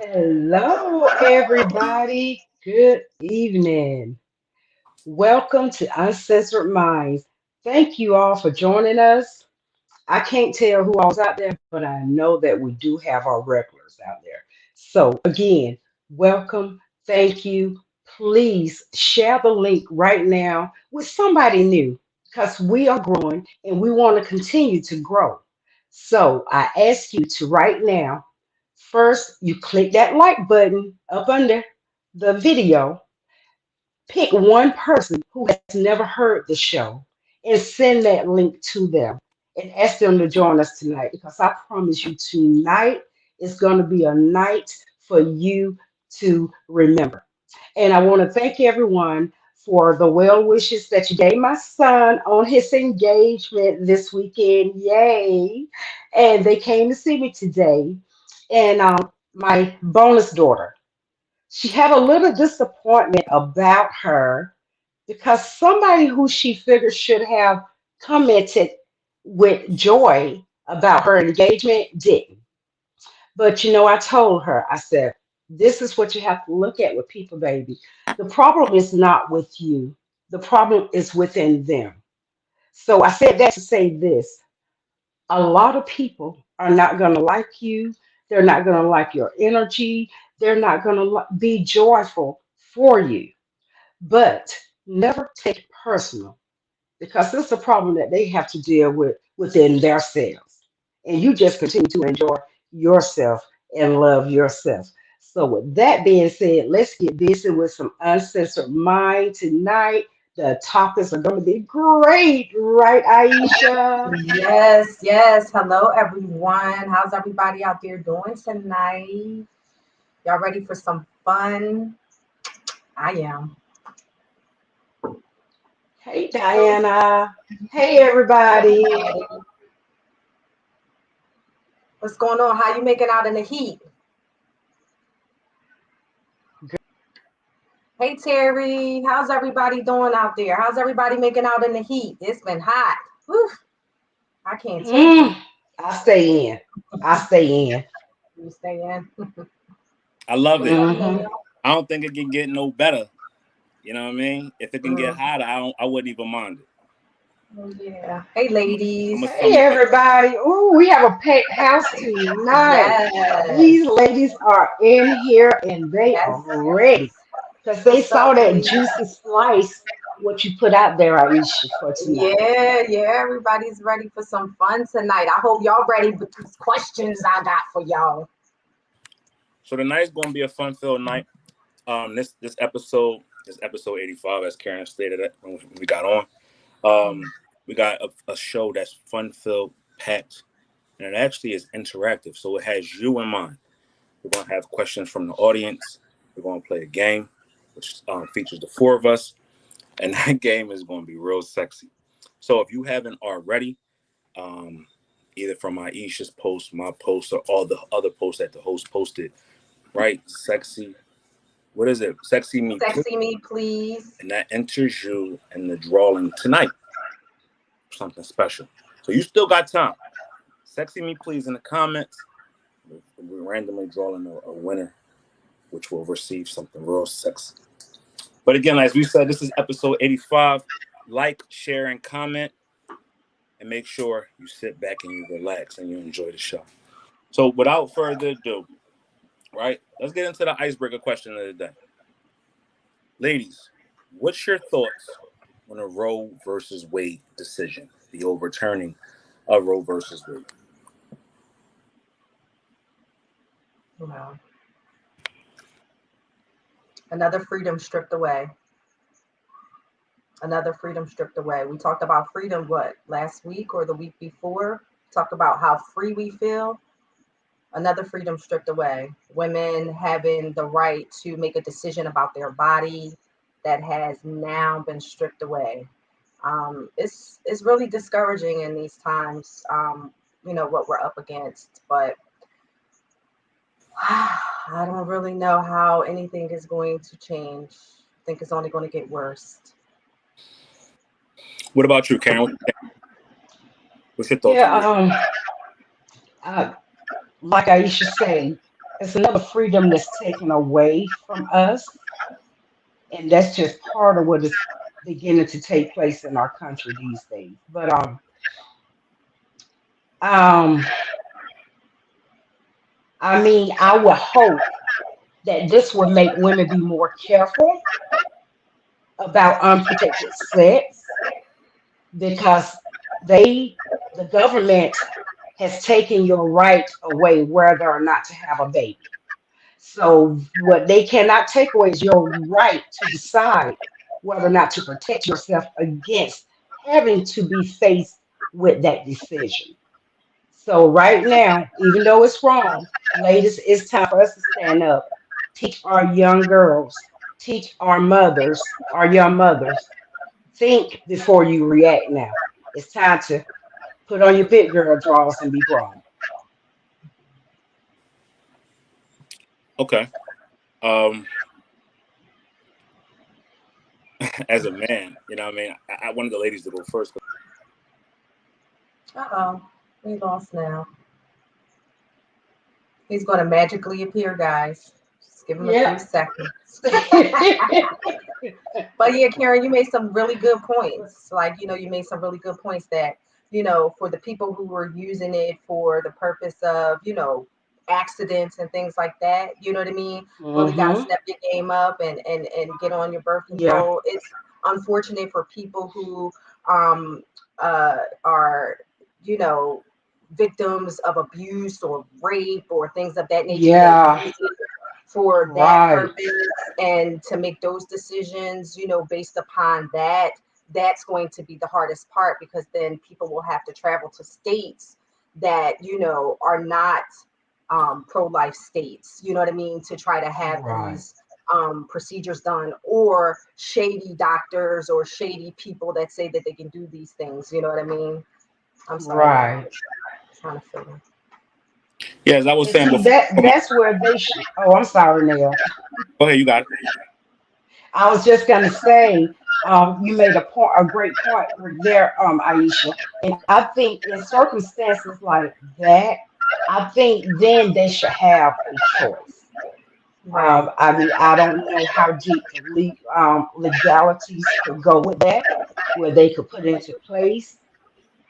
Hello, everybody. Good evening. Welcome to UnCensored Minds. Thank you all for joining us. I can't tell who all's out there, but I know that we do have our regulars out there. So, again, welcome. Thank you. Please share the link right now with somebody new because we are growing and we want to continue to grow. So, I ask you to right now, first, you click that like button up under the video. Pick one person who has never heard the show and send that link to them and ask them to join us tonight because I promise you, tonight is going to be a night for you to remember. And I want to thank everyone for the well wishes that you gave my son on his engagement this weekend. Yay! And they came to see me today. And my bonus daughter, she had a little disappointment about her because somebody who she figured should have commented with joy about her engagement didn't. But I told her, I said, this is what you have to look at with people, baby. The problem is not with you, the problem is within them. So I said that to say this: a lot of people are not going to like you. They're not going to like your energy. They're not going to be joyful for you. But never take it personal because it's a problem that they have to deal with within themselves. And you just continue to enjoy yourself and love yourself. So, with that being said, let's get busy with some uncensored mind tonight. The topics are going to be great, right, Aisha? Yes, yes. Hello, everyone. How's everybody out there doing tonight? Y'all ready for some fun? I am. Hey, Diana. Hey, everybody. What's going on? How you making out in the heat? Hey, Terry. How's everybody doing out there? How's everybody making out in the heat? It's been hot. Whew, I can't take it. Mm, I stay in. I stay in. You stay in? I love it. Hmm. I don't think it can get no better. You know what I mean? If it can get hotter, I wouldn't even mind it. Oh, yeah. Hey, I'm a ladies. Hey summer type. everybody. Ooh, we have a packed house tonight. Yes. These ladies are in here and they Yes, are yes. ready because they saw So, that ladies. juicy slice what you put out there, Aisha, for tonight. Yeah, yeah, everybody's ready for some fun tonight. I hope y'all ready with these questions I got for y'all. So tonight's gonna be a fun-filled night. This episode is episode 85, as Karen stated it when we got on. We got a show that's fun-filled, packed, and it actually is interactive. So it has you in mind. We're gonna have questions from the audience. We're gonna play a game, which features the four of us, and that game is gonna be real sexy. So if you haven't already, um, either from Aisha's post, my post, or all the other posts that the host posted, right? Sexy. What is it? Sexy me, please. Sexy me, please. And that enters you in the drawing tonight. Something special. So you still got time. Sexy me, please, in the comments. We're randomly drawing a winner, which will receive something real sexy. But again, as we said, this is episode 85. Like, share, and comment. And make sure you sit back and you relax and you enjoy the show. So without further ado, right, let's get into the icebreaker question of the day. Ladies, what's your thoughts on a Roe versus Wade decision, the overturning of Roe versus Wade? Wow. Another freedom stripped away. Another freedom stripped away. We talked about freedom, what, last week or the week before? Talked about how free we feel. Another freedom stripped away. Women having the right to make a decision about their body that has now been stripped away. It's really discouraging in these times, what we're up against. But I don't really know how anything is going to change. I think it's only going to get worse. What about you, Karen? What's your thoughts Yeah, on this? like Aisha said. it's another freedom that's taken away from us, and that's just part of what is beginning to take place in our country these days. But um, I mean, I would hope that this would make women be more careful about unprotected sex because they, the government, has taken your right away whether or not to have a baby. So what they cannot take away is your right to decide whether or not to protect yourself against having to be faced with that decision. So right now, even though it's wrong, ladies, it's time for us to stand up, teach our young girls, teach our mothers, our young mothers, think before you react now. It's time to put on your big girl drawers and be grown. Okay. As a man, you know what I mean? I wanted the ladies to go first. Uh-oh. We lost now. He's going to magically appear, guys. Just give him a few Yeah. seconds. But yeah, Karen, you made some really good points. Like, you made some really good points that, for the people who were using it for the purpose of, accidents and things like that, you know what I mean? Really got to Mm-hmm. step your game up and get on your birth Yeah. control. It's unfortunate for people who are, you know, victims of abuse or rape or things of that nature that Yeah. use it for that Right. purpose and to make those decisions, based upon that. That's going to be the hardest part because then people will have to travel to states that, are not pro-life states, you know what I mean, to try to have Right. these procedures done, or shady doctors or shady people that say that they can do these things, you know what I mean? I'm sorry, y'all. Right. I'm trying to figure. Yeah, as I was And saying see before. that's where they should. Oh, I'm sorry, Neil. Go ahead, you got it. I was just gonna say, you made a great point there, Aisha. And I think in circumstances like that, I think then they should have a choice. Right. I mean, I don't know how deep the legalities could go with that, where they could put into place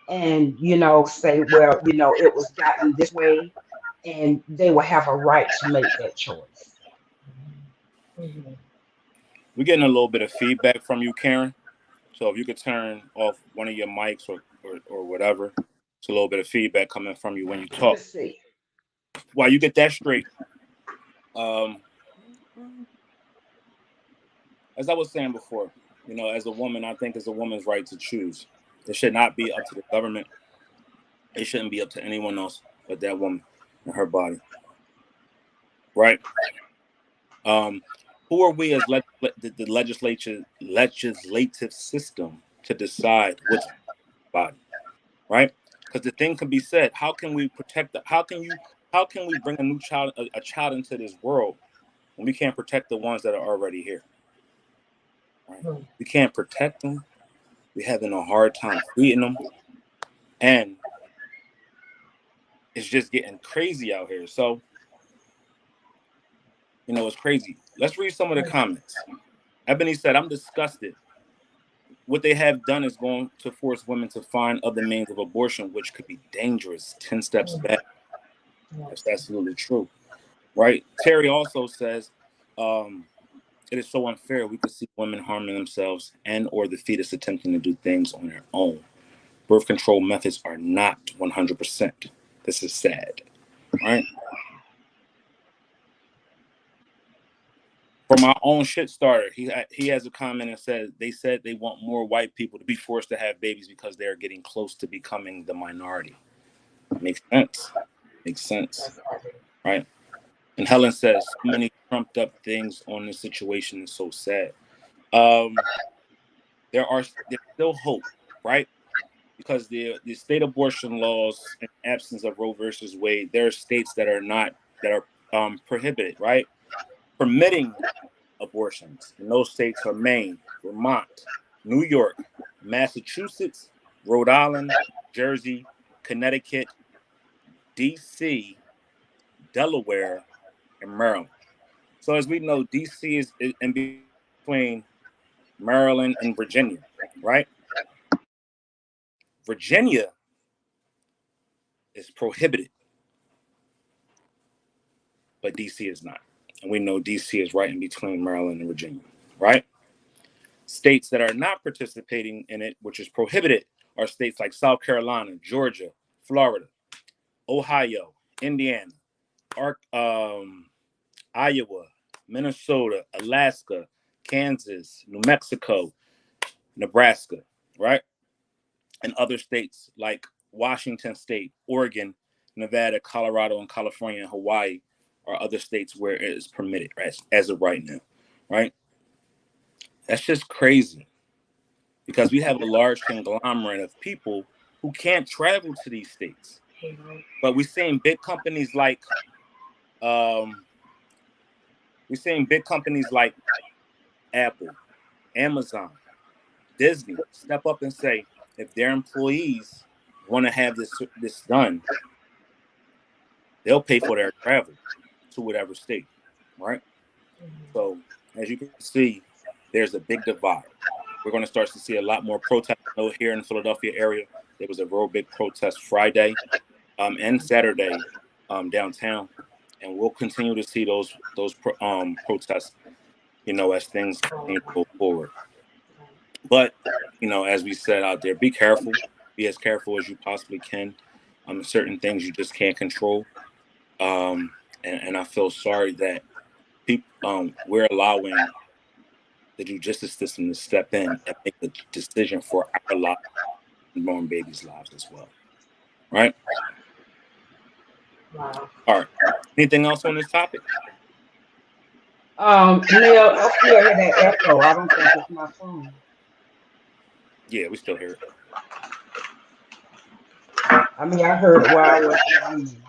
and say, well, it was gotten this way, and they will have a right to make that choice. Mhm. We're getting a little bit of feedback from you, Karen. So if you could turn off one of your mics or whatever, it's a little bit of feedback coming from you when you talk. Let's see. While you get that straight, um, as I was saying before, as a woman, I think it's a woman's right to choose. It should not be up to the government. It shouldn't be up to anyone else but that woman and her body, right? Um, who are we as the legislative system to decide what's body, right? Because the thing can be said: how can we protect the? How can we bring a new child, a child into this world when we can't protect the ones that are already here, right? Mhm. We can't protect them. We're having a hard time feeding them, and it's just getting crazy out here. So, it's crazy. Let's read some of the comments. Ebony said, "I'm disgusted. What they have done is going to force women to find other means of abortion, which could be dangerous. 10 steps Mhm. back." That's Yes. absolutely true, right? Terry also says, it is so unfair. We could see women harming themselves and or the fetus attempting to do things on their own. Birth control methods are not 100%. This is sad, right? For my own shit starter, he has a comment and said they said they want more white people to be forced to have babies because they are getting close to becoming the minority. Makes sense. Makes sense, That's heavy. right? And Helen says so many trumped up things on this situation is so sad. Um, there's still hope, right? Because the state abortion laws, in absence of Roe versus Wade, there are states that are not that are prohibited, right? Permitting abortions, and those states are Maine, Vermont, New York, Massachusetts, Rhode Island, Jersey, Connecticut, D.C., Delaware, and Maryland. So as we know, DC is in between Maryland and Virginia, right? Virginia is prohibited, but DC is not. And we know DC is right in between Maryland and Virginia, right? States that are not participating in it, which is prohibited, are states like South Carolina, Georgia, Florida, Ohio, Indiana, Iowa, Minnesota, Alaska, Kansas, New Mexico, Nebraska, right? And other states like Washington State, Oregon, Nevada, Colorado, and California and Hawaii are other states where it is permitted, right, as of right now, right? That's just crazy because we have a large conglomerate of people who can't travel to these states. But we're seeing big companies like Apple, Amazon, Disney step up and say if their employees want to have this done, they'll pay for their travel to whatever state, right? So as you can see, there's a big divide. We're going to start to see a lot more protests here in the Philadelphia area. There was a real big protest Friday and Saturday downtown, and we'll continue to see those protests, as things continue to go forward. But as we said out there, be careful. Be as careful as you possibly can. Certain things you just can't control. And I feel sorry that we're allowing the judicial system to step in and make a decision for our lives, unborn babies' lives as well. Right? Wow. All right. Anything else on this topic? Nell, I still hear that echo. I don't think it's my phone. Yeah, we still hear it. I mean, I heard it while I was reading.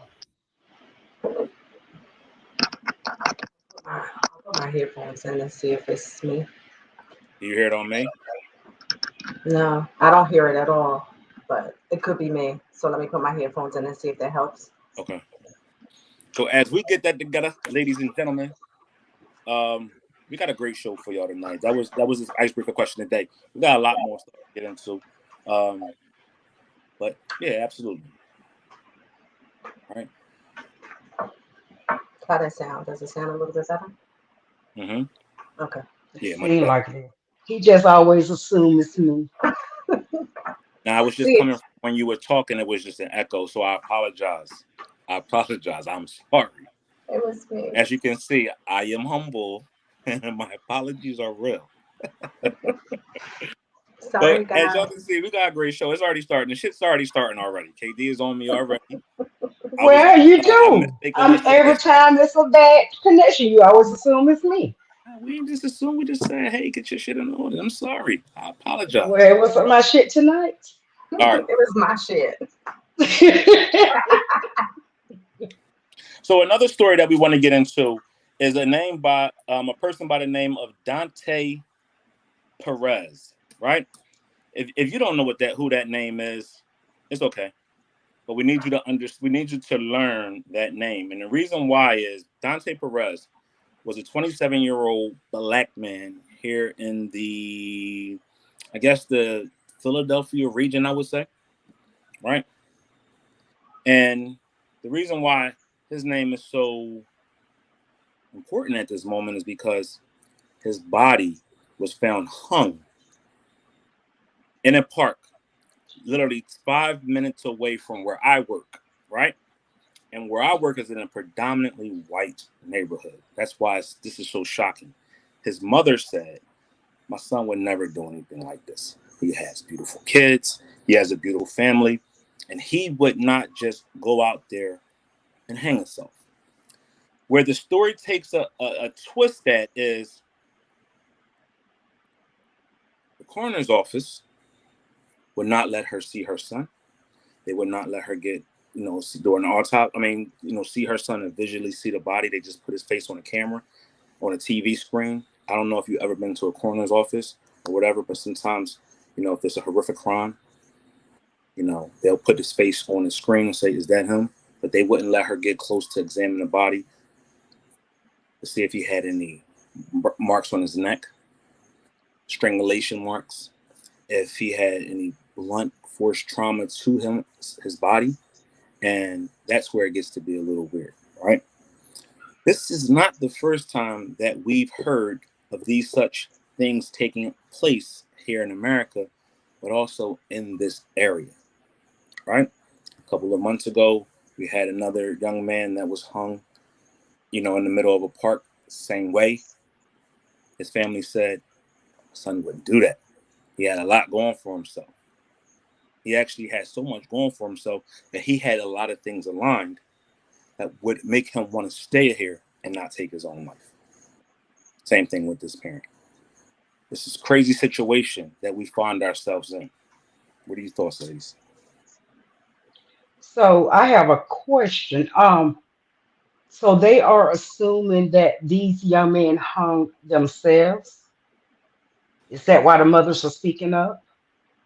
I'll put my headphones in and see if it's me. Do you hear it on me? No, I don't hear it at all, but it could be me. So let me put my headphones in and see if that helps. Okay. So as we get that together, ladies and gentlemen, we got a great show for y'all tonight. That was this icebreaker question today. We got a lot more stuff to get into. But yeah, absolutely. All right. How does it sound? Does it sound a little bit better? Mm-hmm. Okay. Yeah, much Seem better. like it. He just always assumes it's me. Now I was just See, coming from when you were talking, it was just an echo, so I apologize. I'm sorry. it was me. As you can see, I am humble and my apologies are real. Sorry, But as y'all guys. can see, we got a great show. It's already starting. The shit's already starting already. KD is on me already. Well, you I do. mistakenly said Every that. time it's a bad connection, you always assume it's me. We didn't just assume. We just said, "Hey, get your shit in order." I'm sorry. I apologize. Well, what's up my shit tonight? All right. It was my shit. So another story that we want to get into is a person by the name of Donte Perez. Right? If you don't know who that name is, it's okay. But we need you to learn that name. And the reason why is Donte Perez was a 27-year-old black man here in the Philadelphia region, I would say, right? And the reason why his name is so important at this moment is because his body was found hung in a park, literally 5 minutes away from where I work, right? And where I work is in a predominantly white neighborhood. That's why this is so shocking. His mother said, my son would never do anything like this. He has beautiful kids. He has a beautiful family. And he would not just go out there and hang himself. Where the story takes a twist at is the coroner's office would not let her see her son. They would not let her get, during the autopsy, see her son and visually see the body. They just put his face on a camera, on a TV screen. I don't know if you've ever been to a coroner's office or whatever, but sometimes, if there's a horrific crime, they'll put his face on the screen and say, is that him? But they wouldn't let her get close to examine the body. to see if he had any marks on his neck, strangulation marks, if he had any blunt force trauma to his body. And that's where it gets to be a little weird, right? This is not the first time that we've heard of these such things taking place here in America, but also in this area, right? A couple of months ago, we had another young man that was hung, in the middle of a park, same way. His family said, son wouldn't do that. He had a lot going for himself. He actually had so much going for himself that he had a lot of things aligned that would make him want to stay here and not take his own life. Same thing with this parent. This is a crazy situation that we find ourselves in. What are your thoughts, ladies? So I have a question. So they are assuming that these young men hung themselves. Is that why the mothers are speaking up?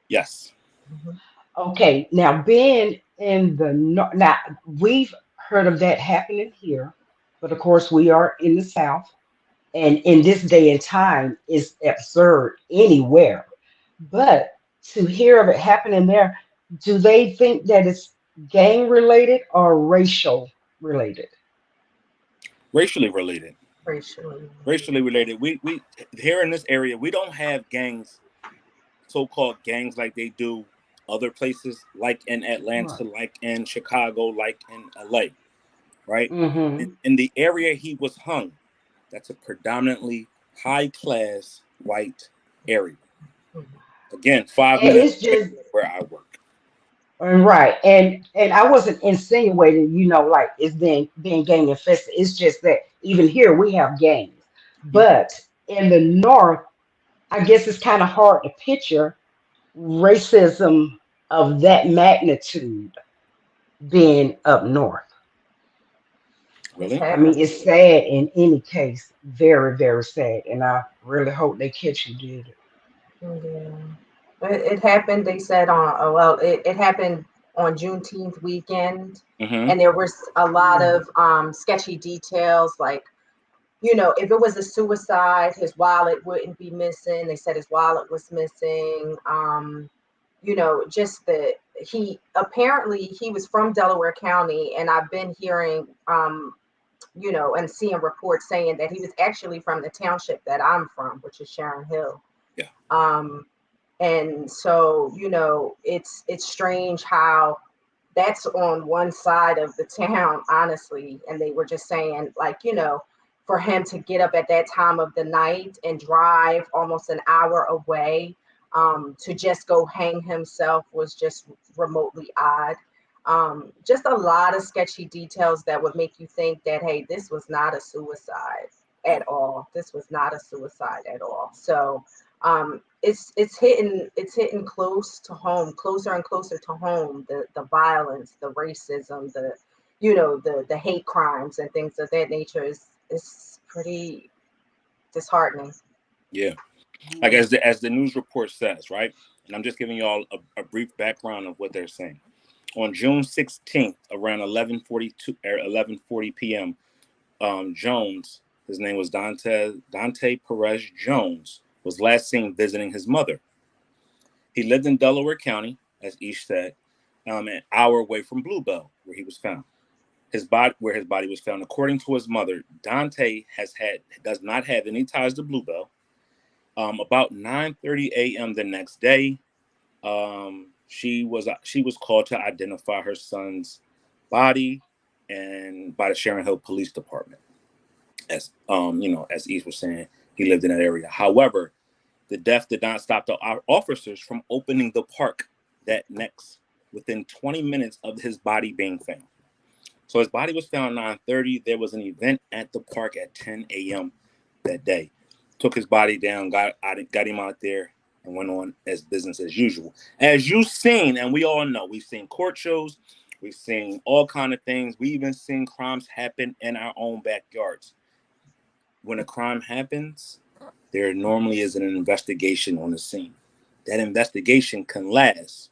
Yes. Mhm. Okay, now being in the now we've heard of that happening here, but of course we are in the South, and in this day and time is absurd anywhere. But to hear of it happening there, do they think that it's gang related or racial related? Racially related. Racially. Racially related. We here in this area, we don't have gangs, so-called gangs like they do other places, like in Right. Atlanta, like in Chicago, like in LA, right? Mm-hmm. In the area he was hung, that's a predominantly high class white area. Mhm. Again, 5 minutes It's away just from where I work. right, and I wasn't insinuating, like it's being gang infested. It's just that even here we have gangs, Mhm. but in the North, I guess it's kind of hard to picture racism of that magnitude being up north. It's Really? I mean, happened. it's sad in any case, very, very sad, and I really hope they catch who did it. Yeah. It happened, they said it happened on Juneteenth weekend, Mm-hmm. and there was a lot Mm, of sketchy details, like, if it was a suicide, his wallet wouldn't be missing. They said his wallet was missing. Just that he was from Delaware County, and I've been hearing, and seeing reports saying that he was actually from the township that I'm from, which is Sharon Hill. Yeah. Um, and so, it's strange how that's on one side of the town, honestly. And they were just saying, like, for him to get up at that time of the night and drive almost an hour away, to just go hang himself was just remotely odd. Just a lot of sketchy details that would make you think that, hey, this was not a suicide Yeah. at all. This was not a suicide at all. So, it's hitting close to home, closer and closer to home. The violence, the racism, the hate crimes and things of that nature is pretty disheartening. Yeah. Like mm, as the news report says, right? And I'm just giving you all a brief background of what they're saying. On June 16th, around 11:42 or 11:40 p.m., Jones, his name was Donte Perez Jones, was last seen visiting his mother. He lived in Delaware County, as Ish said, an hour away from Bluebell, where he was found. Where his body was found, according to his mother, Donte does not have any ties to Bluebell. About 9:30 a.m. the next day, she was called to identify her son's body, and by the Sharon Hill Police Department. As East was saying, he lived in that area. However, the death did not stop the officers from opening the park that next within 20 minutes of his body being found. So his body was found 9:30. There was an event at the park at 10 a.m. that day. Took his body down, got him out there, and went on as business as usual. As you've seen, and we all know, we've seen court shows, we've seen all kind of things. We even seen crimes happen in our own backyards. When a crime happens, there normally is an investigation on the scene. That investigation can last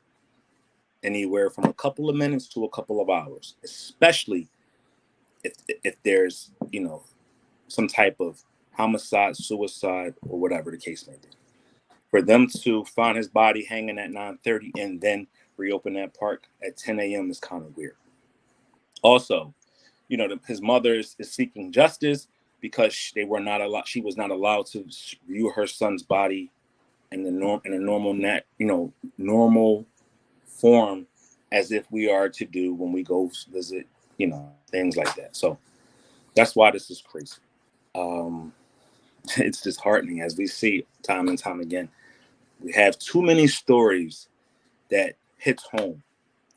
anywhere from a couple of minutes to a couple of hours, especially if there's some type of homicide, suicide, or whatever the case may be. For them to find his body hanging at 9:30 and then reopen that park at 10 a.m. is kind of weird. Also, his mother is seeking justice because they were not allowed. She was not allowed to view her son's body in a normal normal form, as if we are to do when we go visit, things like that. So that's why this is crazy. It's disheartening as we see time and time again. We have too many stories that hits home,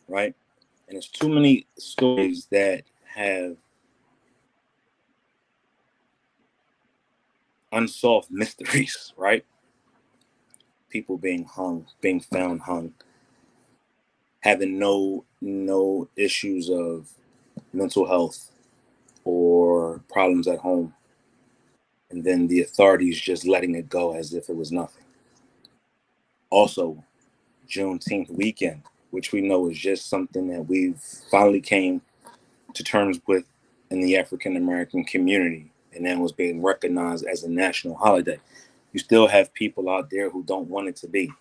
right? And it's too many stories that have unsolved mysteries, right? People being hung, being found hung, having no issues of mental health or problems at home, and then the authorities just letting it go as if it was nothing. Also, Juneteenth weekend, which we know is just something that we've finally came to terms with in the African American community, and then was being recognized as a national holiday. You still have people out there who don't want it to be,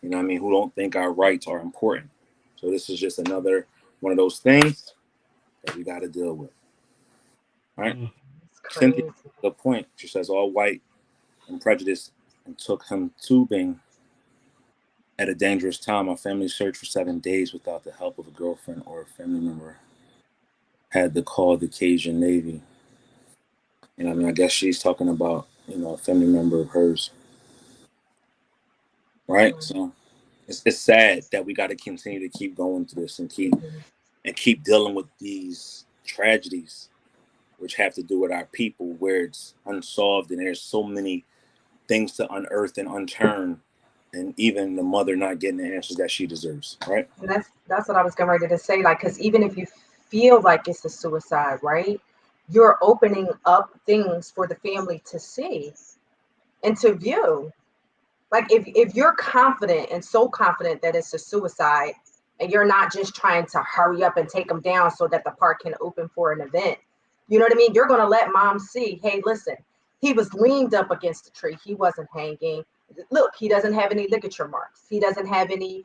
who don't think our rights are important. So this is just another one of those things that we got to deal with. All right. Mm. It's Cynthia, crazy. the point, she says, all white and prejudiced, and took him tubing at a dangerous time. Our family searched for 7 days without the help of a girlfriend or a family member. Had to call the Cajun Navy. I guess she's talking about, a family member of hers. Right? Mm. So it's sad that we got to continue to keep going through this and Mhm. keep dealing with these tragedies, which have to do with our people, where it's unsolved and there's so many things to unearth and unturn, and even the mother not getting the answers that she deserves. Right? And that's what I was getting ready to say. Like, because even if you feel like it's a suicide, right? You're opening up things for the family to see and to view. Like, if you're confident and so confident that it's a suicide, and you're not just trying to hurry up and take them down so that the park can open for an event, you know what I mean? You're going to let mom see, hey, listen, he was leaned up against the tree. He wasn't hanging. Look, he doesn't have any ligature marks. He doesn't have any,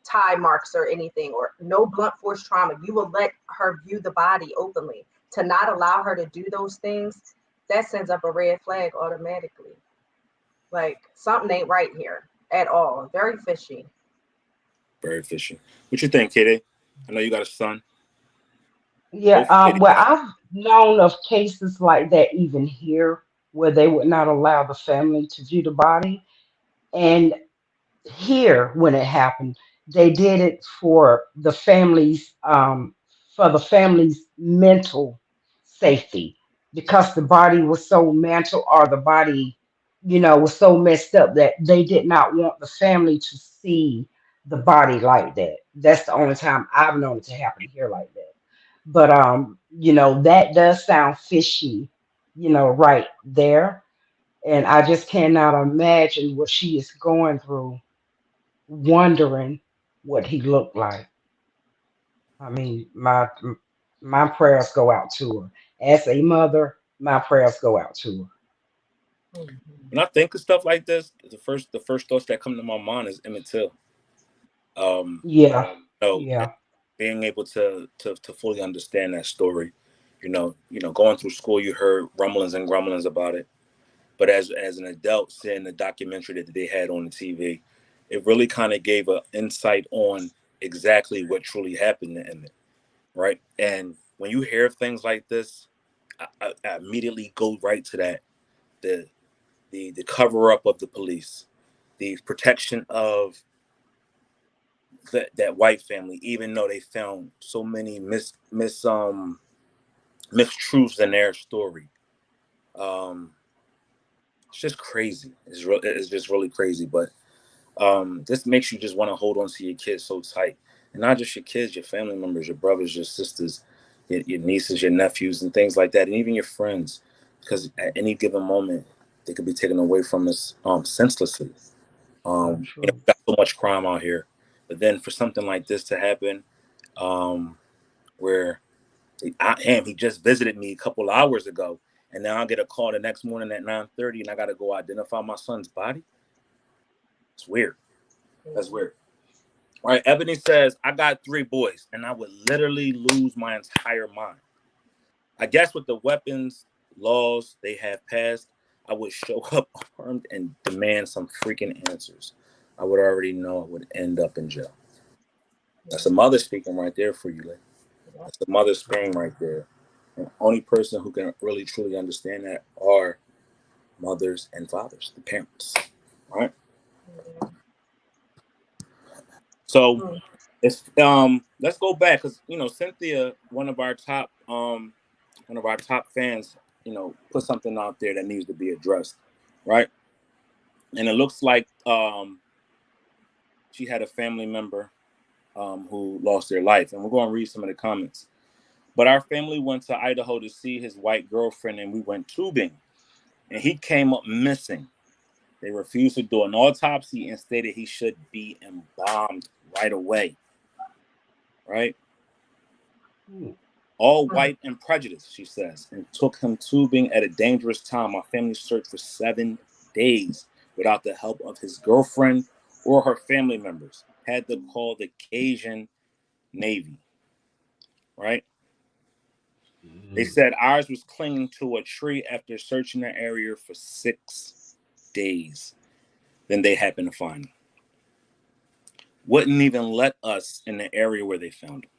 tie marks or anything, or no blunt force trauma. You will let her view the body openly. To not allow her to do those things, that sends up a red flag automatically. Like, something ain't right here at all. Very fishy. Very fishy. What you think, Katie? I know you got a son. Yeah, Both ladies. well, I've known of cases like that even here where they would not allow the family to view the body. And here, when it happened, they did it for the family's mental safety, because the body was so mental, or the body, was so messed up that they did not want the family to see the body like that. That's the only time I've known it to happen here like that. But that does sound fishy, right there. And I just cannot imagine what she is going through, wondering what he looked like. I mean, my prayers go out to her. As a mother, my prayers go out to her. Mhm. When I think of stuff like this, the first thoughts that come to my mind is Emmett Till. Um, Yeah, and yeah, being able to fully understand that story. Going through school, you heard rumblings and grumblings about it, but as an adult, seeing the documentary that they had on the TV, it really kind of gave an insight on exactly what truly happened to Emmett, right? And when you hear things like this, I immediately go right to that, the the cover up of the police, the protection of that white family, even though they found so many mistruths in their story. Um, it's just crazy. It's just really crazy. But this makes you just want to hold on to your kids so tight, and not just your kids, your family members, your brothers, your sisters, your nieces, your nephews, and things like that, and even your friends, because at any given moment they could be taken away from us senselessly. so We true. got so much crime out here, but then for something like this to happen, um, where he just visited me a couple hours ago, and then I'll get a call the next morning at 9:30, and I got to go identify my son's body. It's weird. That's weird. All right, Ebony says, I got 3 boys, and I would literally lose my entire mind. I guess with the weapons laws they have passed, I would show up armed and demand some freaking answers. I would already know I would end up in jail. That's a mother speaking right there for you, Lee. That's the mother speaking right there. And the only person who can really truly understand that are mothers and fathers, the parents. All right. So it's let's go back because Cynthia, one of our top fans, put something out there that needs to be addressed, right? And it looks like she had a family member who lost their life, and we're going to read some of the comments. But our family went to Idaho to see his white girlfriend, and we went tubing, and he came up missing. They refused to do an autopsy and stated he should be embalmed right away. Right? All white and prejudiced, she says, and took him tubing at a dangerous time. My family searched for 7 days without the help of his girlfriend or her family members. Had to call the Cajun Navy. Right? They said ours was clinging to a tree after searching the area for 6 days. Then they happened to find him. Wouldn't even let us in the area where they found him.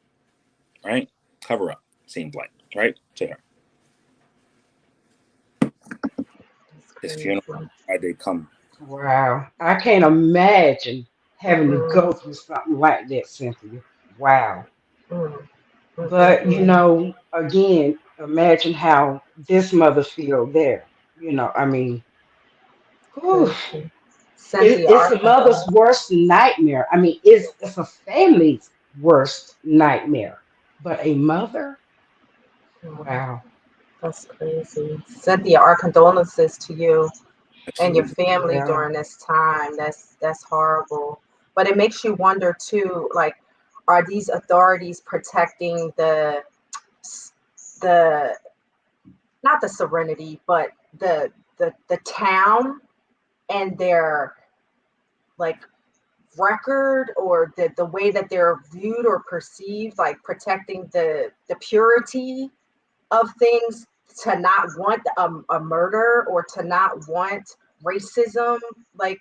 Right? Cover up, seems like. Right? To her. His funeral, why they come. Wow. I can't imagine having to go through something like that, Cynthia. Wow. But, again, imagine how this mother feel there. I mean, whew, Cynthia, it's a mother's worst nightmare. I mean, it's a family's worst nightmare. But a mother? Wow. that's crazy. Cynthia, our condolences to you and your Absolutely. family Yeah. during this time. That's horrible. But it makes you wonder too, like, are these authorities protecting the not the serenity, but the town and their like record, or the way that they're viewed or perceived, like protecting the purity of things, to not want a murder or to not want racism? Like,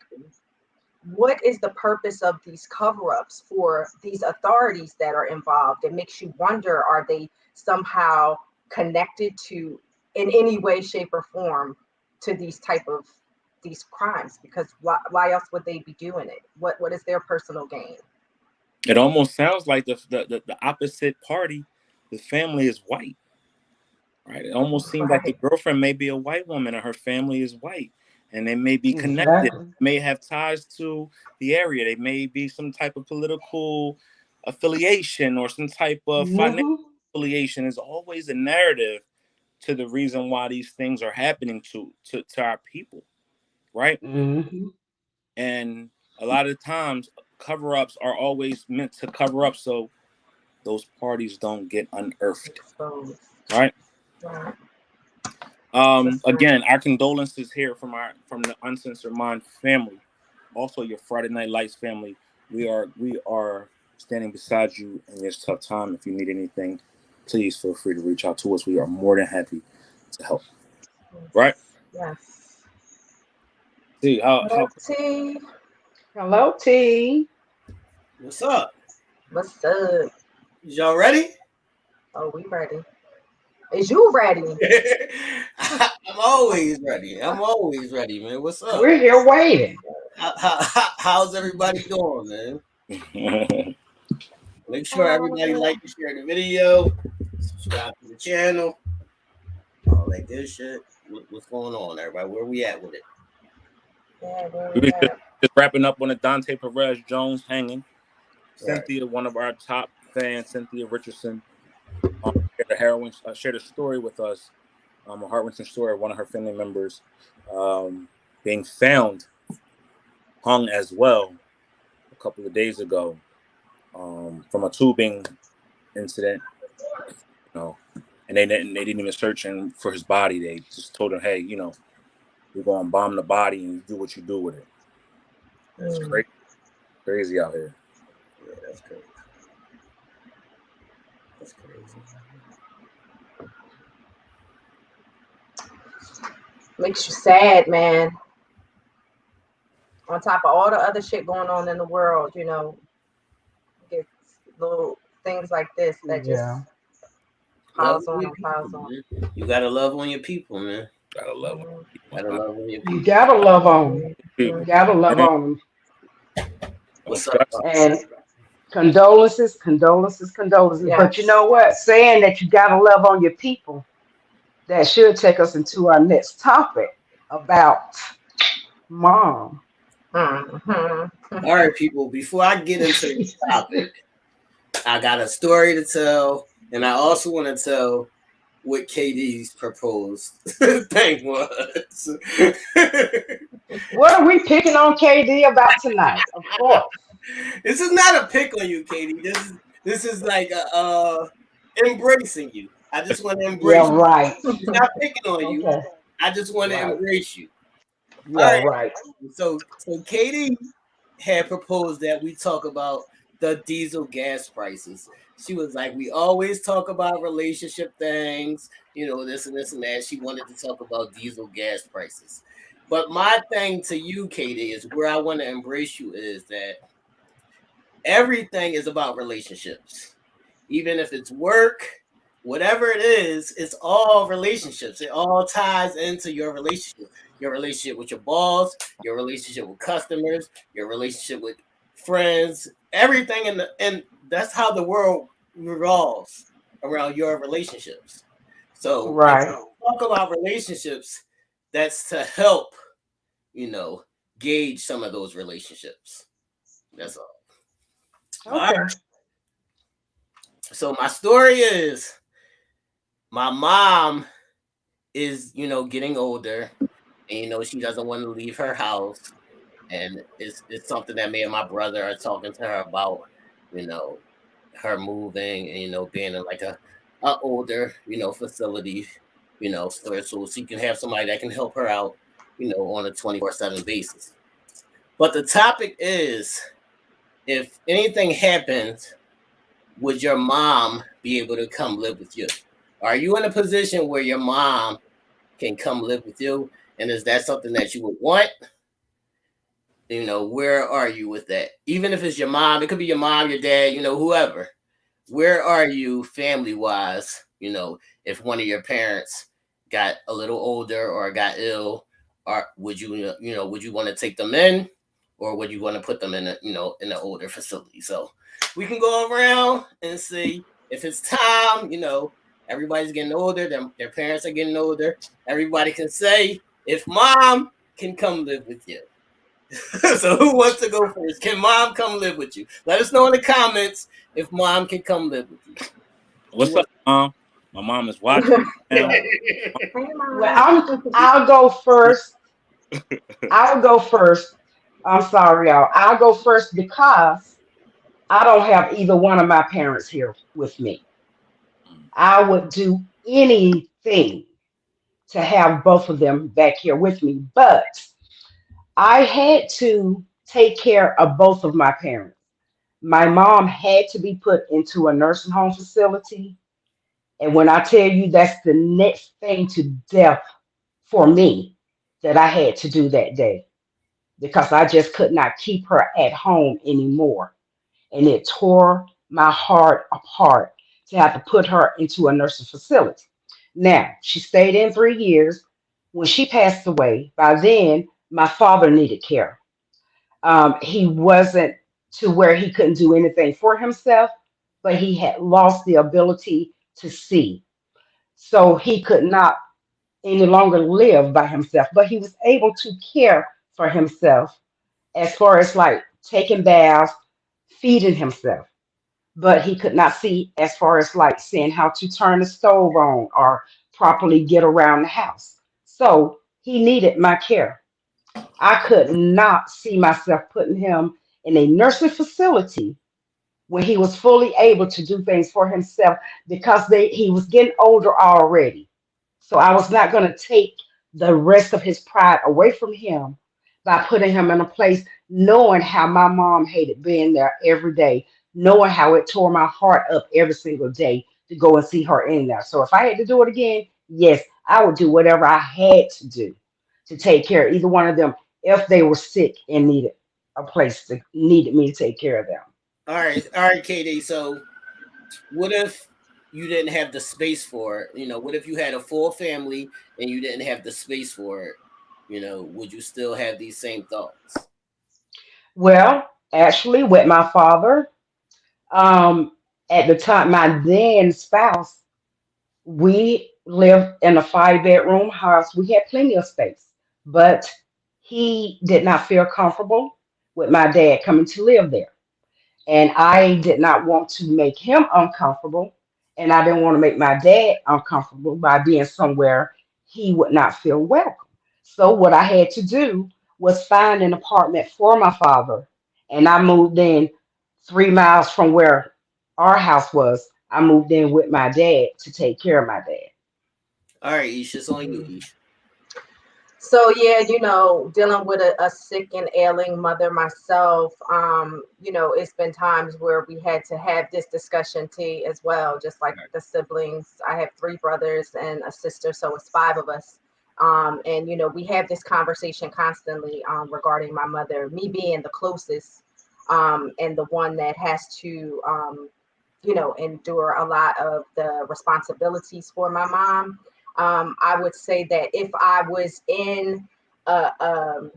what is the purpose of these cover-ups for these authorities that are involved? It makes you wonder, are they somehow connected to, in any way, shape, or form, to these crimes? Because why else would they be doing it? What is their personal gain? It almost sounds like the opposite party, the family is white. Right? It almost seems like the girlfriend may be a white woman and her family is white. And they may be connected, Exactly. may have ties to the area. They may be some type of political affiliation or some type of financial affiliation. There's always a narrative to the reason why these things are happening to our people, right? And a lot of times, cover-ups are always meant to cover up so those parties don't get unearthed, right? Again, our condolences here from the Uncensored Mind family, also your Friday Night Lights family. We are standing beside you in this tough time. If you need anything, please feel free to reach out to us. We are more than happy to help. Right? Yes. See how T. Hello, T. What's up? What's up? Y'all ready? Oh, we ready. Is you ready? I'm always ready. I'm always ready, man. What's up? We're here waiting. How's everybody doing, man? Make sure everybody like and share the video. Subscribe to the channel. All that good shit. What's going on, everybody? Where we at with it? Yeah, just wrapping up on the Donte Perez Jones hanging. Right. Cynthia, one of our top fans, Cynthia Richardson, shared a story with us, a heart-wrenching story of one of her family members being found hung as well a couple of days ago from a tubing incident, and and they didn't even search him for his body. They just told him, hey, we're gonna bomb the body and you do what you do with it. It's crazy out here. Yeah, that's crazy. That's crazy. Makes you sad, man. On top of all the other shit going on in the world, gets little things like this that just Yeah. piles Love on your and people, piles on. man. You gotta love on your people, man. Gotta love Mhm. people. Gotta love on your You people. gotta love on them. You People. gotta love Man, on them. don't What's up, stress. And condolences, condolences, condolences. But you Yes. know what? Saying that you gotta love on your people, that should take us into our next topic about mom. Mhm. All right, people. Before I get into this topic, I got a story to tell, and I also want to tell what KD's proposed thing was. What are we picking on KD about tonight? Of course. This is not a pick on you, KD. This is like embracing you. I just want to embrace Yeah, you. right. It's not picking on you. Okay. I just want to Right. embrace you. All Yeah, right. right. So Katie had proposed that we talk about the diesel gas prices. She was like, we always talk about relationship things, this and this and that. She wanted to talk about diesel gas prices. But my thing to you, Katie, is where I want to embrace you is that everything is about relationships. Even if it's work, whatever it is, it's all relationships. It all ties into your relationship with your boss, your relationship with customers, your relationship with friends, everything and that's how the world revolves around your relationships. So if Right. you talk about relationships, that's to help, you know, gauge some of those relationships. That's all. All right. Okay. So my story is my mom is, getting older and she doesn't want to leave her house. And it's something that me and my brother are talking to her about, you know, her moving and being in like a older, facility, so she can have somebody that can help her out, on a 24/7 basis. But the topic is if anything happens, would your mom be able to come live with you? Are you in a position where your mom can come live with you? And is that something that you would want? Where are you with that? Even if it's your mom, it could be your mom, your dad, whoever. Where are you family wise? If one of your parents got a little older or got ill, or would you want to take them in, or would you want to put them in in an older facility? So we can go around and see if it's time. Everybody's getting older. Their parents are getting older. Everybody can say if mom can come live with you. So who wants to go first? Can mom come live with you? Let us know in the comments if mom can come live with you. What's up, Mom? My mom is watching now. Hey, Well, Mom. I'll go first. I'll go first. I'm sorry, y'all. I'll go first because I don't have either one of my parents here with me. I would do anything to have both of them back here with me, but I had to take care of both of my parents. My mom had to be put into a nursing home facility. And when I tell you that's the next thing to death for me that I had to do that day because I just could not keep her at home anymore. And it tore my heart apart to have to put her into a nursing facility. Now, she stayed in 3 years. When she passed away, by then, my father needed care. He wasn't to where he couldn't do anything for himself, but he had lost the ability to see. So he could not any longer live by himself, but he was able to care for himself as far as like taking baths, feeding himself. But he could not see as far as like seeing how to turn the stove on or properly get around the house. So he needed my care. I could not see myself putting him in a nursing facility when he was fully able to do things for himself because he was getting older already. So I was not going to take the rest of his pride away from him by putting him in a place knowing how my mom hated being there every day, knowing how it tore my heart up every single day to go and see her in there. So if I had to do it again, yes, I would do whatever I had to do to take care of either one of them if they were sick and needed a place to needed me to take care of them. All right, KD. So, what if you didn't have the space for it? You know, what if you had a full family and you didn't have the space for it? You know, would you still have these same thoughts? Well, actually, with my father, um, at the time, my then spouse, we lived in a 5 bedroom house. We had plenty of space, but he did not feel comfortable with my dad coming to live there. And I did not want to make him uncomfortable. And I didn't want to make my dad uncomfortable by being somewhere he would not feel welcome. So, what I had to do was find an apartment for my father. And I moved in 3 miles from where our house was. I moved in with my dad to take care of my dad. All right, Ish, it's on you, Ish. So yeah, dealing with a sick and ailing mother myself, it's been times where we had to have this discussion T as well, just like the siblings. I have three brothers and a sister, so it's five of us. And we have this conversation constantly regarding my mother, me being the closest, and the one that has to endure a lot of the responsibilities for my mom. I would say that a um,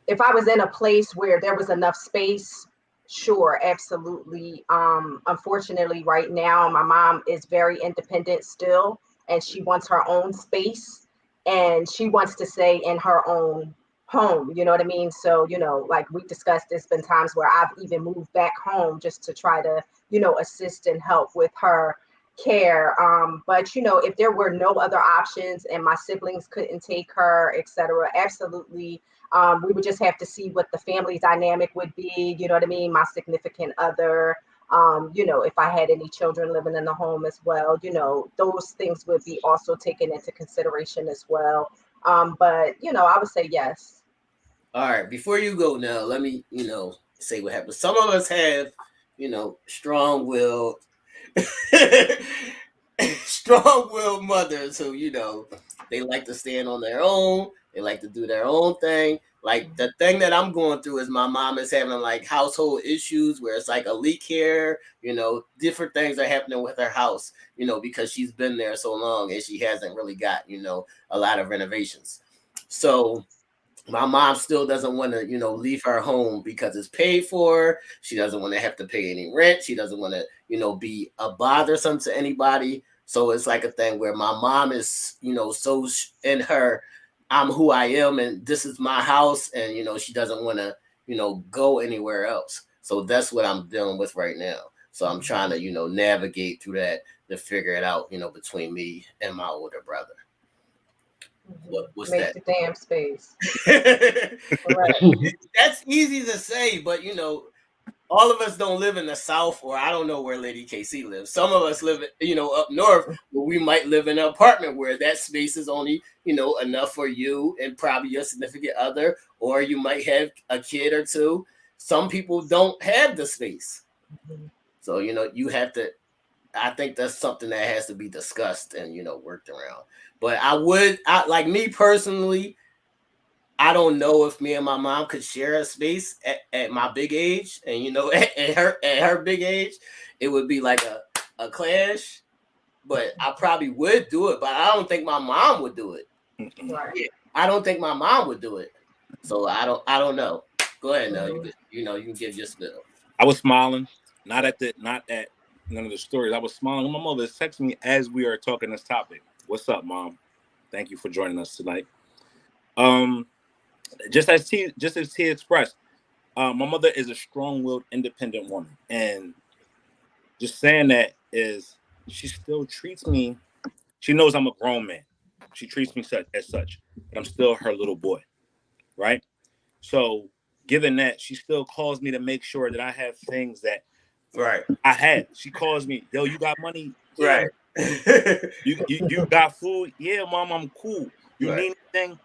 if I was in a place where there was enough space, sure, absolutely. Unfortunately, right now, my mom is very independent still, and she wants her own space, and she wants to stay in her own home. You know what I mean? So, like we discussed, there's been times where I've even moved back home just to try to, assist and help with her care. But if there were no other options and my siblings couldn't take her, etc., absolutely, we would just have to see what the family dynamic would be. You know what I mean? My significant other, if I had any children living in the home as well, those things would be also taken into consideration as well. But, I would say yes. All right, before you go now, let me, say what happens. Some of us have, strong willed, strong willed mothers who, they like to stand on their own. They like to do their own thing. Like the thing that I'm going through is my mom is having like household issues where it's like a leak here, different things are happening with her house, because she's been there so long and she hasn't really got, a lot of renovations. So my mom still doesn't want to, leave her home because it's paid for. She doesn't want to have to pay any rent. She doesn't want to, be a bothersome to anybody. So it's like a thing where my mom is, so in her, I'm who I am and this is my house. And, she doesn't want to, go anywhere else. So that's what I'm dealing with right now. So I'm trying to, navigate through that to figure it out, between me and my older brother. What's Make that? the damn space. Correct. That's easy to say, but all of us don't live in the South, or I don't know where Lady KC lives. Some of us live, up north, where we might live in an apartment where that space is only, enough for you and probably your significant other, or you might have a kid or two. Some people don't have the space. So, you have to, I think that's something that has to be discussed and, worked around. But like me personally, I don't know if me and my mom could share a space at my big age, and at her big age, it would be like a clash. But I probably would do it, but I don't think my mom would do it. Right. Yeah, I don't think my mom would do it. So I don't know. Go ahead, Nell. You can give your spill. I was smiling, not at none of the stories. I was smiling. My mother is texting me as we are talking this topic. What's up, Mom? Thank you for joining us tonight. Just as T expressed, my mother is a strong-willed, independent woman, and just saying that is she still treats me. She knows I'm a grown man. She treats me as such, but I'm still her little boy, right? So given that, she still calls me to make sure that I have things that Right. I had. She calls me, yo, you got money? Yeah. Right. You got food? Yeah, mom, I'm cool. You Right. need anything?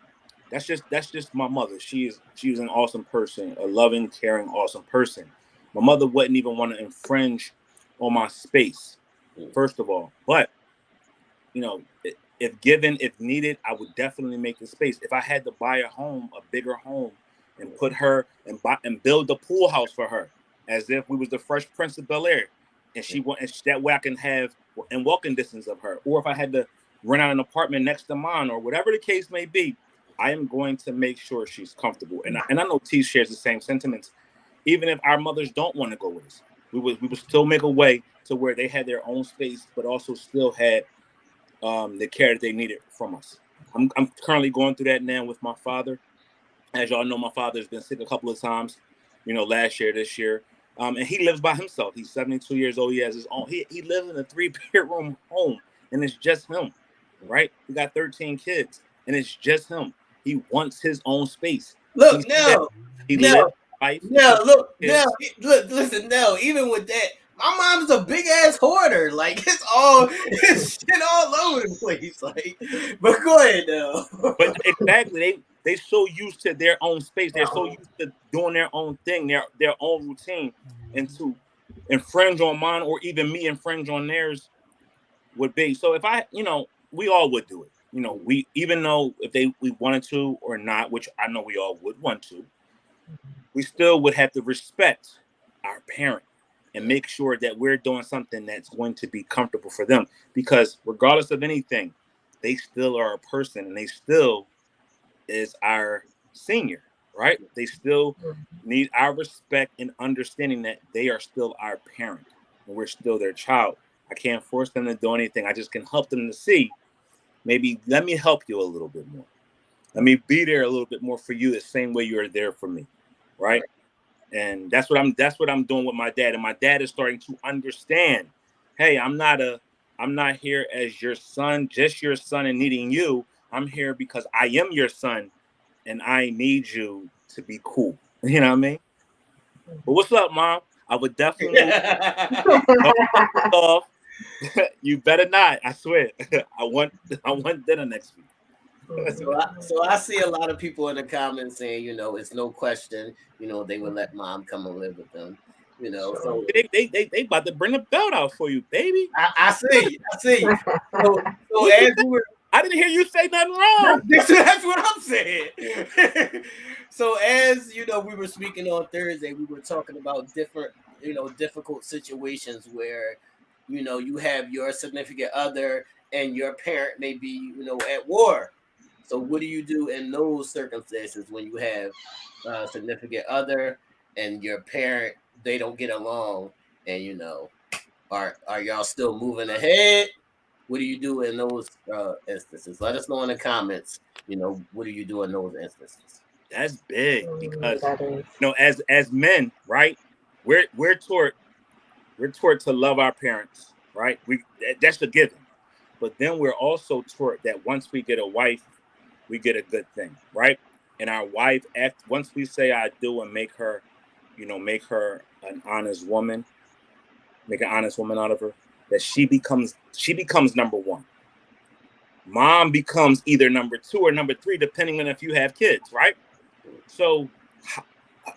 That's just my mother. She was an awesome person, a loving, caring, awesome person. My mother wouldn't even want to infringe on my space, first of all. But you know, if given, if needed, I would definitely make the space. If I had to buy a home, a bigger home, and put her and build the pool house for her, as if we was the Fresh Prince of Bel-Air, and that way I can have in walking distance of her. Or if I had to rent out an apartment next to mine, or whatever the case may be, I am going to make sure she's comfortable. And I know T shares the same sentiments. Even if our mothers don't want to go with us, we would still make a way to where they had their own space, but also still had the care that they needed from us. I'm currently going through that now with my father. As y'all know, my father's been sick a couple of times, last year, this year. And he lives by himself. He's 72 years old. He has his own, he lives in a 3-bedroom home, and it's just him, right? He got 13 kids, and it's just him. He wants his own space. Look, Nell. Nell, listen, Nell, even with that, my mom's a big ass hoarder. Like it's shit all over the place. Like, but go ahead, Nell. But exactly, they so used to their own space. They're so used to doing their own thing, their own routine, and to infringe on mine or even me infringe on theirs would be. So if we all would do it. We even though if we wanted to or not, which I know we all would want to, we still would have to respect our parent and make sure that we're doing something that's going to be comfortable for them. Because regardless of anything, they still are a person, and they still is our senior, right? They still need our respect and understanding that they are still our parent and we're still their child. I can't force them to do anything. I just can help them to see, maybe let me help you a little bit more. Let me be there a little bit more for you the same way you're there for me, right? And that's what I'm doing with my dad. And my dad is starting to understand, hey, I'm not here as your son, just your son and needing you. I'm here because I am your son and I need you to be cool. You know what I mean? But what's up, Mom? I would definitely off. You better not. I swear. I want dinner next week. So I see a lot of people in the comments saying, it's no question, they would let mom come and live with them. So they about to bring the belt out for you, baby. I see. So as we were, I didn't hear you say nothing wrong. That's what I'm saying. So as we were speaking on Thursday, we were talking about different, difficult situations where, you have your significant other and your parent may be, at war. So what do you do in those circumstances when you have a significant other and your parent, they don't get along, and are y'all still moving ahead? What do you do in those instances? Let us know in the comments. What do you do in those instances? That's big because as men, right? We're taught to love our parents, right? That's the given. But then we're also taught that once we get a wife, we get a good thing, right? And our wife, once we say I do and make her an honest woman, make an honest woman out of her, that she becomes number one. Mom becomes either number 2 or number 3, depending on if you have kids, right? So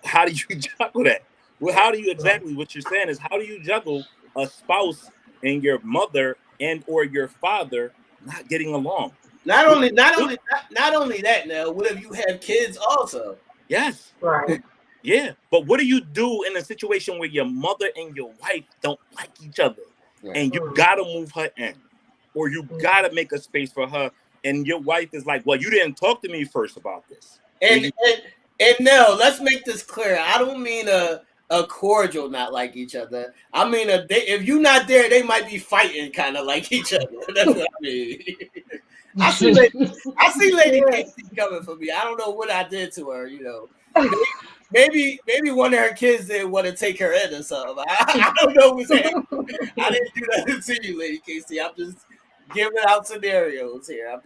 how do you juggle that? Well, how do you exactly what you're saying is how do you juggle a spouse and your mother and or your father not getting along? Not only that. Now, what if you have kids also? Yes. Right. Yeah. But what do you do in a situation where your mother and your wife don't like each other, and you gotta move her in, or you gotta make a space for her, and your wife is like, "Well, you didn't talk to me first about this." And no, let's make this clear. I don't mean a cordial not like each other. I mean if you're not there, they might be fighting kind of like each other. That's what I mean. I see Lady Casey coming for me. I don't know what I did to her, Maybe one of her kids didn't want to take her in or something. I don't know what's happening. I didn't do that to you, Lady Casey. I'm just giving out scenarios here.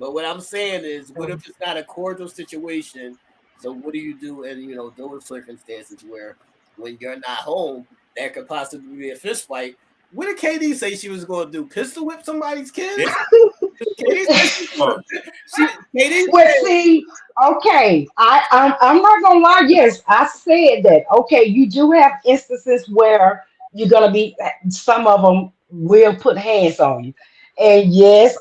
But what I'm saying is, what if it's not a cordial situation? So what do you do in those circumstances where when you're not home, there could possibly be a fist fight? What did KD say she was going to do? Pistol whip somebody's kids? Yeah. KD said she was KD Well, see, okay, I'm not gonna lie. Yes, I said that. Okay, you do have instances where you're gonna be. Some of them will put hands on you, and yes,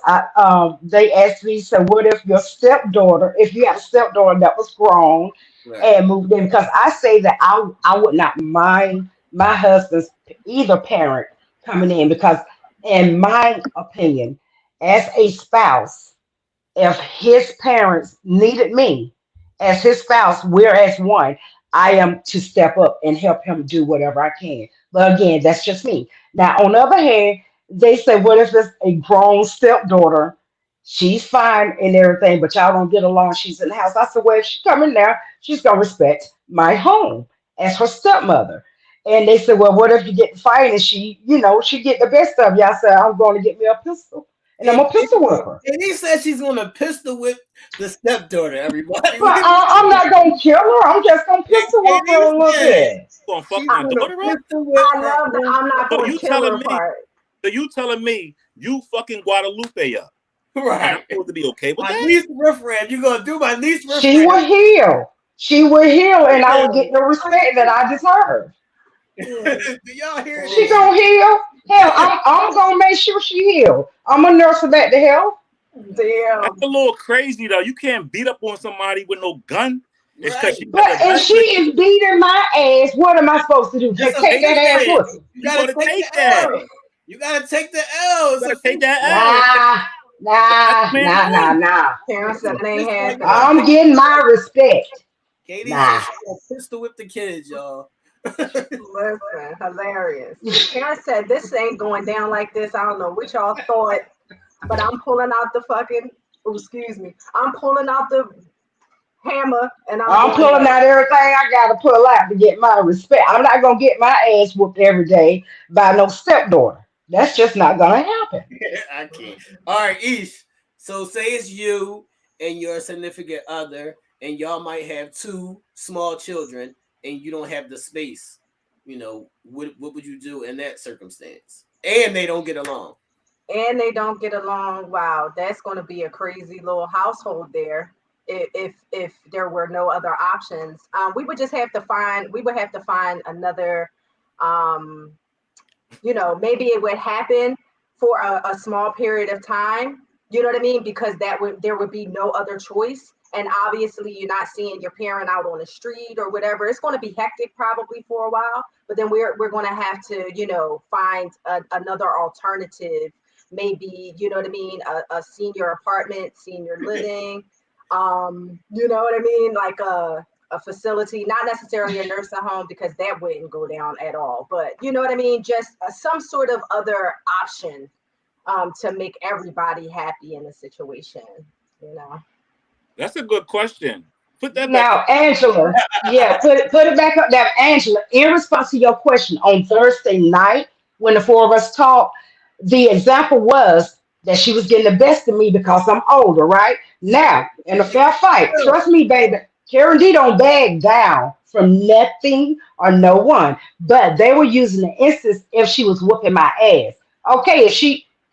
they asked me. So, what if your stepdaughter? If you have a stepdaughter that was grown right. and moved in, because I say that I would not mind my husband's either parent coming in because, in my opinion, as a spouse if his parents needed me as his spouse, we're as one. I am to step up and help him do whatever I can. But again, that's just me. Now, on the other hand, they say, what if it's a grown stepdaughter? She's fine and everything, but y'all don't get along. She's in the house. I said, well, if she coming now, she's gonna respect my home as her stepmother. And they said, well, what if you get to fight and she get the best of you? I said, I'm going to get me a pistol and I'm And a pistol whipper. KD said she's going to pistol whip the stepdaughter. Everybody, But I'm not gonna kill her. I'm just gonna pistol whip her KD a little said bit. You gonna fuck she's my going to daughter up? pistol whip I her love that own I'm not So going you to kill her telling me? part. So you telling me you fucking Guadalupe up? And I'm right. supposed to be okay with My that? niece riffraff. You going to do my niece She riffraff? will heal. She will heal, and I will get the respect that I deserve. Yeah. Do y'all hear She this? Mm. gonna heal. Hell, I'm gonna make sure she heal. I'm gonna nurse her back to health. That's Damn. a little crazy though. You can't beat up on somebody with no gun. It's because Right. she But got the if gun. she is beating my ass, what am I supposed to do? That's Just what take I'm that ass saying. with me? You You got to gotta take take the that. L. You got to take the L. You It's a gotta take fist that fight. L. Nah, That's nah, man's nah, nah, right. nah. Karen It's said a it ain't fist fight. You happening. got to I'm take getting my respect. KD said Nah. she's going to pistol whip the kids, y'all. Listen, hilarious. Karen said this ain't going down like this. I don't know what y'all thought, but I'm pulling out the fucking. Oh, excuse me. I'm pulling out the hammer and I'm I'm going pulling at out everything I gotta pull out to get my respect. I'm not gonna get my ass whooped every day by no stepdaughter. That's just not gonna happen. I can't. All right, Ish. So say it's you and your significant other, and y'all might have two small children, and you don't have the space. What would you do in that circumstance? And they don't get along. and they don't get along. Wow, that's going to be a crazy little household there. If there were no other options, we would just have to find. We would have to find another. Um, maybe it would happen for a small period of time. You know what I mean? Because there would be no other choice. And obviously, you're not seeing your parent out on the street or whatever. It's going to be hectic probably for a while. But then we're going to have to, find another alternative. Maybe you know what I mean, a senior apartment, senior living. You know what I mean, like a facility, not necessarily a nursing home because that wouldn't go down at all. But you know what I mean, just some sort of other option to make everybody happy in the situation. You know. That's a good question. Put that back up. Now, Angela, yeah, put it back up there. Angela, in response to your question on Thursday night when the four of us talked, the example was that she was getting the best of me because I'm older, right? Now, in a fair fight, trust me, baby, Karen D don't bag down from nothing or no one. But they were using the instance if she was whooping my ass. Okay,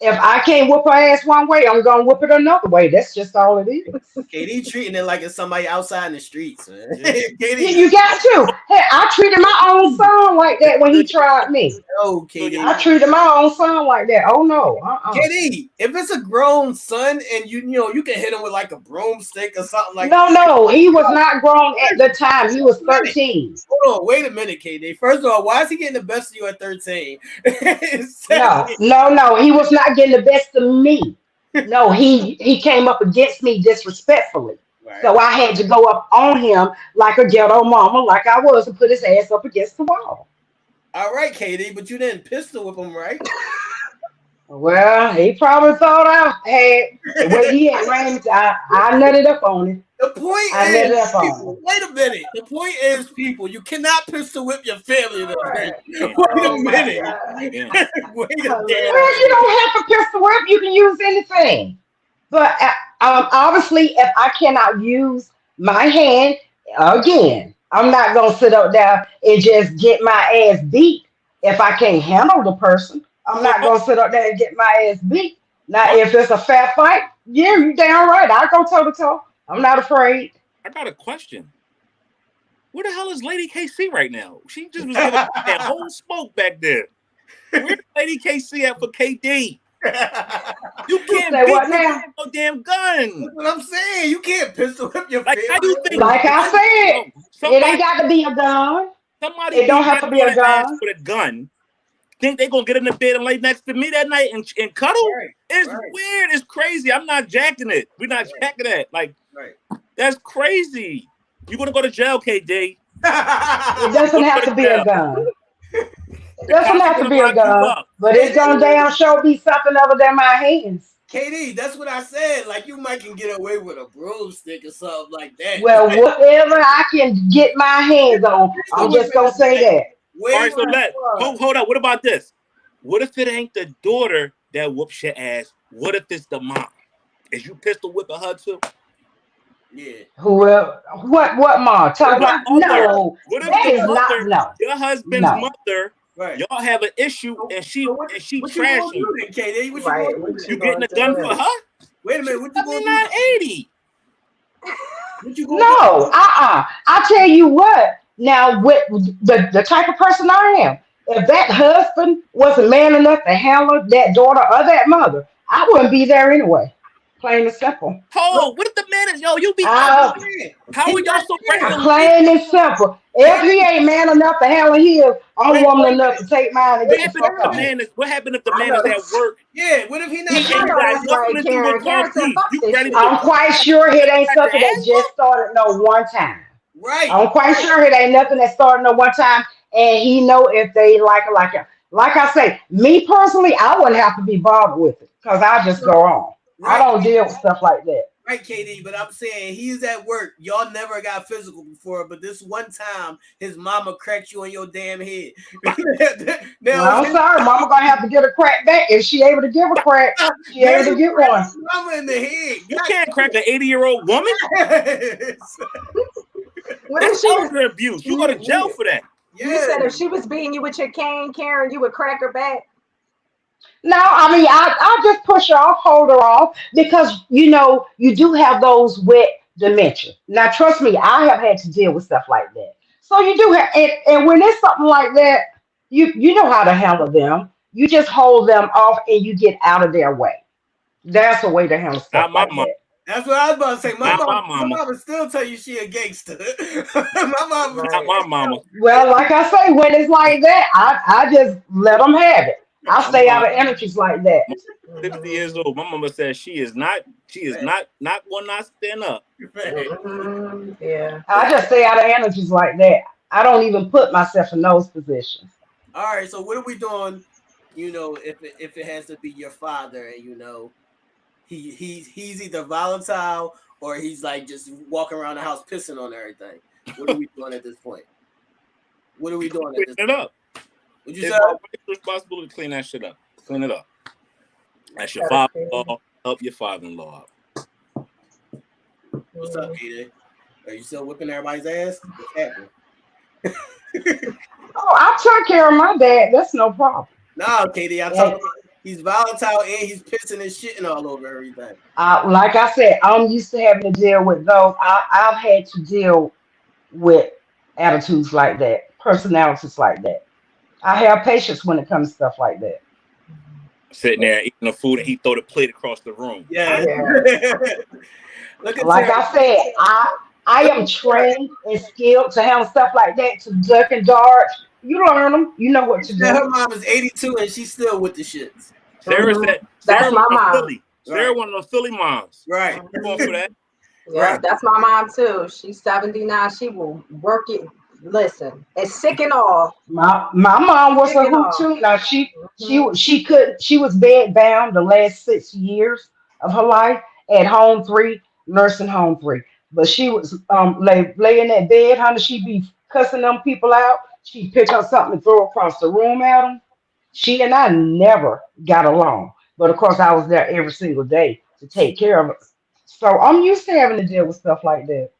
if I can't whoop her ass one way, I'm gonna whoop it another way. That's just all it is. KD treating it like it's somebody outside in the streets, man. Yeah. KD, You got to. Hey, I treated my own son like that when he tried me. oh So you, I KD. treated my own son like that. Oh no. KD, if it's a grown son and you can hit him with like a broomstick or something like No. He was not grown at the that. time. He was 13. Hold on, wait a minute, KD. First of all, why is he getting the best of you at 13? No, Second, no, no. He was not getting the best of me. No, he came up against me disrespectfully. right. So I had to go up on him like a ghetto mama, like I was, and put his ass up against the wall. All right, KD, but you didn't pistol whip him, right? Well, he probably thought I had the way he had ran. I nutted up on him. The point I is, nutted up on people, him. wait a minute. The point is, people, you cannot pistol whip your family. All right. Wait a Oh my minute. god. yeah. Wait a damn Well, you Hilarious. don't have a pistol whip. You can use anything. But obviously, if I cannot use my hand, Again, I'm not gonna sit up there and just get my ass beat if I can't handle the person. I'm So not gonna sit up there and get my ass beat. Now, my, if it's a fair fight, yeah, you damn right. I go toe to toe. I'm not afraid. I got a question. Where the hell is Lady KC right now? She just was giving that whole smoke back there. Where's Lady KC at for KD? You can't Say beat what me with now? no damn gun. That's what I'm saying. You can't pistol whip your Like, how you think? family. Like I said, Yo, it ain't somebody, got to be a gun. somebody It don't beat have my to be a daughter's ass gun. with a gun. Think they gonna get in the bed and lay next to me that night and cuddle? Right, It's right, weird. It's crazy. I'm not jacking it. We're not jacking that. Like, right. that's crazy. You're gonna go to jail, KD. It You're doesn't gonna have go to to be a jail. gun. It The doesn't cops are have to gonna be a lock you gun, up. but it's gonna damn sure be something other than my hands. KD, that's what I said. Like you might can get away with a broomstick or something like that. Well, whatever I can get my hands on, Pistol I'm just whipping gonna is say like that. All way right, so more. hold up. What about this? What if it ain't the daughter that whoops your ass? What if it's the mom? Is you pistol whipping her too? Yeah. Whoever, what, mom? Talk The about mother. no. What if That the is not mother, no, your husband's no. mother, Right. y'all have an issue So, and so she what you gonna trashing do you? then, KD? What you Right. gonna do What You you then? getting gonna a gun for do? her? Wait a She's minute, what you gonna do? 7980. What you gonna No, do? I tell you what. Now, with the type of person I am, if that husband wasn't man enough to handle that daughter or that mother, I wouldn't be there anyway. Plain and simple. Look, Hold, what if the man is you be that's what I, I'm saying. how are He's y'all not so ready there. to leave? plain and simple. If he KD, ain't man enough to handle his, I'm wait, woman wait a enough minute. to take mine and What get the Wait, happened fuck if wait a the on. minute. man is what happened if the I man know is at that's work? Yeah, what if he not He I ain't know there? got that's right, nothing to do Karen. with Karen said, KP. "Fuck You this ready shit." to I'm quite sure it ain't got your something that ass just whooped? started no one time. Right, I'm quite right. sure it ain't nothing that started no one time, and he know if they like it. Like I say, me personally, I wouldn't have to be bothered with it because I just go on. I Right, don't deal with stuff like that. right, KD. But I'm saying he's at work. Y'all never got physical before, but this one time his mama cracked you on your damn head. Now Well, it's I'm sorry, Mama gonna have to get a crack back if she able to give a crack. She now able to you get cracked one. your mama in the head. You can't crack an 80-year-old woman. Yes. What if That's she was? elder abuse. You go to jail You, for that. you Yeah. said if she was beating you with your cane, Karen, you would crack her back. No, I mean I just push her off, hold her off because you do have those wet dementia. Now trust me, I have had to deal with stuff like that. So you do have, and when it's something like that, you know how to handle them. You just hold them off and you get out of their way. That's a way to handle stuff Not my like mom. that. That's what I was about to say. Not my My mama. mama still tell you she a gangster. My mama would Not Right. my mama. Well, like I say, when it's like that, I just let them have it. I My stay mom, out of energies like that. 60 years old. My mama says she is not will not stand up. Yeah. I just stay out of energies like that. I don't even put myself in those positions. All right, so what are we doing? If it has to be your father, and he's either volatile or he's like just walking around the house pissing on everything. What are we doing at this point? What are we doing at Clean this it point? up. Would you It's say? my wife's responsibility to clean that shit up. Clean it up. That's your Gotta clean. father-in-law. Help your father-in-law. What's up, Peter? Are you still whipping everybody's ass? What's happening? Oh, I take care of my dad. That's no problem. No, Katie, I'm talking And about he's volatile and he's pissing and shitting all over everything. like I said, I'm used to having to deal with those. I've had to deal with attitudes like that, personalities like that. I have patience when it comes to stuff like that. Sitting there eating the food and he throw the plate across the room. Yeah. Yeah. Look at Like Terry. I said, I Look am at Terry. trained and skilled to handle stuff like that, to duck and dodge. You learn them. You know what She to said her do. mom is 82 and she's still with the shits. That's Sarah my one of mom. Philly. Sarah Right. one of those Philly moms. Right. You going for that? Yeah, Right. that's my mom too. She's 79. She will work it. Listen, it's sick and all. My mom was Sick a and hoot all. too. Now Hmm. she couldn't, she was bed bound the last 6 years of her life, at home 3, nursing home 3. But she was lay in that bed, honey. She'd be cussing them people out. She'd pick up something and throw across the room at them. She and I never got along, but of course I was there every single day to take care of her. So I'm used to having to deal with stuff like that.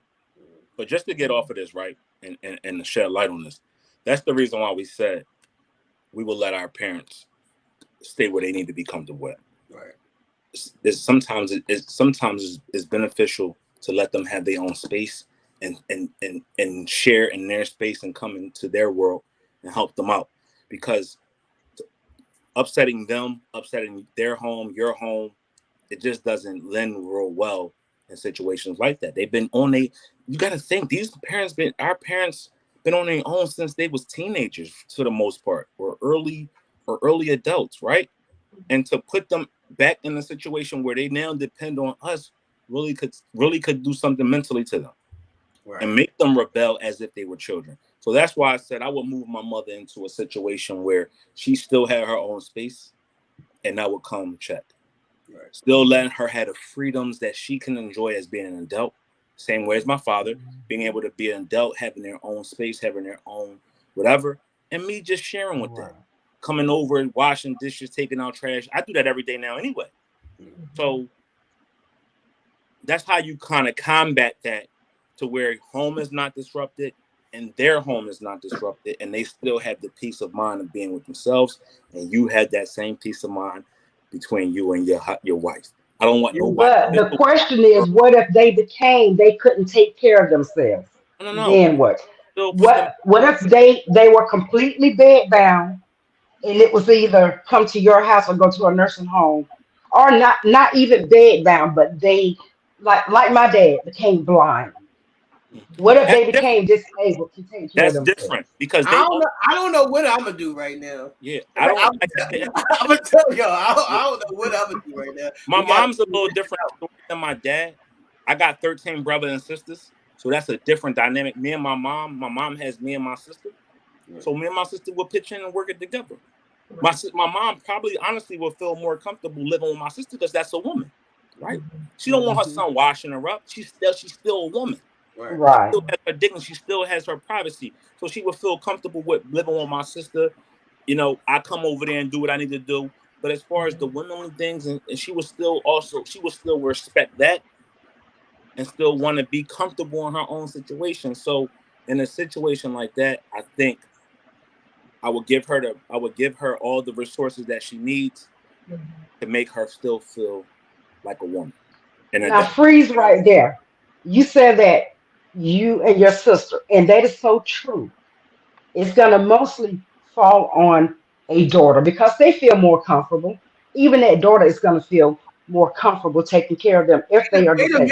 But just to get off of this, right, and to shed light on this, that's the reason why we said we will let our parents stay where they need to be comfortable at. Right. Sometimes it's beneficial to let them have their own space and share in their space and come into their world and help them out, because upsetting them, upsetting their home, your home, it just doesn't lend real well in situations like that. They've been on you got to think, our parents been on their own since they was teenagers for the most part, or early adults, right? And to put them back in a situation where they now depend on us really could do something mentally to them, right, and make them rebel as if they were children. So that's why I said I would move my mother into a situation where she still had her own space, and I would come check. Right. Still letting her have the freedoms that she can enjoy as being an adult. Same way as my father, being able to be an adult, having their own space, having their own whatever, and me just sharing with them. Coming over and washing dishes, taking out trash. I do that every day now anyway. So that's how you kind of combat that, to where home is not disrupted and their home is not disrupted, and they still have the peace of mind of being with themselves, and you had that same peace of mind between you and your wife. I don't want nobody. But the question is, what if they couldn't take care of themselves? No. Then what? What if they were completely bedbound, and it was either come to your house or go to a nursing home, or not even bedbound, but they like my dad became blind. What if they became disabled to take care of That's themselves? different, because I don't know what I'm gonna do right now. Yeah, I'm gonna tell y'all. I don't know what I'm gonna do right now. My mom's a little different than my dad. I got 13 brothers and sisters, so that's a different dynamic. Me and my mom has me and my sister, so me and my sister will pitch in and work it together. My mom probably honestly will feel more comfortable living with my sister because that's a woman, right? She don't want her son washing her up. She's still a woman. Right. She still has her dignity. She still has her privacy. So she would feel comfortable with living with my sister. You know, I come over there and do what I need to do. But as far as the womenly things, and she would still respect that and still want to be comfortable in her own situation. So in a situation like that, I think I would give her all the resources that she needs to make her still feel like a woman. And now freeze right there. You said that you and your sister, and that is so true. It's gonna mostly fall on a daughter because they feel more comfortable. Even that daughter is gonna feel more comfortable taking care of them if they are disabled.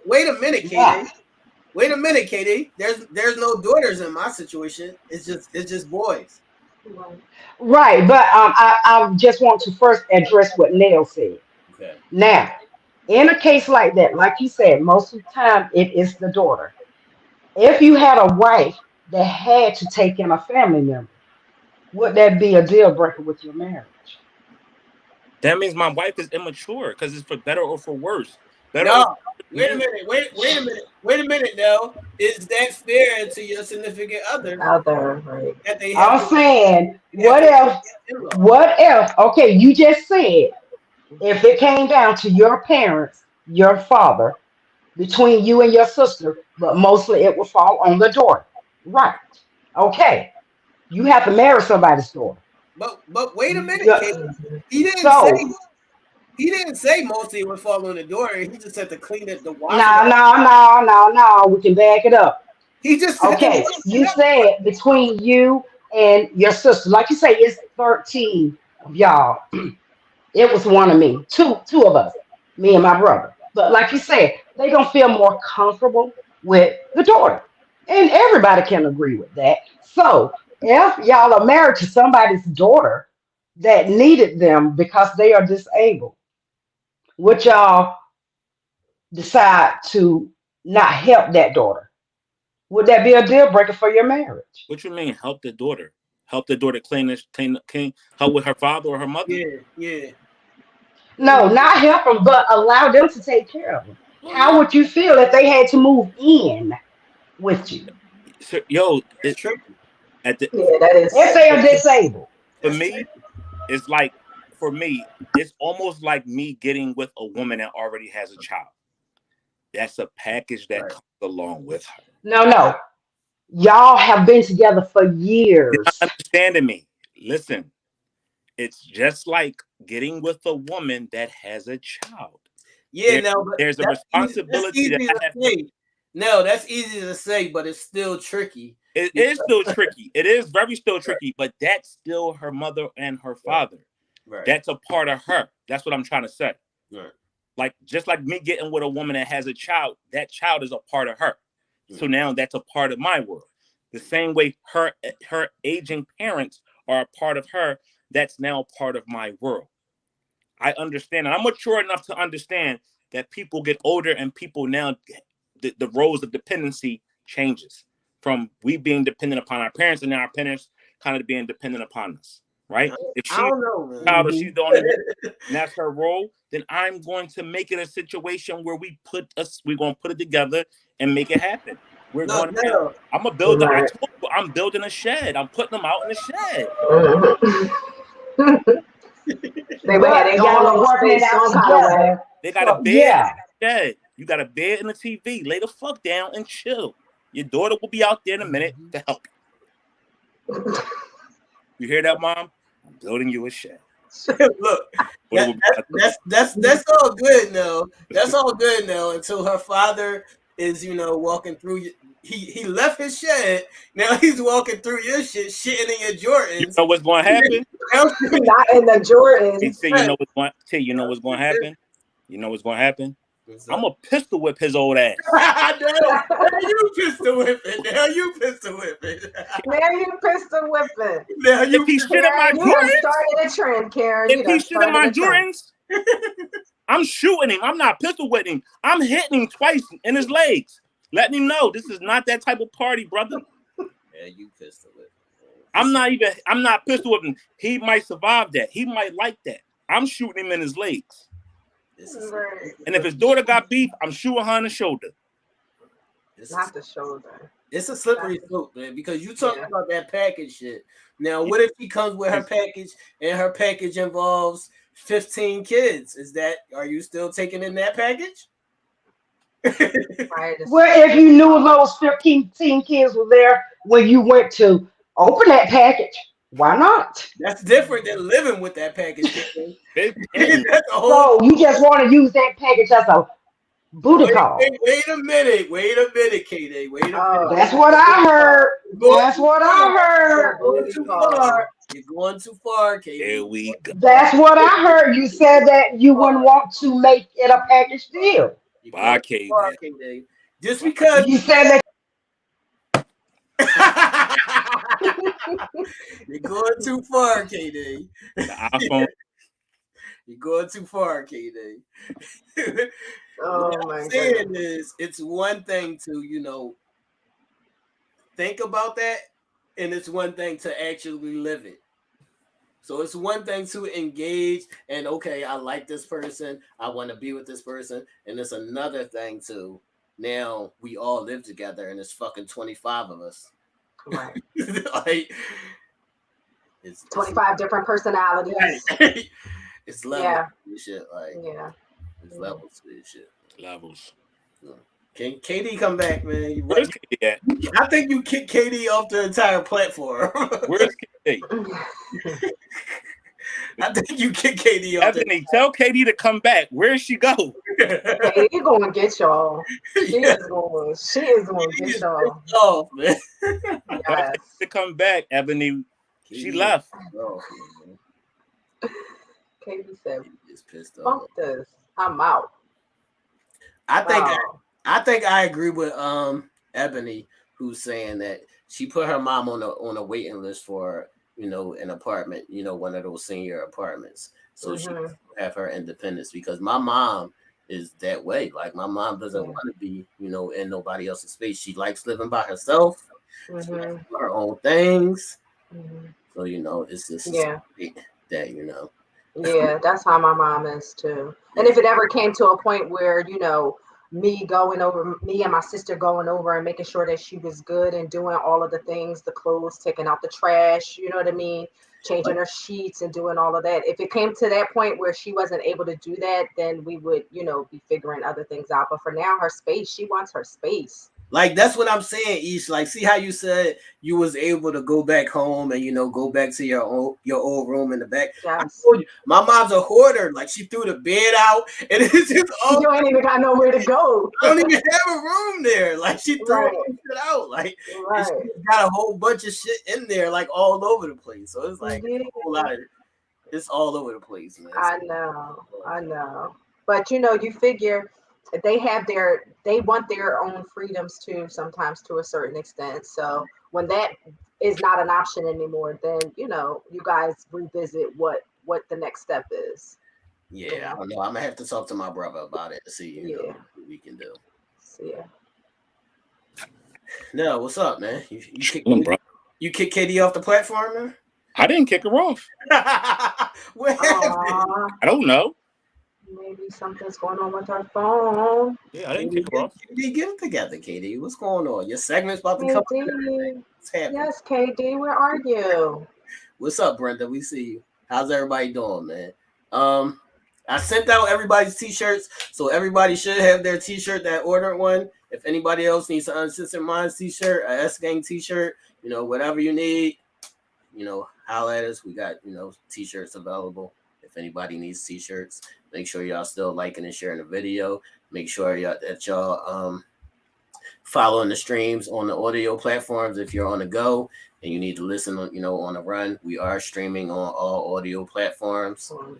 Wait a minute, Katie. Wait a minute, Katie. There's no daughters in my situation. It's just boys. Right, but I just want to first address what Nell said. Okay. Now, in a case like that, like you said, most of the time it is the daughter. If you had a wife that had to take in a family member, would that be a deal breaker with your marriage? That means my wife is immature, because it's for better or for worse. Wait a minute, Nell. Is that fair to your significant other? Right. That they have I'm saying, what if, okay, you just said, if it came down to your parents, your father, between you and your sister, but mostly it will fall on the daughter. Right. Okay. You have to marry somebody's daughter. But wait a minute, Katie. He didn't say mostly it would fall on the daughter. He just said to clean it, the wash. No. We can back it up. He just said okay. You said between you and your sister, like you say, it's 13 of y'all. It was one of me, two of us, me and my brother. But like you said, they don't feel more comfortable with the daughter, and everybody can agree with that. So if y'all are married to somebody's daughter that needed them because they are disabled, would y'all decide to not help that daughter? Would that be a deal breaker for your marriage? What you mean, help the daughter? Help the daughter clean, help with her father or her mother? Yeah. No, not help them, but allow them to take care of them. How would you feel if they had to move in with you? So, yo, it's true. That is. If they are disabled. For me, it's almost like me getting with a woman that already has a child. That's a package that comes along with her. No. Y'all have been together for You're not years. understanding me. Listen, it's just like getting with a woman that has a child. Yeah, no, but There's a that's responsibility easy that I to have. say. No, that's easy to say, but it's still tricky. It is still tricky. It is very still tricky, but that's still her mother and her father. Right. That's a part of her. That's what I'm trying to say. Right. Like, just like me getting with a woman that has a child, that child is a part of her. So now that's a part of my world. The same way her aging parents are a part of her, that's now part of my world. I understand, and I'm mature enough to understand that people get older and people now, the roles of dependency changes from we being dependent upon our parents and now our parents kind of being dependent upon us, right? If I she's don't know, man. the child or she's the only one, and that's her role, then I'm going to make it a situation where we're going to put it together and make it happen. We're going to. I'm a builder. I told you, I'm building a shed. I'm putting them out in the shed. They were had Y'all are working it out together. They got a bed in the shed. You got a bed and a TV. Lay the fuck down and chill. Your daughter will be out there in a minute to help you. You hear that, Mom? I'm building you a shed. Look, that's all good now. That's all good now until her father is, walking through. He left his shed. Now he's walking through your shit, shitting in your Jordans. You know what's going to happen? Not in the Jordans. You know what's going to happen? You know what's going to happen? I'm a pistol whip his old ass. Now you pistol whipping. Now you pistol whipping. Now you if he shit in my Jordans. You started a trend, Karen. If he shit in my Jordans, I'm shooting him. I'm not pistol whipping him. I'm hitting him twice in his legs, letting him know this is not that type of party, brother. Yeah, you pistol whipping. I'm not pistol whipping. He might survive that. He might like that. I'm shooting him in his legs. And if his daughter got beef, I'm shooting her in the shoulder. Not the shoulder. It's a slippery slope, man, because you talking about that package shit. Now, what if she comes with her package and her package involves 15 kids? Are you still taking in that package? Well, if you knew those 15 kids were there when you went to open that package, why not? That's different than living with that package. So you just want to use that package as a booty call. Wait a minute, K-Day. Wait a minute. That's what I heard. That's what I heard. You're going too far, K-Day. Here we go. That's what I heard. You said that you wouldn't want to make it a package deal. Bye, K-Day. Just because you said that. You're going too far, K-Day. The iPhone. You're going too far, K-Day. What I'm saying is, it's one thing to, think about that, and it's one thing to actually live it. So it's one thing to engage and, okay, I like this person, I want to be with this person, and it's another thing to, now we all live together and it's fucking 25 of us. Right. Like, it's 25 different personalities. Right. It's levels to this shit. It's levels to this shit. Levels. Can KD come back, man? Where's KD at? I think you kicked KD off the entire platform. Where's KD? I think you kicked KD off. Ebony, tell KD to come back. Where did she go? KD gonna get y'all. She is gonna get y'all. Oh man. Yes. To come back, Ebony. She left. KD said, pissed "Fuck off. this. I'm out." I think I agree with Ebony, who's saying that she put her mom on a waiting list for an apartment, one of those senior apartments, so she can have her independence. Because my mom is that way. Like, my mom doesn't want to be in nobody else's space. She likes living by herself. She likes doing her own things. So it's just that Yeah, that's how my mom is too. And if it ever came to a point where, me and my sister going over and making sure that she was good and doing all of the things, the clothes, taking out the trash, you know what I mean? changing her sheets and doing all of that. If it came to that point where she wasn't able to do that, then we would, be figuring other things out. But for now, her space, she wants her space. Like, that's what I'm saying, Ish. Like, see how you said you was able to go back home and, go back to your old room in the back. Yes. I told you, my mom's a hoarder. Like, she threw the bed out and it's just all. You ain't even got nowhere to go. I don't even have a room there. Like, she threw shit out. Like, and she got a whole bunch of shit in there, like, all over the place. So it's like a whole lot of, it's all over the place, man. I know. But, you figure they want their own freedoms too, sometimes to a certain extent. So when that is not an option anymore, then, you guys revisit what the next step is. Yeah, I don't know. I'm gonna have to talk to my brother about it to see, what we can do. Yeah. No, what's up, man? You kick Katie off the platform, man? I didn't kick her off. What happened? I don't know. Maybe something's going on with her phone. Yeah, I didn't kick her off. Katie, get it together, Katie. What's going on? Your segment's about to come. What's happening? Yes, KD, where are you? What's up, Brenda? We see you. How's everybody doing, man? I sent out everybody's t-shirts, so everybody should have their t-shirt that ordered one. If anybody else needs an Uncensored Minds t-shirt, a S-Gang t-shirt, whatever you need, holla at us. We got, t-shirts available. If anybody needs t-shirts, make sure y'all still liking and sharing the video. Make sure that y'all following the streams on the audio platforms. If you're on the go and you need to listen, on the run, we are streaming on all audio platforms. So,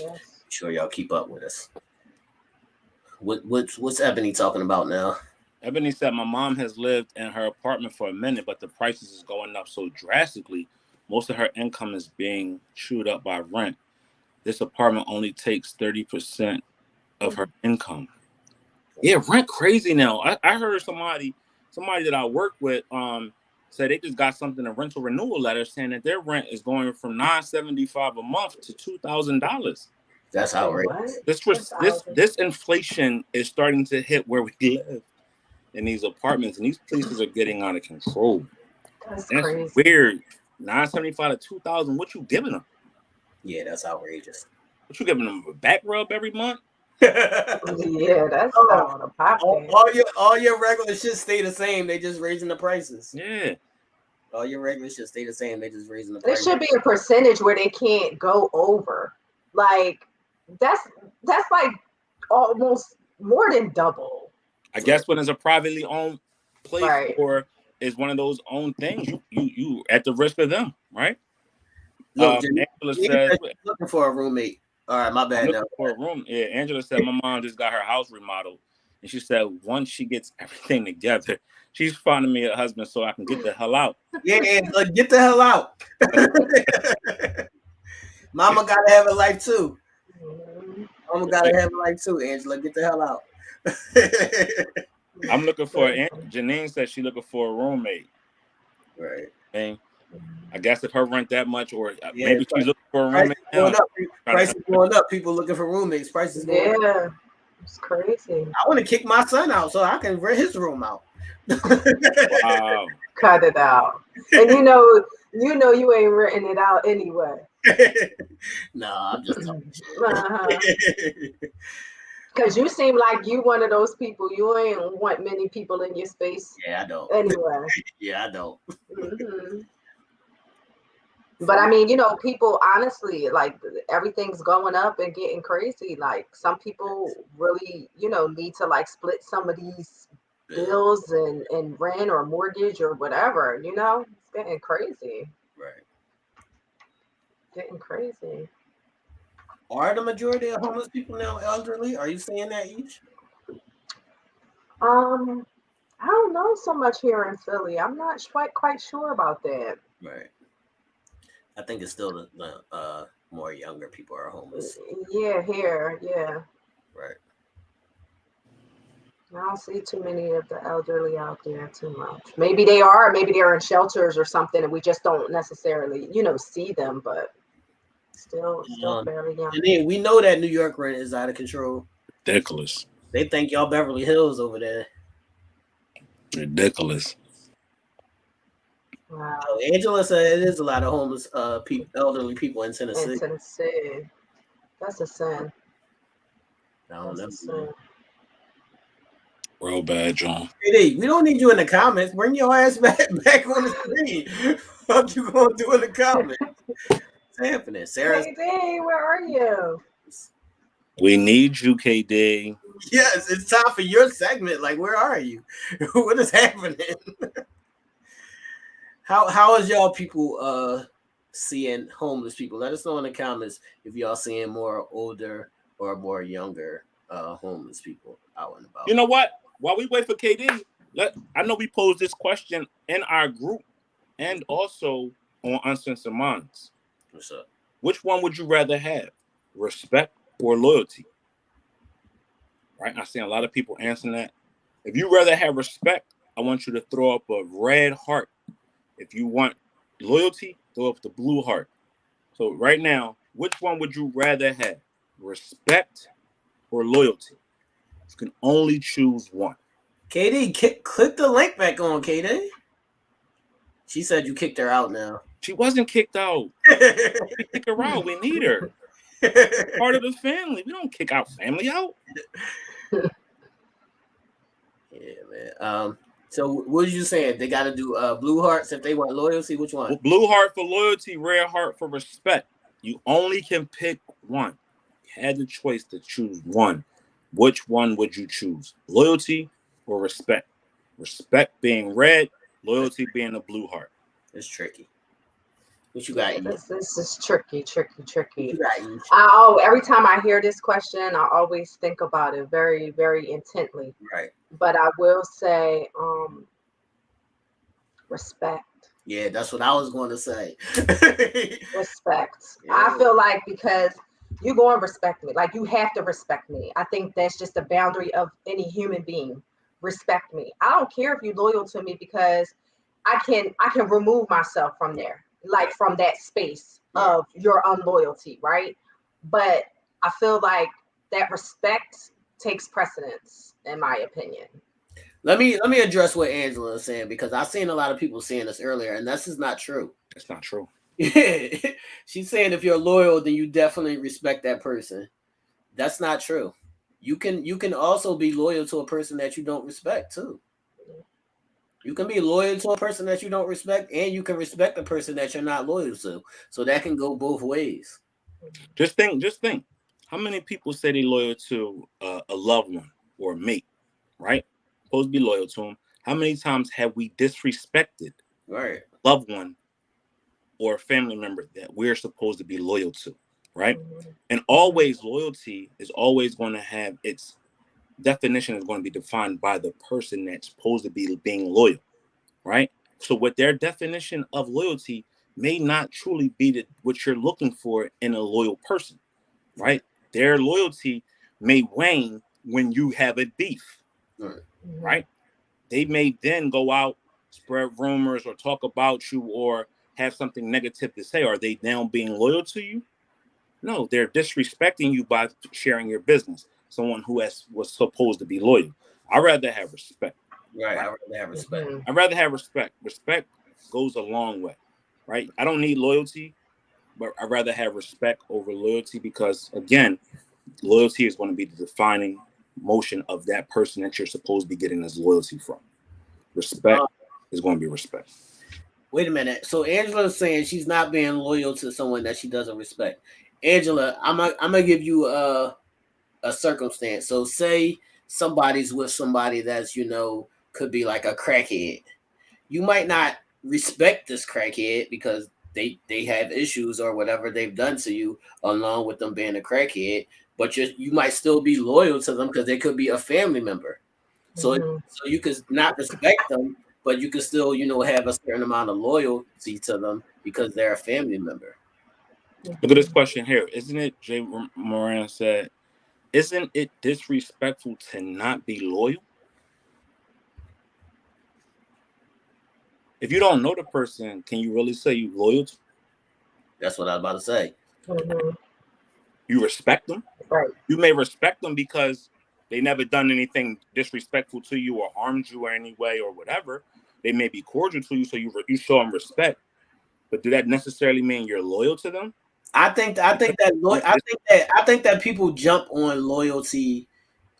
Yes. Make sure y'all keep up with us. What's Ebony talking about now? Ebony said my mom has lived in her apartment for a minute, but the prices is going up so drastically. Most of her income is being chewed up by rent. This apartment only takes 30% of her income. Yeah, rent crazy now. I heard somebody that I work with said they just got something, a rental renewal letter saying that their rent is going from $975 a month to $2,000. That's outrageous. This inflation is starting to hit where we live in these apartments, and these places are getting out of control. That's crazy. Weird. $975 to $2,000. What you giving them? Yeah, that's outrageous. What you giving them, a back rub every month? Yeah, that's not on a pocket. All your regular shit stay the same. They just raising the prices. Yeah. All your regular shit stay the same. They just raising the prices. There should be a percentage where they can't go over. Like that's like almost more than double. I guess when it's a privately owned place or is one of those own things, you at the risk of them, right? Look, Angela said looking for a roommate. All right, my bad. Looking for a room. Yeah, Angela said my mom just got her house remodeled, and she said once she gets everything together, she's finding me a husband so I can get the hell out. Yeah, get the hell out. Mama gotta have a life too. Mama gotta have a life too. Angela, get the hell out. I'm looking for. Janine said she's looking for a roommate. Right. And I guess if her rent that much, or maybe she's looking for a roommate. Prices going up. People looking for roommates. Prices going up. Yeah, it's crazy. I want to kick my son out so I can rent his room out. Wow. Cut it out. And you know you ain't renting it out anyway. Nah, I'm just talking shit. Because you seem like you one of those people. You ain't want many people in your space. Yeah, I don't. Anyway. Yeah, I don't. Mm-hmm. But I mean, people honestly, like everything's going up and getting crazy. Like some people really, need to like split some of these bills and rent or mortgage or whatever, it's getting crazy. Right. Getting crazy. Are the majority of homeless people now elderly? Are you saying that each? I don't know so much here in Philly. I'm not quite sure about that. Right. I think it's still the more younger people are homeless. Yeah, here, yeah. Right. I don't see too many of the elderly out there too much. Maybe they are, maybe they're in shelters or something, and we just don't necessarily, see them, but still fairly young. And then we know that New York rent is out of control. Ridiculous. They think y'all Beverly Hills over there. Ridiculous. Wow. So Angela said it is a lot of homeless elderly people in In Tennessee. Tennessee. That's a sin. I don't know. That's a sin. Real bad, John. KD, we don't need you in the comments. Bring your ass back on the screen. What you gonna do in the comments? What's happening? Sarah's. KD, where are you? We need you, KD. Yes, it's time for your segment. Like, where are you? What is happening? How is y'all people seeing homeless people? Let us know in the comments if y'all seeing more older or more younger homeless people out and about. You know what? While we wait for KD, I know we posed this question in our group and also on UnCensored Minds. What's up? Which one would you rather have? Respect or loyalty? Right? I've seen a lot of people answering that. If you rather have respect, I want you to throw up a red heart. If you want loyalty, throw up the blue heart. So right now, which one would you rather have? Respect or loyalty? You can only choose one. KD, click the link back on, KD. She said you kicked her out now. She wasn't kicked out. We kick her out. We need her. Part of the family. We don't kick our family out. Yeah, man. So what are you saying? They got to do blue hearts if they want loyalty. Which one? Blue heart for loyalty, red heart for respect. You only can pick one. You had the choice to choose one. Which one would you choose? Loyalty or respect? Respect being red, loyalty being a blue heart. It's tricky. What you got? This is tricky. What you got? Oh, every time I hear this question, I always think about it very, very intently. Right. But I will say, respect. Yeah, that's what I was going to say. Respect. Yeah. I feel like because you go and respect me, like you have to respect me. I think that's just a boundary of any human being. Respect me. I don't care if you're loyal to me because I can remove myself from there, like from that space of your unloyalty, right? But I feel like that respect takes precedence, in my opinion. Let me address what Angela is saying, because I've seen a lot of people saying this earlier, and this is not true. It's not true. She's saying if you're loyal, then you definitely respect that person. That's not true. You can also be loyal to a person that you don't respect too. You can be loyal to a person that you don't respect, and you can respect the person that you're not loyal to. So that can go both ways. Just think. How many people say they're loyal to a loved one or a mate, right? Supposed to be loyal to them. How many times have we disrespected a loved one or a family member that we're supposed to be loyal to, right? And always loyalty is always going to have its definition is going to be defined by the person that's supposed to be being loyal, right? So what their definition of loyalty may not truly be what you're looking for in a loyal person, right? Their loyalty may wane when you have a beef, right? They may then go out, spread rumors or talk about you or have something negative to say. Are they now being loyal to you? No, they're disrespecting you by sharing your business. Someone who was supposed to be loyal. I'd rather have respect. Right. I'd rather have respect. I'd rather have respect. Respect goes a long way, right? I don't need loyalty, but I'd rather have respect over loyalty because, again, loyalty is going to be the defining motion of that person that you're supposed to be getting this loyalty from. Respect is going to be respect. Wait a minute. So Angela's saying she's not being loyal to someone that she doesn't respect. Angela, I'm gonna give you a circumstance. So say somebody's with somebody that's, could be like a crackhead. You might not respect this crackhead because they have issues or whatever they've done to you along with them being a crackhead, but you might still be loyal to them because they could be a family member. So you could not respect them, but you could still, have a certain amount of loyalty to them because they're a family member. Look at this question here. Isn't it, Jay Moran said, isn't it disrespectful to not be loyal? If you don't know the person, can you really say you're loyal to? That's what I was about to say. You respect them. Right. You may respect them because they never done anything disrespectful to you or harmed you in any way or whatever. they may be cordial to you, so you show them respect. But do that necessarily mean you're loyal to them? I think that people jump on loyalty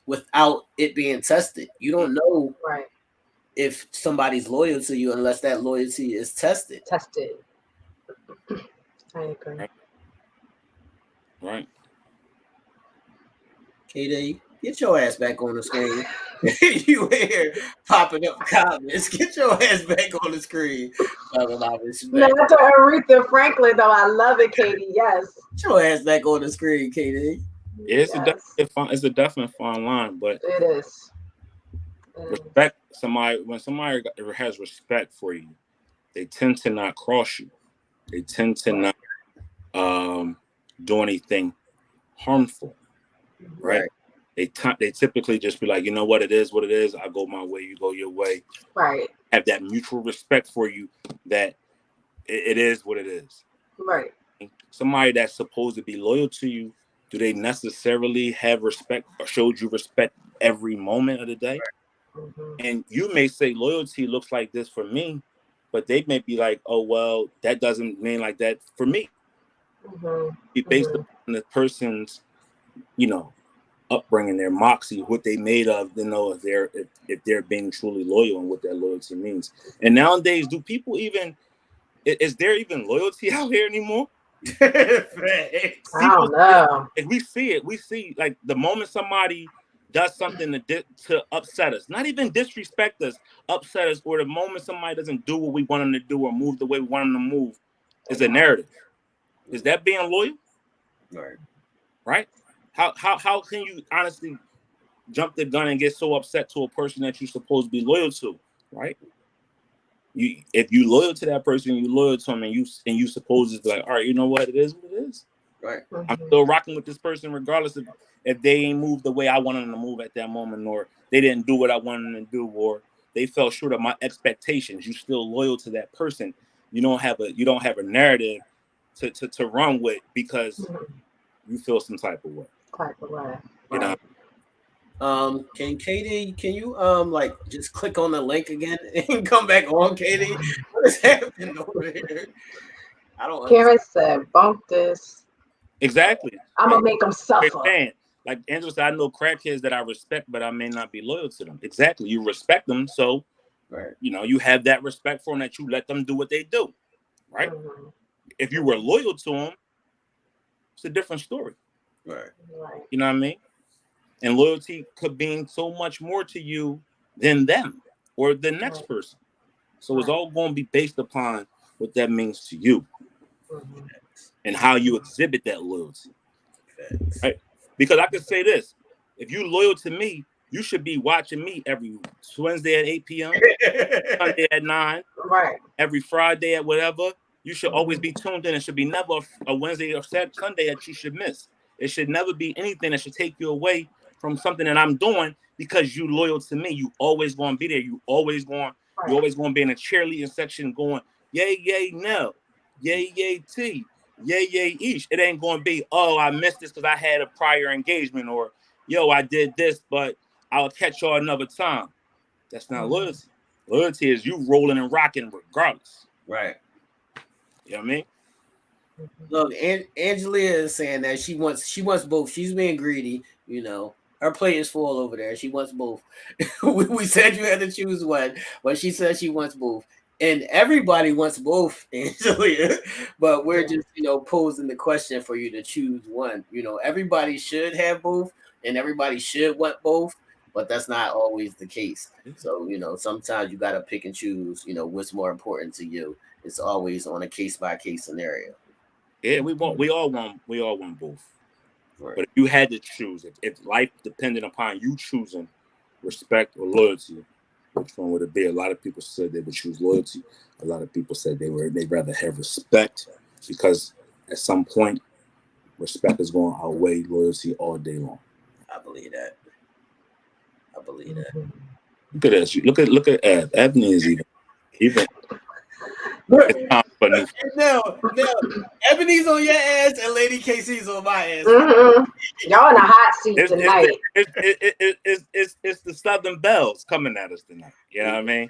without it being tested. You don't know Right. if somebody's loyal to you unless that loyalty is tested. I agree. Right. KD, get your ass back on the screen. You here popping up comments. Get your ass back on the screen. Talking about respect. No, to Aretha Franklin, though. I love it, Katie. Yes. Get your ass back on the screen, KD. Yeah, it's a definite fine line, but it is. Respect somebody. When somebody has respect for you, they tend to not cross you. They tend to not do anything harmful, right? They typically just be like, you know what, it is what it is. I go my way, you go your way. Right. Have that mutual respect for you that it is what it is. Right. Somebody that's supposed to be loyal to you, do they necessarily have respect or showed you respect every moment of the day? Mm-hmm. And you may say loyalty looks like this for me, but they may be like, oh, well, that doesn't mean like that for me. Mm-hmm. Be based upon the person's, upbringing, their moxie, what they made of, if they're being truly loyal and what that loyalty means. And nowadays, do people even, is there even loyalty out here anymore? I don't know. If we see like the moment somebody does something to upset us, not even disrespect us, upset us, or the moment somebody doesn't do what we want them to do or move the way we want them to move, is a narrative. Is that being loyal? Right? How can you honestly jump the gun and get so upset to a person that you're supposed to be loyal to? Right? If you loyal to that person, you loyal to them, and you supposed to be like, all right, you know what, it is what it is. Right. I'm still rocking with this person regardless of if they ain't moved the way I wanted them to move at that moment, or they didn't do what I wanted them to do, or they fell short of my expectations. You still loyal to that person. You don't have a narrative to run with because you feel some type of way. You know. Can you just click on the link again and come back on, Katie? What is happening over here? I don't. Karen said, "Bump this." Exactly. I'm gonna make them suffer. Like Angela said, I know crackheads that I respect, but I may not be loyal to them. Exactly. You respect them, so you have that respect for them that you let them do what they do. Right. Mm-hmm. If you were loyal to them, it's a different story. Right. You know what I mean? And loyalty could mean so much more to you than them or the next person. So it's all going to be based upon what that means to you and how you exhibit that loyalty. Right? Because I could say this: if you're loyal to me, you should be watching me every Wednesday at 8 p.m., Sunday at 9, every Friday at whatever. You should always be tuned in. It should be never a Wednesday or Sunday that you should miss. It should never be anything that should take you away from something that I'm doing because you loyal to me. You always going to be there. You always going to be in a cheerleading section going, yay, yay, Nell, yay, yay, T, yay, yay, Ish. It ain't going to be, oh, I missed this because I had a prior engagement, or, yo, I did this, but I'll catch y'all another time. That's not loyalty. Loyalty is you rolling and rocking regardless. Right. You know what I mean? Look, Angelia is saying that she wants both. She's being greedy, Her plate is full over there. She wants both. we said you had to choose one, but she said she wants both. And everybody wants both, Angelia. But we're just, posing the question for you to choose one. Everybody should have both, and everybody should want both, but that's not always the case. So, sometimes you got to pick and choose, what's more important to you. It's always on a case-by-case scenario. Yeah, we all want both. Right. But if you had to choose, if life depended upon you choosing respect or loyalty, which one would it be? A lot of people said they would choose loyalty. A lot of people said they'd rather have respect because at some point, respect is going to outweigh loyalty all day long. I believe that. Look at this. Look at Eb. Ebony is even. It's time for new. No, Ebony's on your ass and Lady KC's on my ass. Y'all in a hot seat tonight. It's the Southern Bells coming at us tonight. You know what I mean?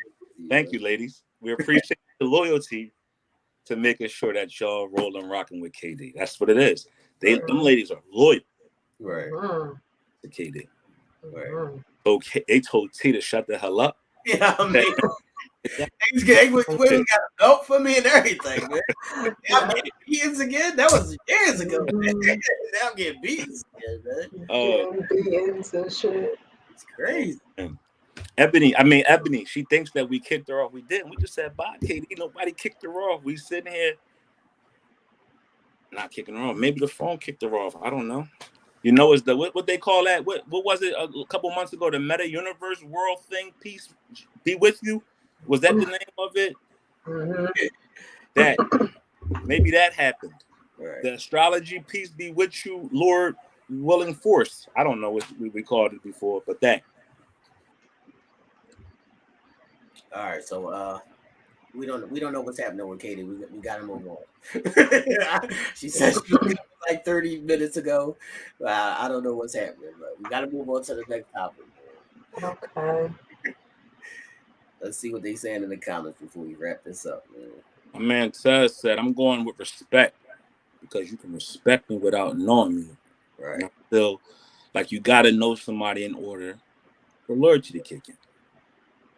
Thank you, ladies. We appreciate the loyalty to making sure that y'all rolling rocking with KD. That's what it is. Them ladies are loyal. Right. To KD. Right. Okay, they told T to shut the hell up. Yeah, I mean, women got a belt for me and everything, man. I'm getting beatings again. That was years ago. Man. Now I'm getting beatings again, man. Beatings and shit. It's crazy. Ebony, she thinks that we kicked her off. We didn't. We just said bye, KD. Nobody kicked her off. We sitting here not kicking her off. Maybe the phone kicked her off. I don't know. You know, it's the what they call that? What was it a couple months ago? The Meta Universe World thing, peace be with you. Was that the name of it? That maybe that happened. Right. The astrology, peace be with you, Lord willing force. I don't know what we called it before, but that. All right, so we don't know what's happening with Katie. We got to move on. She said she was like 30 minutes ago. I don't know what's happening, but we got to move on to the next topic. Okay. Let's see what they saying in the comments before we wrap this up, man. My man Tez said, "I'm going with respect because you can respect me without knowing me. Right. And still, like you got to know somebody in order for loyalty to kick in."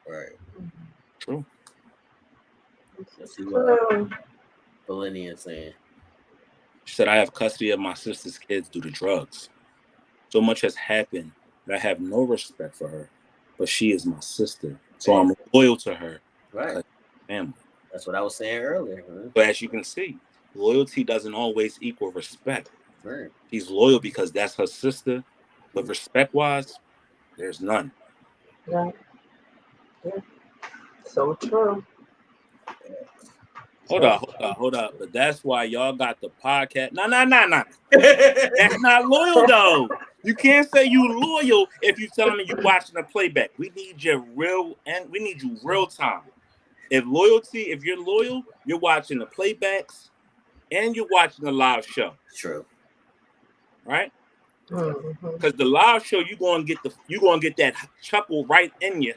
Right. True. Let's see what Belinda is saying. She said, "I have custody of my sister's kids due to drugs. So much has happened that I have no respect for her, but she is my sister. So I'm loyal to her. Right. Family." That's what I was saying earlier. Huh? But as you can see, loyalty doesn't always equal respect. Right. She's loyal because that's her sister, but respect-wise, there's none. Yeah. So true. Hold up. But that's why y'all got the podcast. No. That's not loyal, though. You can't say you loyal if you're telling me you watching a playback. We need you real time. If you're loyal, you're watching the playbacks and you're watching the live show. True. Right? Because the live show, you're gonna get that chuckle right in you.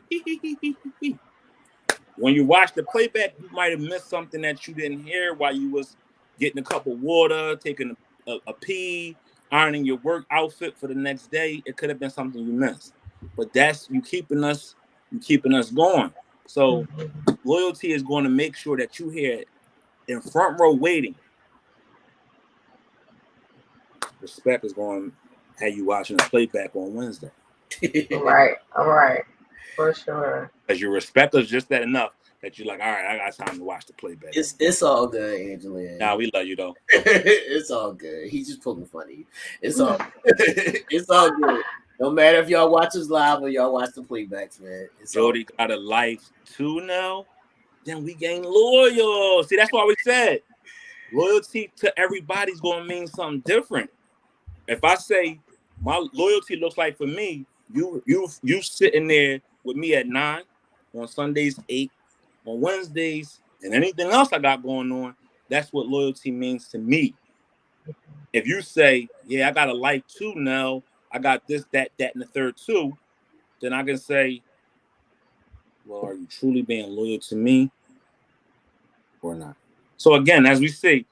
When you watch the playback, you might have missed something that you didn't hear while you was getting a cup of water, taking a pee, ironing your work outfit for the next day. It could have been something you missed. But that's you keeping us going. So loyalty is going to make sure that you hear it in front row waiting. Respect is going to have you watching the playback on Wednesday. Right. All right. For sure. Because your respect is just that enough that you're like, all right, I got time to watch the playback. It's all good, Angelina. Nah, we love you though. It's all good. He's just poking fun at you. It's all it's all good. No matter if y'all watch us live or y'all watch the playbacks, man. Jody got a life too now. Then we gain loyal. See, that's why we said loyalty to everybody's going to mean something different. If I say my loyalty looks like for me, you sitting there with me at 9, on Sundays 8, on Wednesdays, and anything else I got going on, that's what loyalty means to me. If you say, yeah, I got a life too, Nell, I got this, that, and the third too, then I can say, well, are you truly being loyal to me or not? So again, as we see,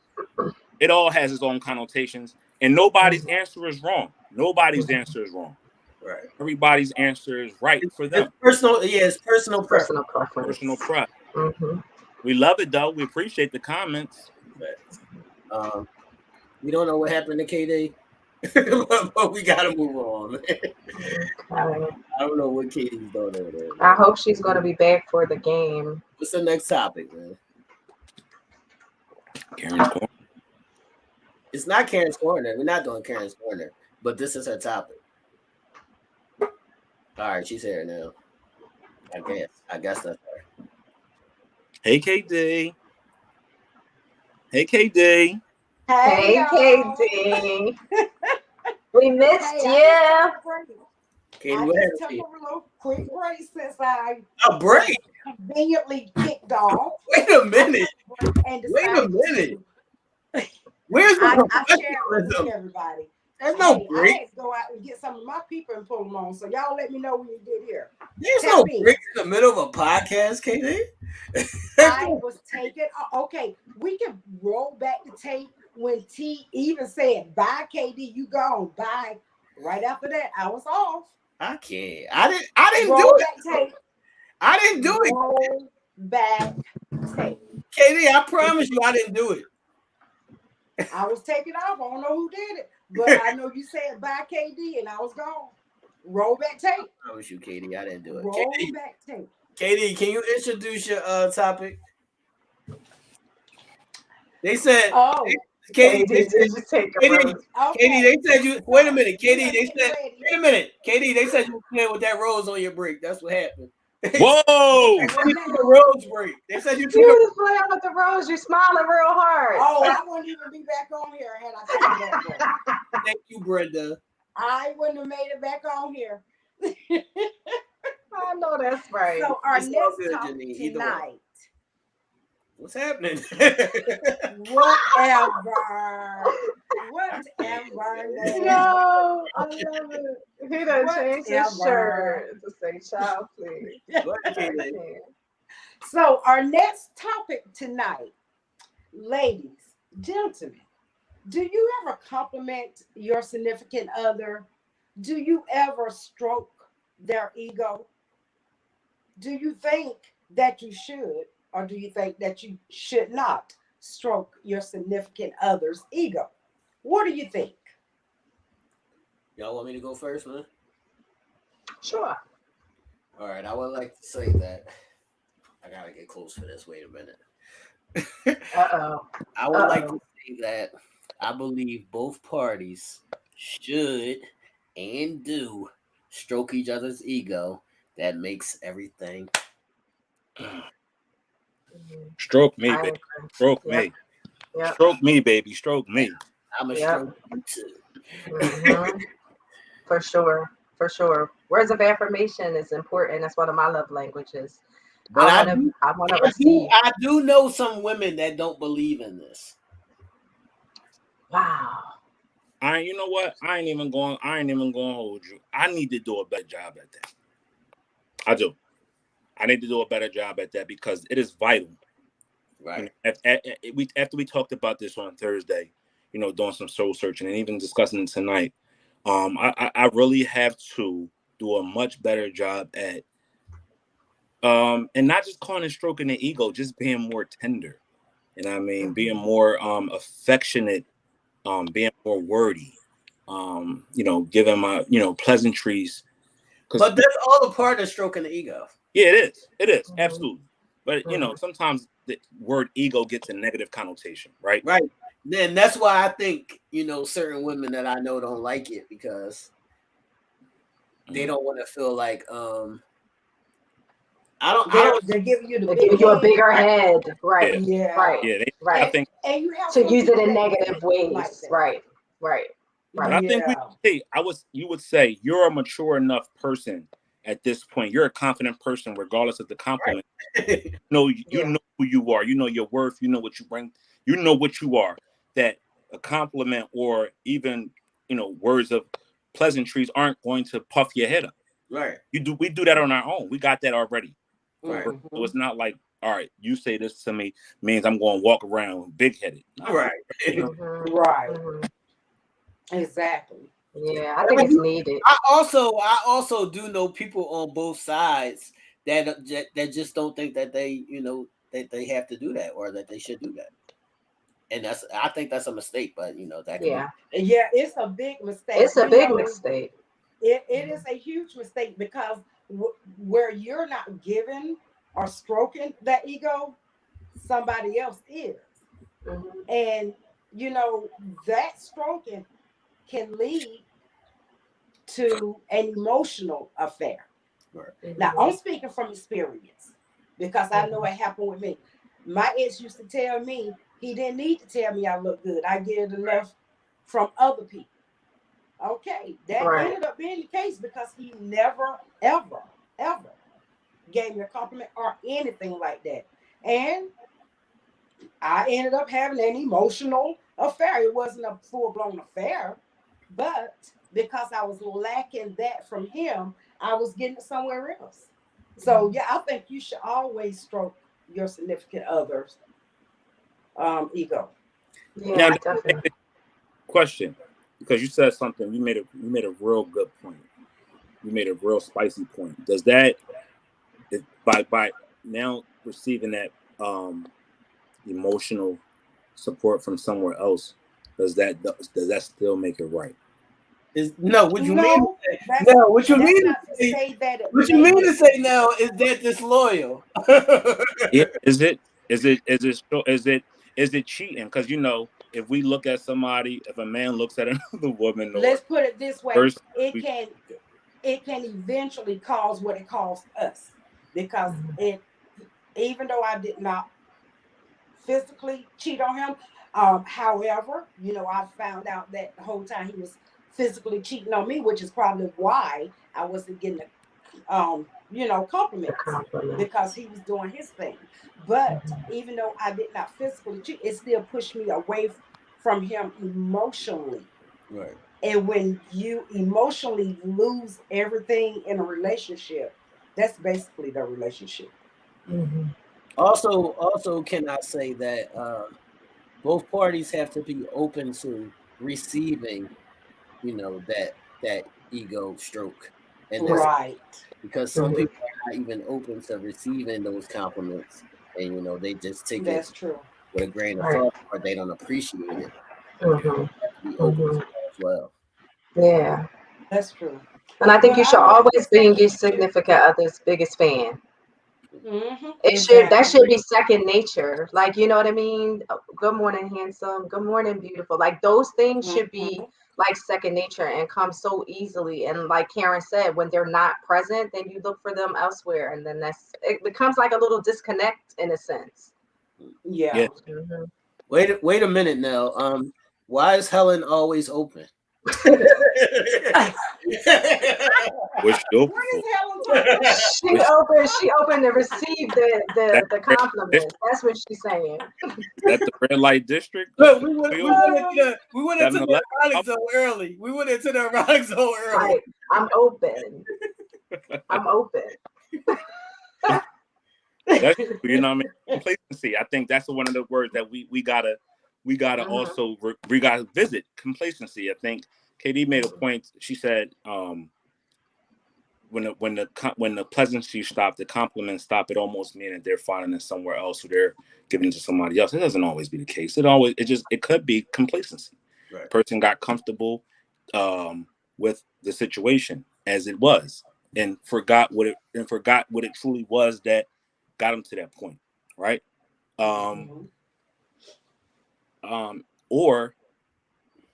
it all has its own connotations, and nobody's answer is wrong. Nobody's answer is wrong. Right. Everybody's answer is right for them. It's personal preference. Personal preference. We love it though. We appreciate the comments. We don't know what happened to KD, but we gotta move on. I don't know what KD's doing over there. I hope she's gonna be back for the game. What's the next topic, man? Karen's Corner. It's not Karen's Corner. We're not doing Karen's Corner, but this is her topic. All right, she's here now. I guess that's her. Hey, KD. Hey, KD. Hey, KD. We missed you. KD, I what just happened? took a little quick break since I A break? conveniently kicked off. Wait a minute. And Wait a decided minute. to- Where's I the shared it with professionalism? everybody. There's no Hey, I break. had to go out and get some of my people and pull them on. So y'all let me know when you get here. There's Tap no in. break in the middle of a podcast, KD. I was taking. Okay, we can roll back the tape when T even said, "Bye, KD, you gone." Bye. Right after that, I was off. I can't. I didn't do Roll it. back tape. I didn't do it. Roll back tape. KD, I promise you I didn't do it. I was taking off. I don't know who did it, but I know you said bye, KD, and I was gone. Roll back tape. I promise you, KD, I didn't do it. Roll back tape. KD, can you introduce your topic? They said Oh, KD, they Did said, you take a KD, rose? okay. KD, they said you wait a minute, We KD, are they getting said ready. wait a minute, KD, they said you were playing with that rose on your break. That's what happened. Whoa! They said you took a Now, rose break. They said you took You a was playing with the rose. You smiling real hard. oh, I wouldn't even be back on here had I taken that break. thank you, Brenda. I wouldn't have made it back on here. I know that's right. So our It's all next good, topic Janine. Either way. tonight, What's happening? whatever, whatever, man. Yo, I love it. He done changed his Whatever. shirt to say "child, please." What, I KD? can't. So our next topic tonight, ladies, gentlemen, do you ever compliment your significant other? Do you ever stroke their ego? Do you think that you should, or do you think that you should not stroke your significant other's ego? What do you think? Y'all want me to go first, man? Sure. All right, I would like to say that I gotta get close for this. Wait a minute. Uh-oh. I would like to say that I believe both parties should and do stroke each other's ego. That makes everything. Stroke me, I baby. agree. Stroke Yep. me. Yep. Stroke me, baby. Stroke me. I'm a Yep. stroke you too. Mhm. For sure. For sure. Words of affirmation is important. That's one of my love languages. But I want to receive. I do know some women that don't believe in this. Wow. You know what? I ain't even going to hold you. I need to do a better job at that. I do. I need to do a better job at that because it is vital. Right. After we talked about this on Thursday, doing some soul searching and even discussing it tonight, I really have to do a much better job at and not just calling it stroking the ego, just being more tender. And I mean, being more affectionate, being more wordy, giving my, pleasantries. But that's all a part of stroking the ego. Yeah, it is. It is. Absolutely. But, sometimes the word ego gets a negative connotation, right? Right. Then that's why I think, certain women that I know don't like it because they don't want to feel like, They're giving you the They big give you a head. bigger head. Right. Yeah. Right. Yeah, Right. I think, And you have To some use it people in that negative think ways. like that. Right. Right. but Right. I think you would say you're a mature enough person at this point. You're a confident person, regardless of the compliment. Right. You Yeah. know who you are. You know your worth. You know what you bring. You know what you are. That a compliment or even words of pleasantries aren't going to puff your head up. Right. We do that on our own. We got that already. Right. So it's not like, all right, you say this to me means I'm going to walk around big headed. Right. Right. Mhm. Exactly. Yeah, I think it's needed. I also do know people on both sides that just don't think that they that they have to do that or that they should do that, and I think that's a mistake. But that can Yeah. Yeah, it's a big mistake. It's a big mistake. It is a huge mistake because where you're not giving or stroking that ego, somebody else is. Mhm. And, that stroking can lead to an emotional affair. Right. Now, I'm speaking from experience because I know it happened with me. My ex used to tell me he didn't need to tell me I look good. I get it enough from other people. Okay, that Right. ended up being the case because he never, ever, ever gave me a compliment or anything like that. And I ended up having an emotional affair. It wasn't a full blown affair, But because I was lacking that from him, I was getting it somewhere else. So yeah, I think you should always stroke your significant other's ego. Now, Yeah, definitely. question, because you said something, you made a real good point. You made a real spicy point. Does that, if by now receiving that emotional support from somewhere else, does that still make it right? No, what you mean to No, say? No, what you that's mean to not to say? say that it What you make mean to it. say now is that disloyal? Yeah, is it cheating? Because if we look at somebody, if a man looks at another woman, or Let's put it this way: first, it can eventually cause what it caused us, because it, even though I did not physically cheat on him, however, I found out that the whole time he was physically cheating on me, which is probably why I wasn't getting The compliments, compliment. because he was doing his thing. But even though I did not physically cheat, it still pushed me away from him emotionally. Right. And when you emotionally lose everything in a relationship, that's basically the relationship. Mm-hmm. Also, can I say that both parties have to be open to receiving, that ego stroke, and that's Right. because some Mm-hmm. people are not even open to receiving those compliments, and they just take it That's true. with a grain of Right. salt, or they don't appreciate it. Mm-hmm. Have to be open to Mm-hmm. that as well. Yeah. That's true. And I think But you should I would always just be say, your significant other's biggest fan. That exactly. should be second nature. Like, you know what I mean? Good morning, handsome. Good morning, beautiful. Like those things should be Hmm. like second nature and come so easily. And like Karen said, when they're not present, then you look for them elsewhere. And then it becomes like a little disconnect in a sense. yeah, Yeah. Hmm. Wait a minute now. Why is Helen always open? what's you What open is for? Helen talking about? What's She opened to receive the that the red compliments. district? That's what she's saying. Is that the red light district? Look, We we open went into the 7-Eleven? erotic zone early. We went into the erotic zone early. Like, I'm open. I'm open. That's you know what I mean. Complacency. I think that's one of the words that we gotta Mhm. also we gotta visit complacency. I think KD made a point. She said when the pleasantry stop, the compliments stop. It almost means that they're finding it somewhere else, or they're giving it to somebody else. It doesn't always be the case. It could be complacency. Right. Person got comfortable with the situation as it was, and forgot what it truly was that got him to that point, right? Um, Mhm. or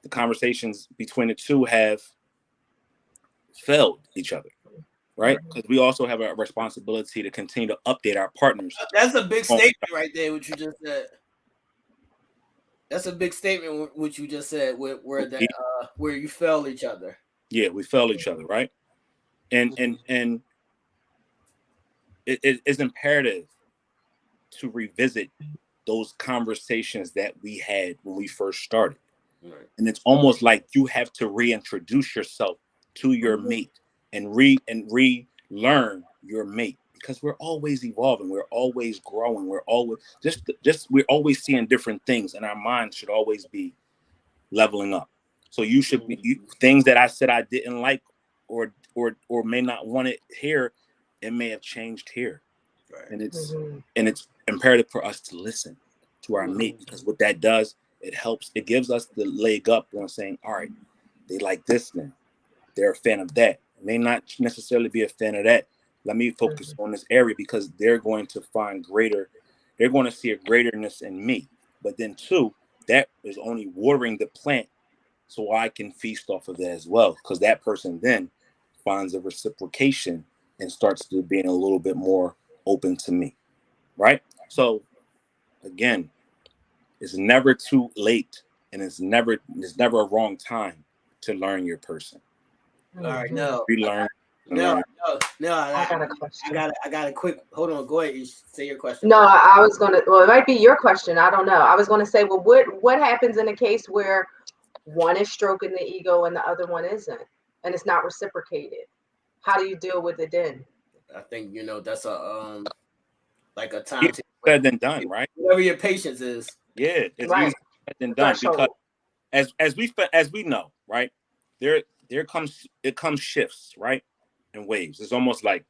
the conversations between the two have failed each other, right? Mhm. Because we also have a responsibility to continue to update our partners. That's a big statement right there. What you just said. That's a big statement. What you just said. Where you fail each other. Yeah, we fail each other, right? And it is imperative to revisit those conversations that we had when we first started. Right. And it's almost like you have to reintroduce yourself to your mate and relearn your mate, because we're always evolving, we're always growing, we're always seeing different things, and our mind should always be leveling up. So you should be things that I said I didn't like, or may not want it here, it may have changed here. Right. And Mhm. it's imperative for us to listen to our mate, because what that does, it gives us the leg up on saying, all right, they like this now, they're a fan of that, may not necessarily be a fan of that, let me focus on this area, because they're going to see a greaterness in me. But then two, that is only watering the plant so I can feast off of that as well, because that person then finds a reciprocation and starts to being a little bit more open to me, right? So again, it's never too late, and it's never a wrong time to learn your person. All right. Mhm. No. Relearn and No. learn. No. I got a I question. got a quick. Hold on. Go ahead. You say your question No, first. I was gonna. Well, it might be your question. I don't know. I was gonna say, well, what happens in a case where one is stroking the ego and the other one isn't, and it's not reciprocated. How do you deal with it then? I think that's a like a time Easier to said than done, right? whatever your patience is. Yeah, it's Right. easier said than done because Threshold. as we know, right? There comes shifts, right? And waves. It's almost like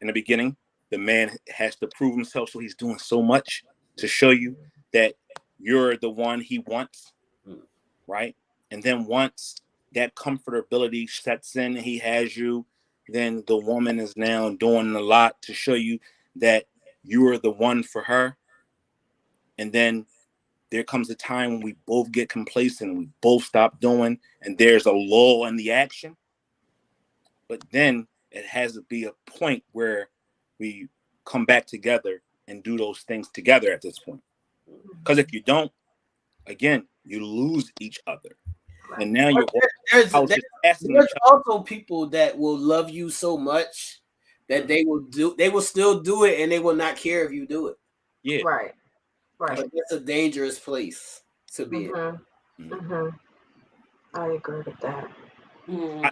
in the beginning, the man has to prove himself, so he's doing so much to show you that you're the one he wants, right? And then once that comfortability sets in, he has you, then the woman is now doing a lot to show you that you are the one for her. And then there comes a time when we both get complacent and we both stop doing, and there's a lull in the action. But then it has to be a point where we come back together and do those things together at this point. Because if you don't, again, you lose each other. And now you're There's just asking there's each other. also people that will love you so much that they will still do it, and they will not care if you do it. Yeah. Right. Right. But that's a dangerous place to be in. Mm-hmm. Mm-hmm. I agree with that.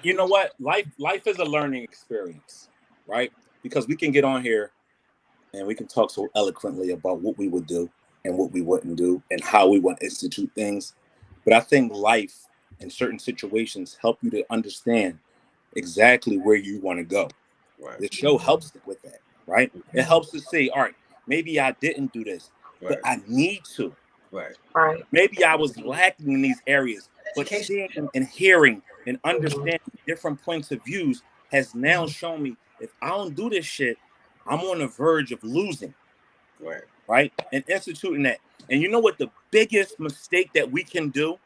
You know what? Life is a learning experience, right? Because we can get on here and we can talk so eloquently about what we would do and what we wouldn't do and how we want to institute things. But I think life in certain situations help you to understand exactly where you want to go. Right. The show helps with that, right? It helps to see, all right, maybe I didn't do this, but I need to. Right. Right. Maybe I was lacking in these areas, but seeing and hearing and understanding different points of views has now shown me if I don't do this shit, I'm on the verge of losing. Right? And instituting that. And you know what the biggest mistake that we can do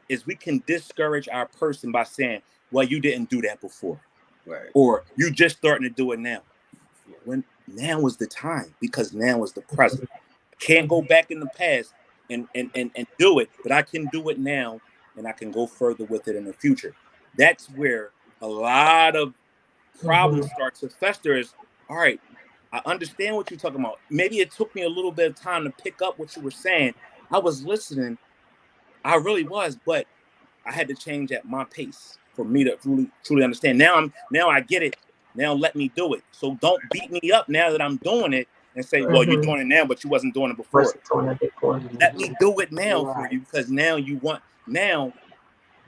is we can discourage our person by saying, well, you didn't do that before. Right. Or you just starting to do it now. When now is the time, because now is the present. Can't go back in the past and do it, but I can do it now and I can go further with it in the future. That's where a lot of problems start to fester is, all right, I understand what you're talking about. Maybe it took me a little bit of time to pick up what you were saying. I was listening. I really was, but I had to change at my pace for me to truly understand. Now I get it. Now let me do it. So don't beat me up now that I'm doing it and say, well, you're doing it now, but you wasn't doing it before. Let me do it now for you, because now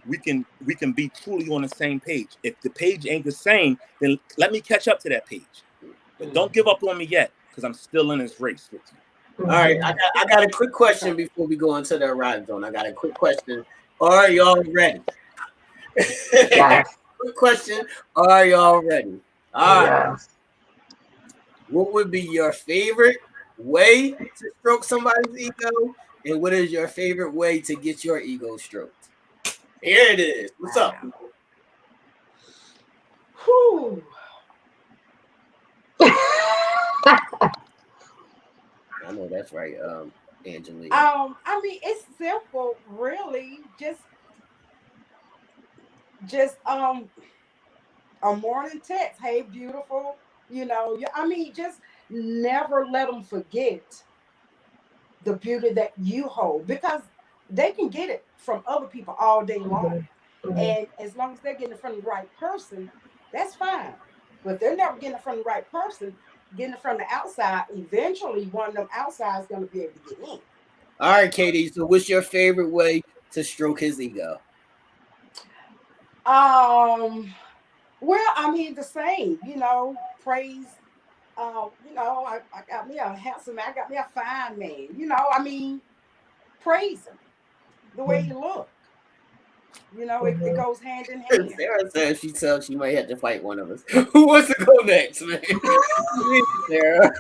we can be truly on the same page. If the page ain't the same, then let me catch up to that page. But don't give up on me yet, because I'm still in this race with you. All right, I got a quick question before we go into the Erotic Zone. I got a quick question. Are y'all ready? Yes. Quick question. Are y'all ready? All right. Yes. What would be your favorite way to stroke somebody's ego? And what is your favorite way to get your ego stroked? Here it is. What's up? Whew. I know that's right, Angelina. I mean, it's simple, really. Just a morning text, hey, beautiful. I mean, just never let them forget the beauty that you hold, because they can get it from other people all day long. And as long as they're getting it from the right person, that's fine. But if they're never getting it from the right person, getting it from the outside, eventually one of them outside is going to be able to get in. All right, Katie. So what's your favorite way to stroke his ego? Well, I mean, the same, praise. I got me a handsome man, I got me a fine man. I mean, praise him the way you look. It goes hand in hand. Sarah said she tells she might have to fight one of us. Who wants to go next, man? Sarah.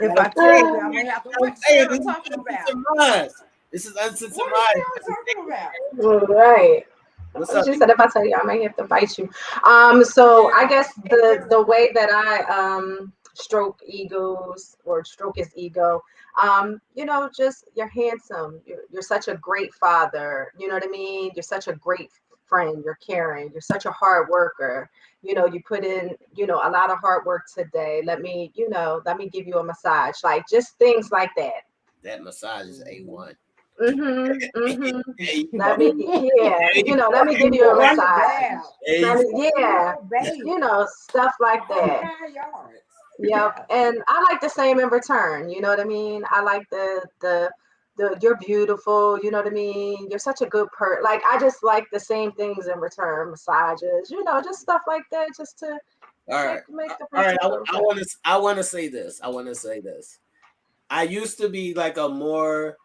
If I tell you, I may have to what Sarah talking about. This is UnCensored What Minds. is Sarah talking about? Right. What's up? She said if I tell you, I may have to fight you. So I guess the way that I stroke egos or stroke his ego, just you're handsome. You're such a great father. You know what I mean? You're such a great friend. You're caring. You're such a hard worker. You put in, a lot of hard work today. Let me give you a massage. Like just things like that. That massage is A1. Let me, let me give You you a run the massage. bath. Stuff like The whole that. 9 yards. Yep. Yes. And I like the same in return. You know what I mean? I like the you're beautiful. You know what I mean? You're such a good Like, I just like the same things in return. Massages, just stuff like that, just to All right. make the All person right. feel good. I want to say this. I used to be like a more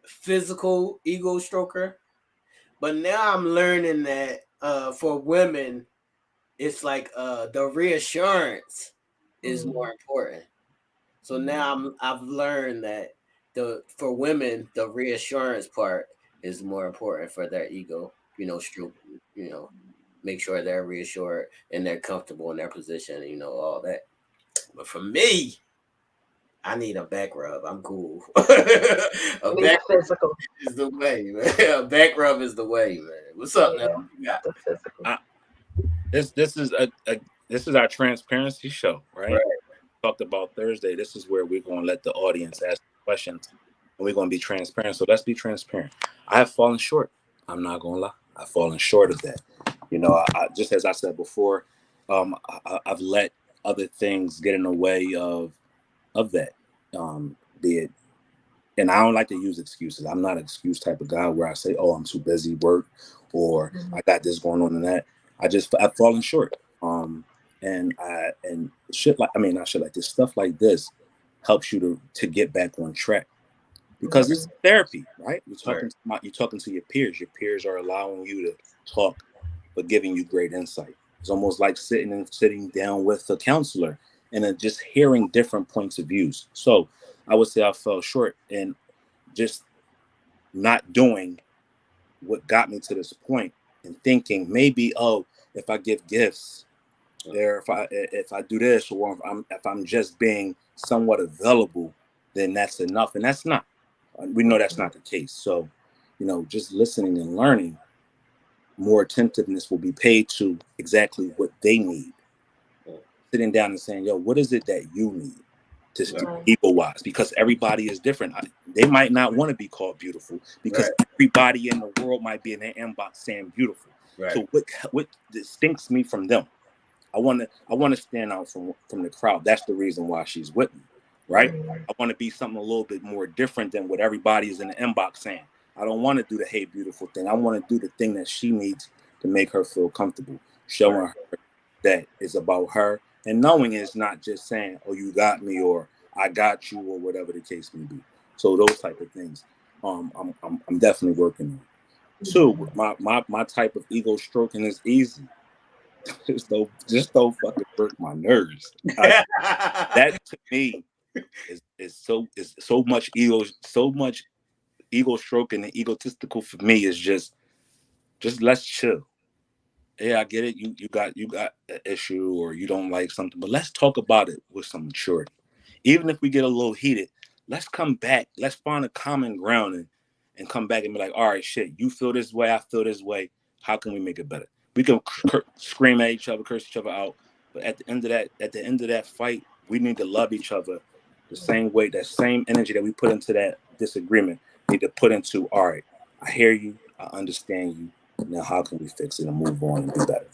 physical ego stroker, but now I'm learning that for women, it's like the reassurance is more important. So now I've learned that for women, the reassurance part is more important for their ego. Stroke. Make sure they're reassured and they're comfortable in their position. All that. But for me, I need a back rub. I'm cool. A back physical. is the way, man. A back rub is the way, man. What's up, Nell? Yeah, the physical. This is our transparency show, right? Right. Talked about Thursday. This is where we're going to let the audience ask questions, and we're going to be transparent. So let's be transparent. I have fallen short. I'm not going to lie. I've fallen short of that. I just as I said before, I've let other things get in the way of that. Be it, and I don't like to use excuses. I'm not an excuse type of guy where I say, "Oh, I'm too busy work," or "I got this going on," and that. I've fallen short. And shit like not shit like this, stuff like this helps you to get back on track, because it's therapy, right? You're talking to your peers. Your peers are allowing you to talk, but giving you great insight. It's almost like sitting down with a counselor and then just hearing different points of views. So I would say I fell short in just not doing what got me to this point, and thinking maybe, oh, if I give gifts, or if I do this, or if I'm just being somewhat available, then that's enough, and that's not. We know that's not the case. So, just listening and learning, more attentiveness will be paid to exactly what they need. Sitting down and saying, "Yo, what is it that you need?" To ego wise, because everybody is different. They might not want to be called beautiful, because everybody in the world might be in their inbox saying beautiful. Right. So what distincts me from them? I want to stand out from the crowd. That's the reason why she's with me, right? I want to be something a little bit more different than what everybody is in the inbox saying. I don't want to do the "hey beautiful" thing. I want to do the thing that she needs to make her feel comfortable, showing her that it's about her, and knowing it's not just saying, "Oh, you got me," or "I got you," or whatever the case may be. So those type of things, I'm definitely working on. Two, my type of ego stroking is easy. Just don't fucking work my nerves. That to me is so much ego stroking, and egotistical for me is just let's chill. Yeah, I get it. You got an issue, or you don't like something, but let's talk about it with some maturity. Even if we get a little heated, let's come back. Let's find a common ground, and come back and be like, all right, shit, you feel this way, I feel this way. How can we make it better? We can scream at each other, curse each other out, but at the end of that fight, we need to love each other the same way. That same energy that we put into that disagreement, we need to put into, all right, I hear you, I understand you. Now, how can we fix it and move on and be better?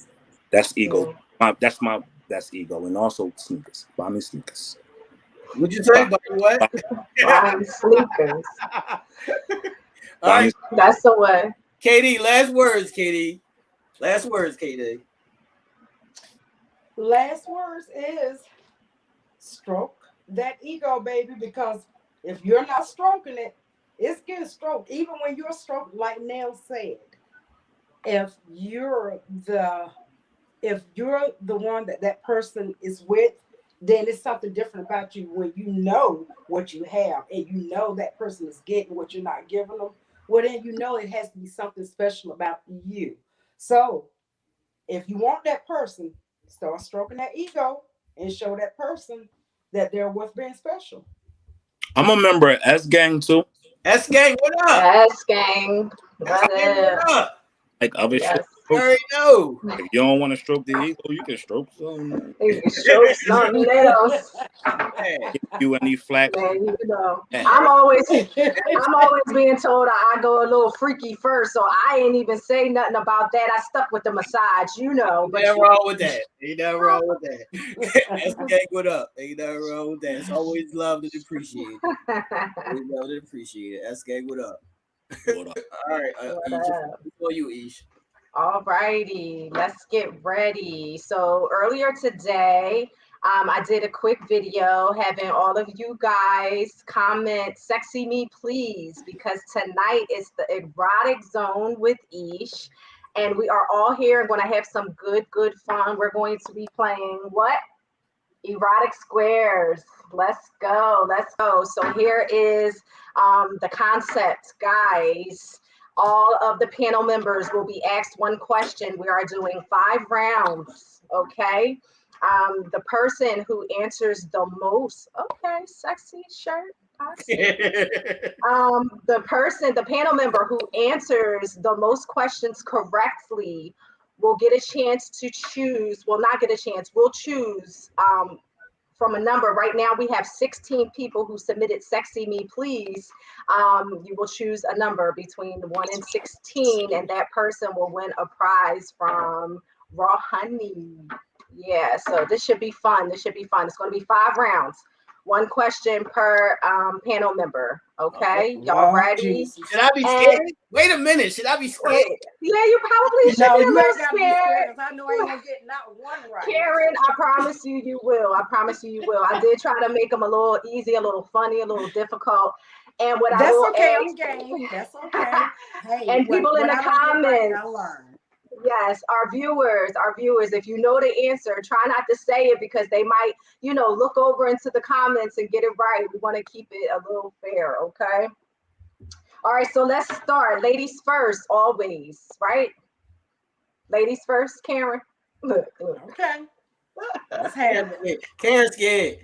That's ego. That's ego, and also sneakers. Buy me sneakers. Would you say? By what? Sneakers. All right. That's the way. Katie, last words, Katie. Last words, Katie. Last words is stroke that ego, baby, because if you're not stroking it, it's getting stroked. Even when you're stroked, like Nell said, if you're the one that person is with, then it's something different about you when you know what you have and you know that person is getting what you're not giving them. Well, then you know it has to be something special about you. So if you want that person, start stroking that ego and show that person that they're worth being special. I'm a member of S Gang too. S Gang, what up? S Gang. S Gang, what up? Like other shit. You already know. If you don't want to stroke the ego, you can stroke something. You can show something else. Give you any flack. Man, you know, Yeah. I'm always being told I go a little freaky first, so I ain't even say nothing about that. I stuck with the massage, you know. But ain't wrong with that. Ain't nothing wrong with that. That's the gang with up. Ain't nothing wrong with that. It's always love and appreciate. Always love and appreciate it. That's gang with up. What up? All right, before you, Ish. All righty, let's get ready. So earlier today, I did a quick video having all of you guys comment "Sexy Me Please" because tonight is the Erotic Zone with Ish. And we are all here and going to have some good fun. We're going to be playing what? Erotic squares. Let's go. So here is the concept, guys. All of the panel members will be asked one question. We are doing 5 rounds, okay? The person who answers the most, okay, sexy shirt. The panel member who answers the most questions correctly will get a chance to choose. Well, not get a chance. We'll choose from a number. Right now, we have 16 people who submitted "Sexy Me Please." You will choose a number between 1 and 16, and that person will win a prize from Raw Honey. Yeah, so this should be fun. It's going to be 5 rounds. 1 question per panel member. Okay, y'all ready? Should I be scared? Wait a minute. Should I be scared? Yeah, you probably should No, be a you little ain't got to be scared. scared because I know I ain't gonna get not one right. Karen, I promise you, you will. I promise you, you will. I did try to make them a little easy, a little funny, a little difficult. And what That's I will okay. ask, I'm game. That's okay. Hey, and people in the comments, I learn. yes, our viewers, if you know the answer, try not to say it because they might, look over into the comments and get it right. We want to keep it a little fair, okay? All right, so let's start. Ladies first, always, right? Ladies first, Karen. Look. Okay. Let's have it. Karen's scared.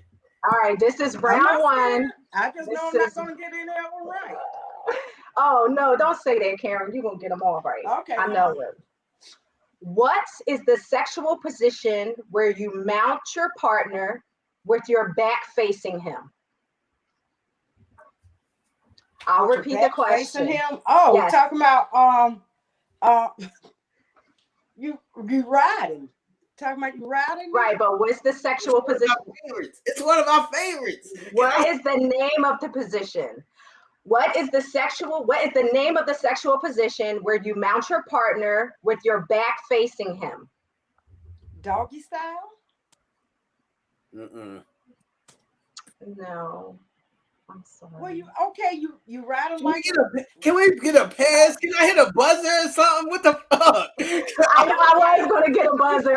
All right, this is round 1. I just know I'm not gonna get any of them right. Oh no, don't say that, Karen. You're gonna get them all right. Okay. I know it. What is the sexual position where you mount your partner with your back facing him? I'll repeat the question. Facing him? Oh, yes. Talking about you riding. Talking about you riding? Right, but what's the sexual position? It's one of our favorites. What is the name of the position? What is the name of the sexual position where you mount your partner with your back facing him? Doggy style? No. I'm sorry. Well, you ride him like can we get a pass? Can I hit a buzzer or something? What the fuck? I know I was gonna get a buzzer.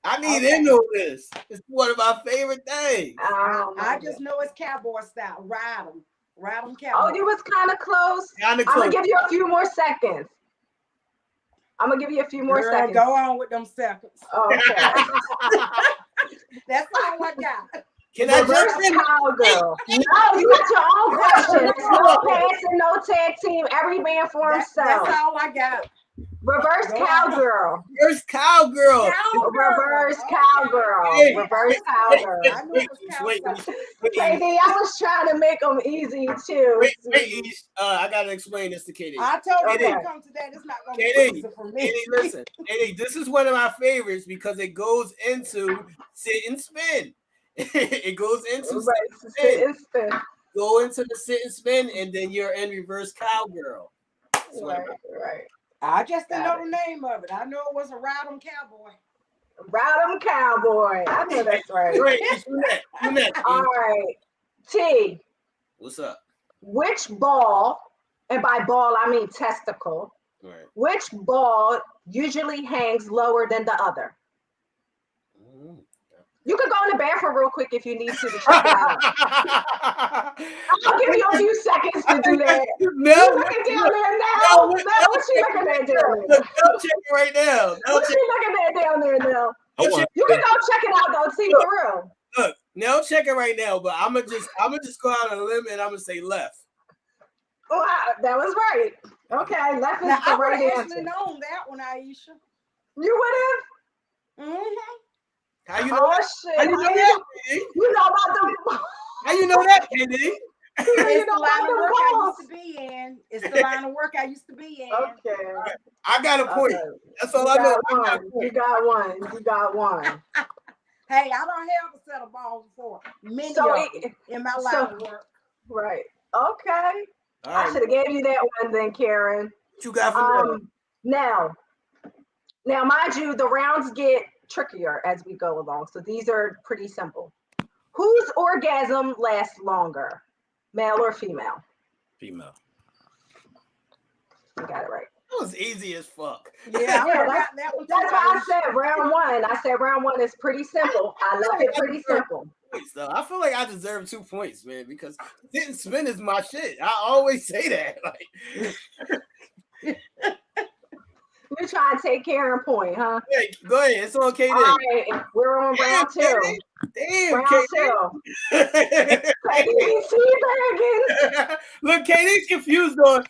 I need to know this. It's one of my favorite things. I just know it's cowboy style. Ride them cowboy. Oh, you was kind of close. I'm gonna give you a few more seconds. Girl, go on with them seconds. Okay. That's all I got. Can I reverse cowgirl? No, you got your own question. It's no passing, no tag team. Every man for himself. That's all I got. Reverse cowgirl. Reverse cowgirl. Reverse cowgirl. Reverse cowgirl. Wait. KD, I was trying to make them easy too. Wait, I gotta explain this to KD. I told you to come today. It's not gonna be easy for me. KD, listen. KD, this is one of my favorites because it goes into sit and spin. It goes into sit and spin. Go into the sit and spin, and then you're in reverse cowgirl. Right. I just didn't know the name of it. I know it was a Ride 'em Cowboy. Ride 'em Cowboy. I know that's right. Right. You next. All right. T. What's up? Which ball, and by ball I mean testicle, right. Which ball usually hangs lower than the other? You could go in the bathroom real quick if you need to check it out. I'll give you a few seconds to do that. Nell, looking down there now. Nell, what you looking at down there? Nell, check it right now. What you looking at down there, Nell? You can go check it out though, see for real. Look, Nell, check it right now, but I'm gonna just go out on a limb and I'm gonna say left. Wow, that was right. Okay, left is Now the I would right have answer. actually known that one, Aisha. You would have? Mm-hmm. How you know Oh that? shit! How you know that, KD? You know about the How you know that, KD? you It's know the line about of the work I balls. used to be in. It's the line of work I used to be in. Okay. I got a point. Okay. That's all You I know. got I got a one. point. You got one. You got one. Hey, I don't have a set of balls before. Many So of them in my line of work. right. Okay. All I right. should have gave you that one then, Karen. What you got for Now, mind you, the rounds get trickier as we go along. So these are pretty simple. Whose orgasm lasts longer, male or female? Female. You got it right. That was easy as fuck. Yeah, I Yeah, forgot that one. That's why I said round one. I said round one is pretty simple. I left it pretty simple. Points, though. I feel like I deserve 2 points, man, because didn't spin is my shit. I always say that. Like, You try and take Karen point, huh? yeah, go ahead. It's on KD. All right, we're on round two. Damn, Round KD. two. KD teabagging. Look, KD's confused on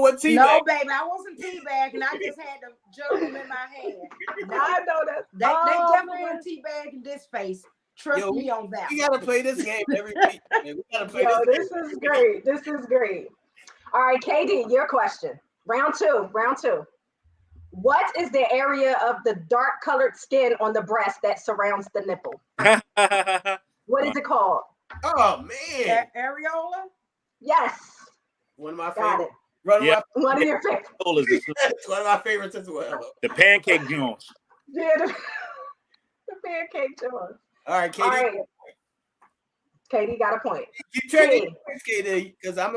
what teabag. No, baby, I wasn't teabagging. I just had the jug them in my hand. No, I know that. they definitely man. weren't teabagging this face. Trust me on that. We gotta play this game every week. Man. We gotta play This is great. This is great. All right, KD, your question. Round two. What is the area of the dark colored skin on the breast that surrounds the nipple? What is it called? Oh man, Areola? Yes. one of my Got favorites. it. One of your favorites. It's one of my favorites as well. The pancake Jones. Yeah, the pancake Jones. All right, KD. All right. KD got a point. Keep trading points, KD, because I'm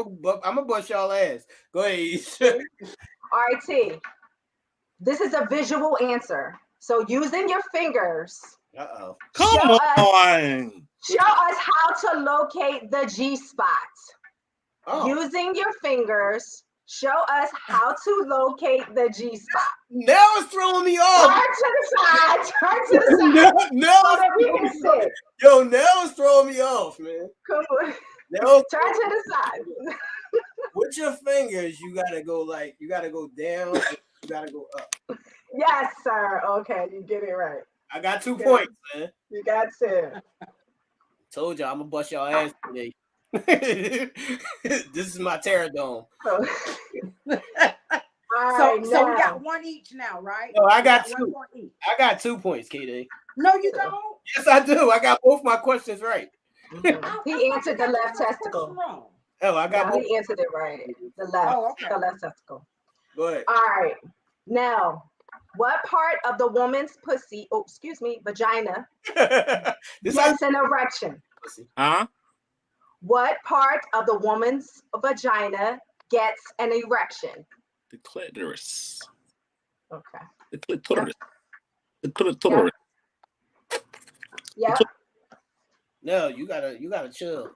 a bust y'all ass. Go ahead. All right, T. This is a visual answer. So using your fingers. Uh-oh. Come on. Show us how to locate the G spot. Oh. Using your fingers, show us how to locate the G spot. Nell is throwing me off. Turn to the side. Turn to the side. Nell, yo, Nell is throwing me off, man. Come on. Nell, turn to the side. With your fingers, you gotta go down. You gotta go up. Yes, sir. Okay, you get it right. I got 2 points, man. You got 2. Told y'all I'm gonna bust y'all ass today. This is my terror dome. So we got one each now, right? No, I got 2. 1 point each. I got 2 points, KD. No, you don't. Yes, I do. I got both my questions right. He answered the left testicle. Oh, I got both. He answered it right. The left, the left testicle. Go ahead. All right. Now, what part of the woman's vagina gets an erection? Huh? What part of the woman's vagina gets an erection? The clitoris. Okay. The clitoris. The clitoris. Yeah. No, you gotta chill.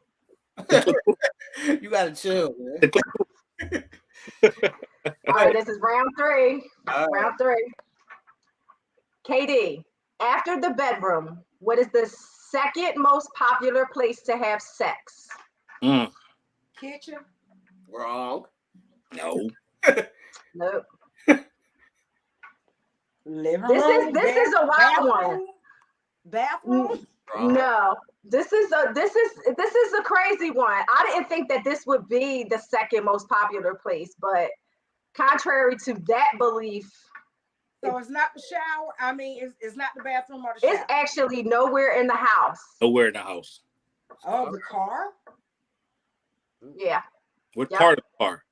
You gotta chill, man. All right, this is round 3. Round 3. KD, after the bedroom, what is the second most popular place to have sex? Kitchen? Wrong. No. Nope. Living room? This is a wild one. Bathroom? No. This is a crazy one. I didn't think that this would be the second most popular place, but contrary to that belief, so it's not the shower. I mean, it's not the bathroom or the shower. it's actually nowhere in the house. Nowhere in the house. Oh, the car? Yeah. What part of the car?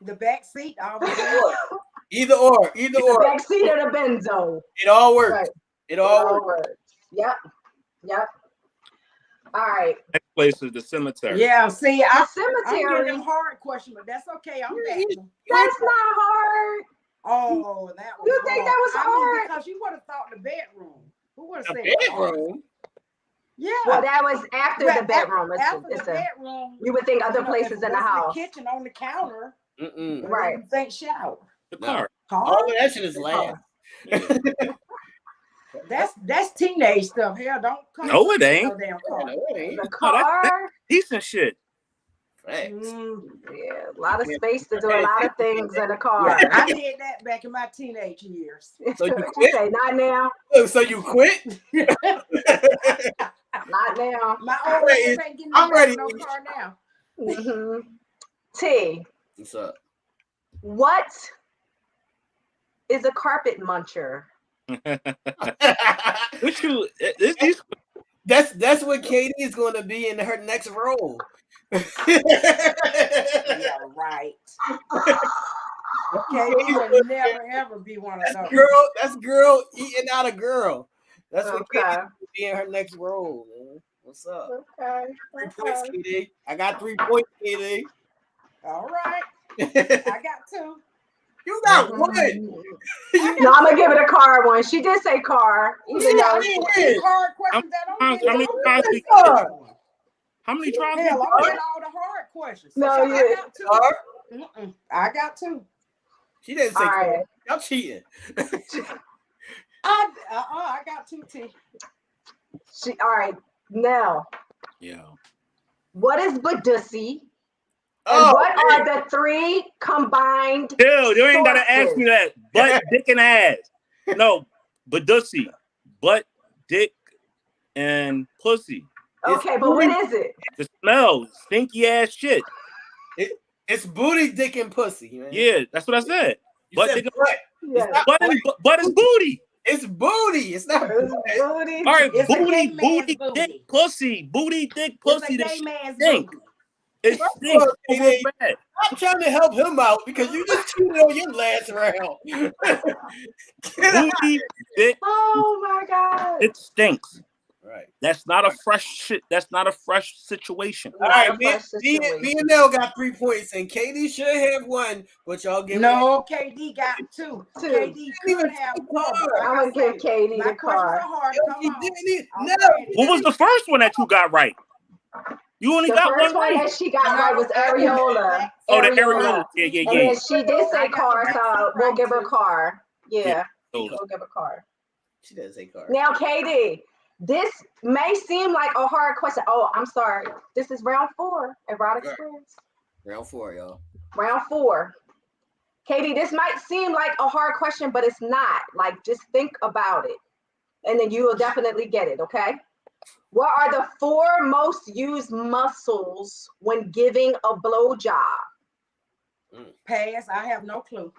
The back seat? Either or. The back seat of the benzo. It all works. Right. It all works. Yep. All right. Next place is the cemetery. Yeah, see, The I'm cemetery. getting a hard question, but that's okay. I'm back. That's not hard. Oh, that was You think hard. that was hard? Because you would have thought the bedroom. Who would have The said bedroom. Yeah. Well, that was after the bedroom. After the bedroom. You would think other places in the house. The kitchen on the counter. Right. You think shower. The car. All of that shit is last. That's teenage stuff. Hell, don't come. No, it ain't. The car. Decent shit. Facts. Yeah, a lot of space to do a lot of things in a car. Yeah, I did that back in my teenage years. So you What quit? you say? Not now. So you quit? Not now. My old Ready. ass ain't getting I'm me back ready. no car now. Mm-hmm. T, What's up? what is a carpet muncher? What you? These That's what Katie is going to be in her next role. Yeah, right. Okay, you would never ever be one of those. That's girl eating out a girl. That's what Okay. Katie's going to be in her next role, man. What's up? Okay. 3 points, Katie. I got 3 points, Katie. All right. I got 2. You got one. No, I'm gonna give it a car one. She did say car, even Yeah, though I mean, with these hard questions that How don't many get tries no we car. How many tries we Hell, I'm did? getting all the hard questions. No, So you- I got 2. Car? I got 2. She didn't say All car. right. Y'all cheating. I got 2 T. all right. Nell, Yeah. what is Badussy? And Oh, what man. are the 3 combined? Dude, you ain't gotta ask sources? me that. Butt, dick, and ass. No, Badussy. Butt, dick, and pussy. Okay, but what is it? The smell, stinky ass shit. It's booty, dick, and pussy, man. Yeah, that's what I said. You Butt, said dick, butt. Yeah. It's not butt is booty. It's booty. It's not It's butt. booty. All right, It's a booty, gay man's booty, booty. dick, pussy, booty, dick, It's pussy. a The gay shit man's stink. booty. It stinks so real Katie, bad. I'm trying to help him out because you just cheated on your last round. Booty, dick, Oh my God. it stinks. Right. That's not a fresh shit. That's not a fresh situation. All Not right, a me fresh and situation. Nell got 3 points, and Katie should have 1, but y'all give No, KD got 2. 2. KD could have 4, but like I'm I gonna give said, Katie my the questions car. are hard. Yo, Come he on. didn't. I'm No, ready. What was the first one that you got right? You only The got first one one right. that she got No, right was I did areola. that. Oh, the Areola. areola. Yeah, yeah, And yeah. then she did I say got car, the so vaccine we'll right give her too. car. Yeah, So, we'll give her car. she didn't say car. Now, Katie, this may seem like a hard question. Oh, I'm sorry. This is round 4, Erotic Right. Experience. Round 4, y'all. Round 4. Katie, this might seem like a hard question, but it's not. Like, just think about it. And then you will definitely get it, okay? What are the 4 most used muscles when giving a blowjob? Pass. I have no clue.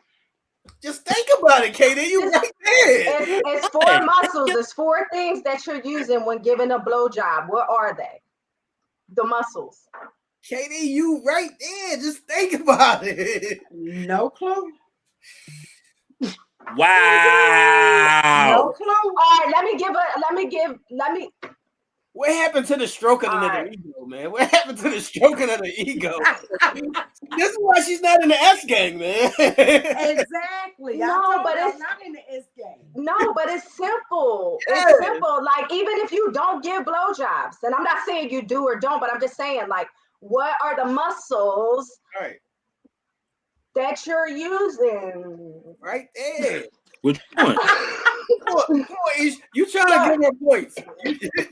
Just think about it, Katie. You Just- right there. It's 4 muscles. It's 4 things that you're using when giving a blowjob. What are they? The muscles. Katie, you right there. Just think about it. No clue. wow. No clue. All right, let me. What happened to the stroking of the Alright. ego, man? What happened to the stroking of the ego? This is why she's not in the S gang, man. Exactly. No, I told but you I'm it's- not in the S game. No, but it's simple. Yes. It's simple. Like, even if you don't give blowjobs, and I'm not saying you do or don't, but I'm just saying, like, what are the muscles All right, that you're using? right there. What you doing? Come on, Ish. You trying to give her points.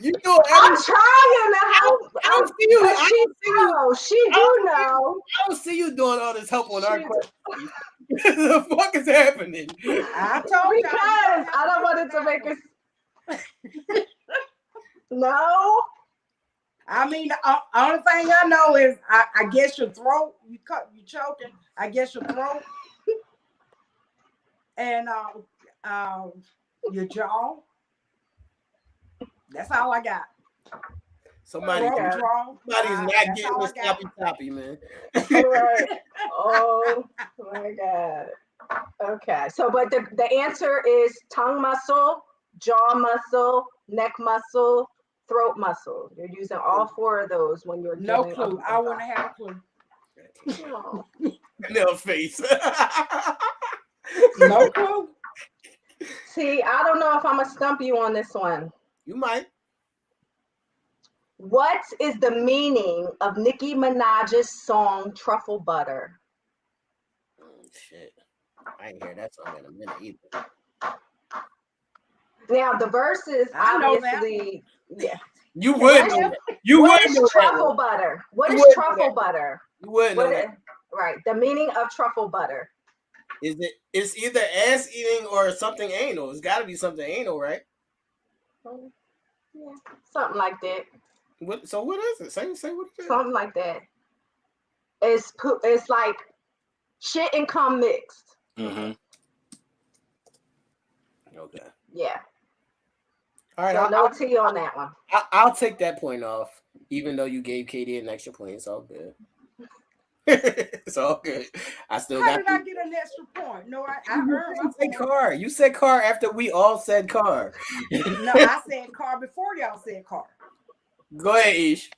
You know I'm every, trying to help. I don't see you. I She don't see you. knows. She do know. I don't see you doing all this help on our She- questions. The fuck is happening? I told you. Because I don't want it to make us. No. I mean, the only thing I know is I guess your throat. You choking. I guess your throat. And your jaw. That's all I got. Somebody's Okay. Jaw. not That's getting all this I got. toppy, man. All right. Oh my God. Okay. So, but the answer is tongue muscle, jaw muscle, neck muscle, throat muscle. You're using all 4 of those when you're No giving clue. I wouldn't have a clue. Oh. No face. No clue. See, I don't know if I'm gonna stump you on this one. You might. What is the meaning of Nicki Minaj's song Truffle Butter? Shit. I ain't hear that song in a minute either. Now the verses I know that obviously, yeah. You would What know is, that. You what would is know that truffle one. butter? What You is would know truffle that. butter? You would know What that. is, right. The meaning of truffle butter. It's either ass eating or something anal. It's got to be something anal, right? Yeah, something like that. So what is it? Say what it is. Something like that. It's like shit and cum mixed. Mm-hmm. Okay. Yeah. All right. So no tea on that one. I'll take that point off, even though you gave Katie an extra point. It's all good. It's all good. I still How got. did I get an extra point? No, I earned my You said point. car. You said car after we all said car. No, I said car before y'all said car. Go ahead, Ish.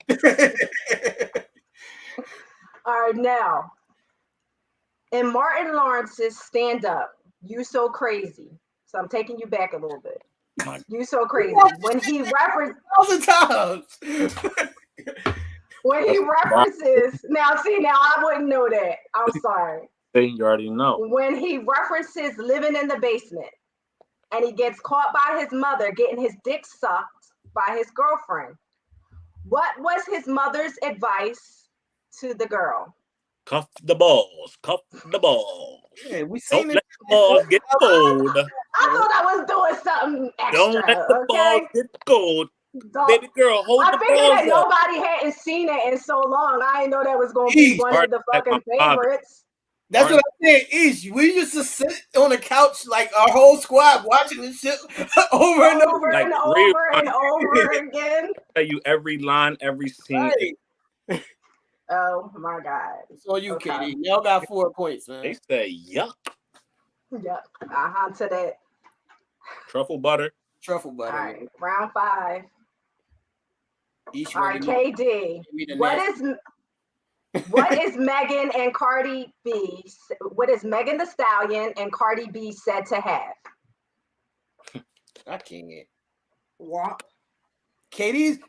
All right, now in Martin Lawrence's stand-up, "You So Crazy." So I'm taking you back a little bit. "You So Crazy." When he Thousand times. When he references, now I wouldn't know that. I'm sorry. You already know. When he references living in the basement and he gets caught by his mother getting his dick sucked by his girlfriend, what was his mother's advice to the girl? Cuff the balls. Cuff the balls. Yeah, we seen Don't it. let the balls get cold. I thought I was doing something Don't extra, let the balls okay? get cold. Don't, Baby girl, hold I the figured balls that up. nobody hadn't seen it in so long. I didn't know that was going to be one of the Like my fucking father. favorites. That's what I'm saying. Ish, we used to sit on the couch like our whole squad watching this shit over and over. Like and real. over and over again. Tell you every line, every scene. Right. Oh my God. So you, Okay. Katie. Y'all got 4 points, man. They say yuck. Yep. To that. Truffle butter. Truffle butter. All right. Round 5. Ish, All right, KD. What is Megan and Cardi B? What is Megan the Stallion and Cardi B said to have? I can't. What? Katie's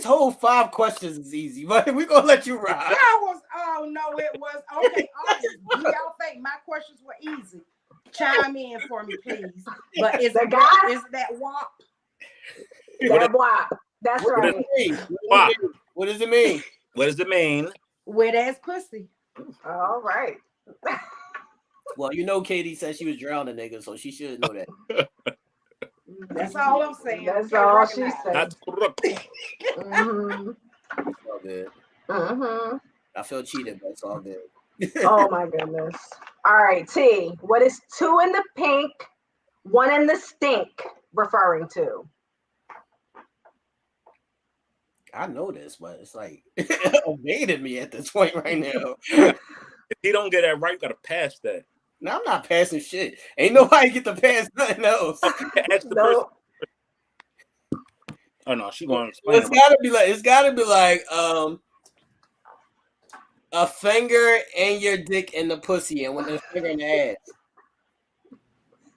whole 5 questions is easy, but we're gonna let you ride. Oh no, it was okay. Do y'all think my questions were easy? Chime in for me, please. But is that WAP? That WAP. That's right. What does it mean? What does it mean? Wet ass pussy. All right. Well, you know, Katie said she was drowning niggas, so she should know that. That's all I'm saying. That's all she said. That's corrupt. Mm-hmm. It's all good. Mm-hmm. I feel cheated, but it's all good. Oh my goodness. All right, T. What is 2 in the pink, 1 in the stink referring to? I know this, but it's like evaded me at this point right now. If he don't get that right, you gotta pass that. No, I'm not passing shit. Ain't nobody get to pass nothing else. Ask the No. person. Oh no, she gonna explain. It's gotta be like a finger in your dick in the pussy and with a finger in the ass.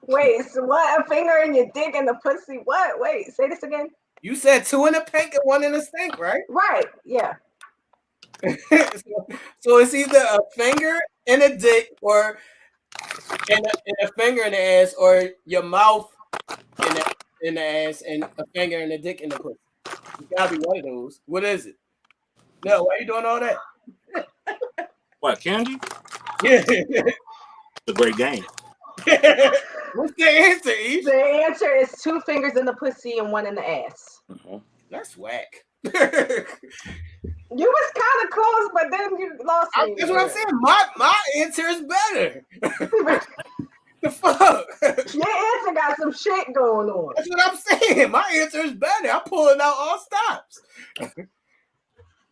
Wait, so what? A finger in your dick and the pussy? What? Wait, say this again. You said 2 in the pink and 1 in the stink, right? Right. Yeah. so it's either a finger in a dick or in a finger in the ass, or your mouth in the ass and a finger in the dick in the pussy. It's gotta be one of those. What is it? No, why are you doing all that? What, candy? Yeah. It's a great game. What's the answer, Ish? The answer is 2 fingers in the pussy and 1 in the ass. Mm-hmm. That's whack. You was kind of close, but then you lost me. That's what I'm saying. My answer is better. The fuck? Your answer got some shit going on. That's what I'm saying. My answer is better. I'm pulling out all stops.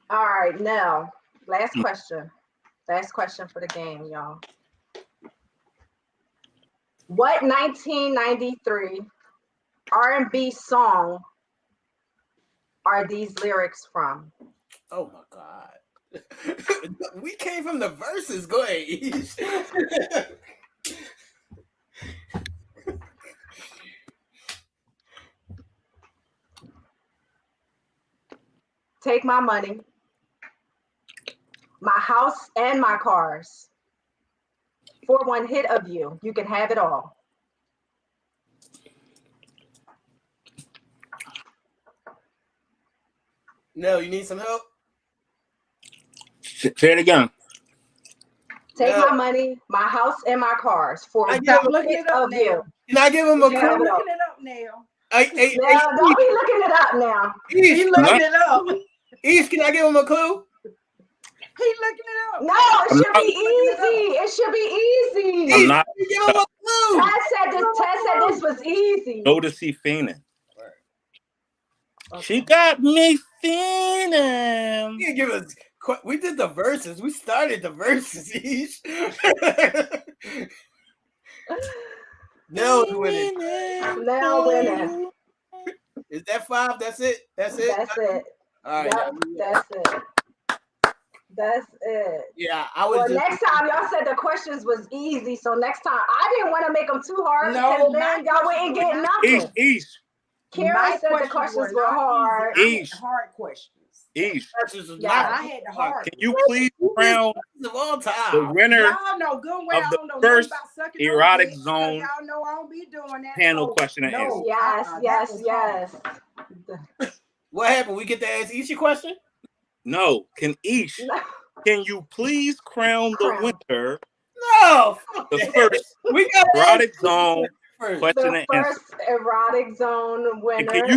All right, now, last question. Last question for the game, y'all. What 1993 R&B song are these lyrics from? Oh my God. We came from the verses. Go ahead, Ish. Take My Money, My House and My Cars. For one hit of you, you can have it all. Nell, you need some help? Say it again. Take Nell, my money, my house, and my cars for I a give Stop him looking pic it up of you. now. Can I give him a You Stop have clue? it all. looking it up now. Hey, Now, don't be looking it up now. He East, looking it up. East, can I give him a clue? He looking it up. No, it I'm should not. be easy. It should be easy. I'm East, not. can you give him a clue? Ted said this was easy. Go to see Phoenix. Okay. She got me feeling. You give us. We did the verses. We started the verses. East. Nell's winning. Now winning. Is that 5? That's it. That's it. That's it. All right. Yep, that's it. That's it. Yeah, I was Well, just. next time y'all said the questions was easy, so next time I didn't want to make them too hard No, because then y'all wouldn't get nothing. East. Karen said the questions were hard. I had East. hard questions. East. Verses is Yeah, not I had the hard. Can you please crown of all the time. winner Y'all know good well of I the don't know nothing first about sucking no Erotic dick, 'cause Zone y'all know I don't be doing that. panel so question and answer? no, Yes, that yes, was yes. hard. What happened? We get to ask each a question? No. Can you please crown the Crown. winner No. the first We got Erotic Zone first. question The and answer? first Erotic Zone And winner can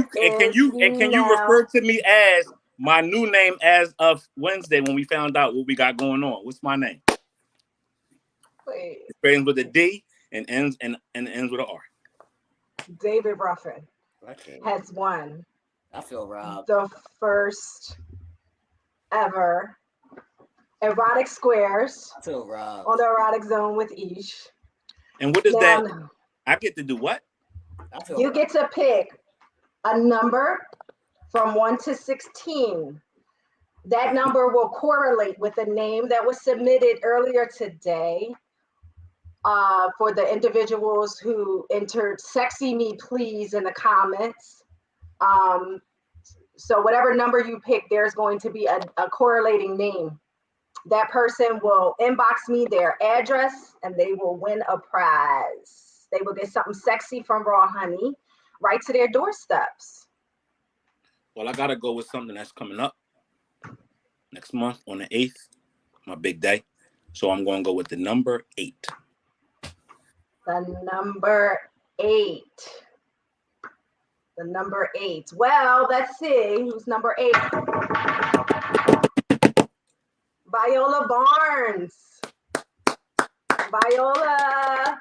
you Nell. refer to me as my new name as of Wednesday when we found out what we got going on? What's my name? Wait, It begins with a D and ends ends with an R. David Ruffin Okay. has won I feel robbed. the first ever Erotic Squares I feel robbed. on the Erotic Zone with Ish. And what is Now, that? I get to do what? I feel you robbed. get to pick a number from 1 to 16. That number will correlate with the name that was submitted earlier today for the individuals who entered "Sexy Me Please" in the comments. So whatever number you pick, there's going to be a correlating name. That person will inbox me their address and they will win a prize. They will get something sexy from Raw Honey right to their doorsteps. Well, I gotta go with something that's coming up next month on the 8th, my big day. So I'm gonna go with the number 8. The number 8. The number 8. Well, let's see who's number 8. Viola Barnes. Viola.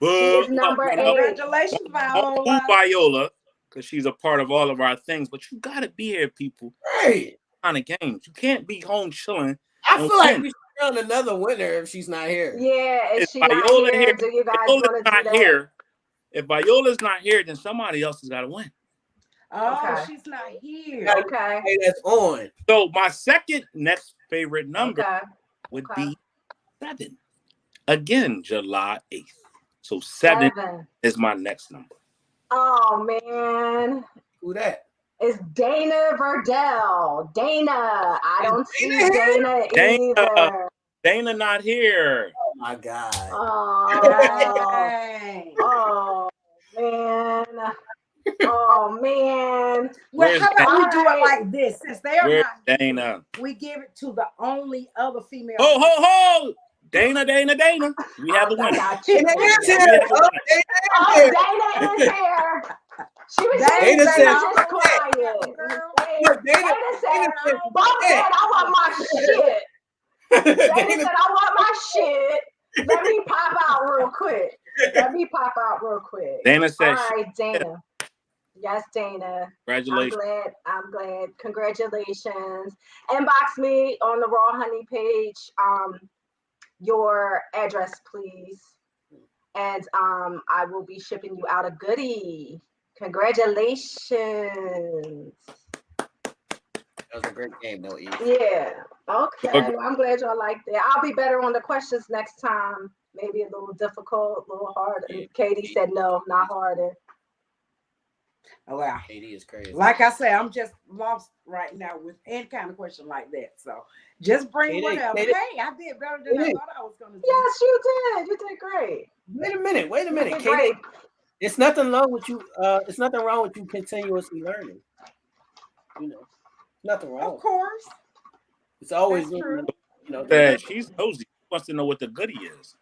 She is number 8. Congratulations, Who Viola. Viola, because she's a part of all of our things, but you gotta be here, people. Right. Kind of games. You can't be home chilling. I feel like win. we should crown another winner if she's not here. Yeah, is If she not Viola here? here, Do you guys Viola's want to do not that? here. If Viola's not here, then somebody else has got to win. Oh, Okay. she's not here. Okay. Hey, that's on. So my second next favorite number Okay. would Okay. be 7. Again, July 8th. So 7 is my next number. Oh man. Who that? It's Dana Verdell. Dana. I don't see Dana Dana. either. Dana not here. Oh my God. Oh, Dang. oh man. Oh man. Well, Where's how about we do Dana? it like this? Since they are Where's not Dana? we give it to the only other female. Ho, ho, ho! Dana. We have a winner. got you. Dana is We here. have a winner. Oh, Dana is here. She was Dana just said, quiet. Girl. Dana said, Bob said, I want my shit. Dana said, I want my shit. Let me pop out real quick. Dana said, all right, Dana. Yes, Dana. Congratulations. I'm glad. Congratulations. Inbox me on the Raw Honey page. Your address, please. And I will be shipping you out a goodie. Congratulations. That was a great game, though, Eve. Yeah. Okay. Well, I'm glad y'all liked it. I'll be better on the questions next time. Maybe a little difficult, a little harder. Yeah. Katie said no, not harder. Oh, wow. KD is crazy. Like I said, I'm just lost right now with any kind of question like that. So just bring whatever. Hey, I did better than I thought I was going to do. Yes, you did. You did great. Wait a minute. You did KD, great. it's nothing wrong with you. It's nothing wrong with you continuously learning. You know, nothing wrong. Of course. It's always That's true. That she's nosy. She wants to know what the goodie is.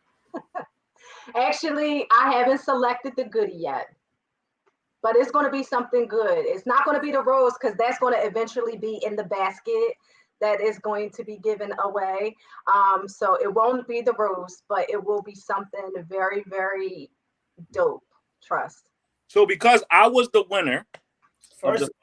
Actually, I haven't selected the goodie yet, but it's going to be something good. It's not going to be the rose because that's going to eventually be in the basket that is going to be given away. So it won't be the rose, but it will be something very, very dope. Trust. So because I was the winner First, of the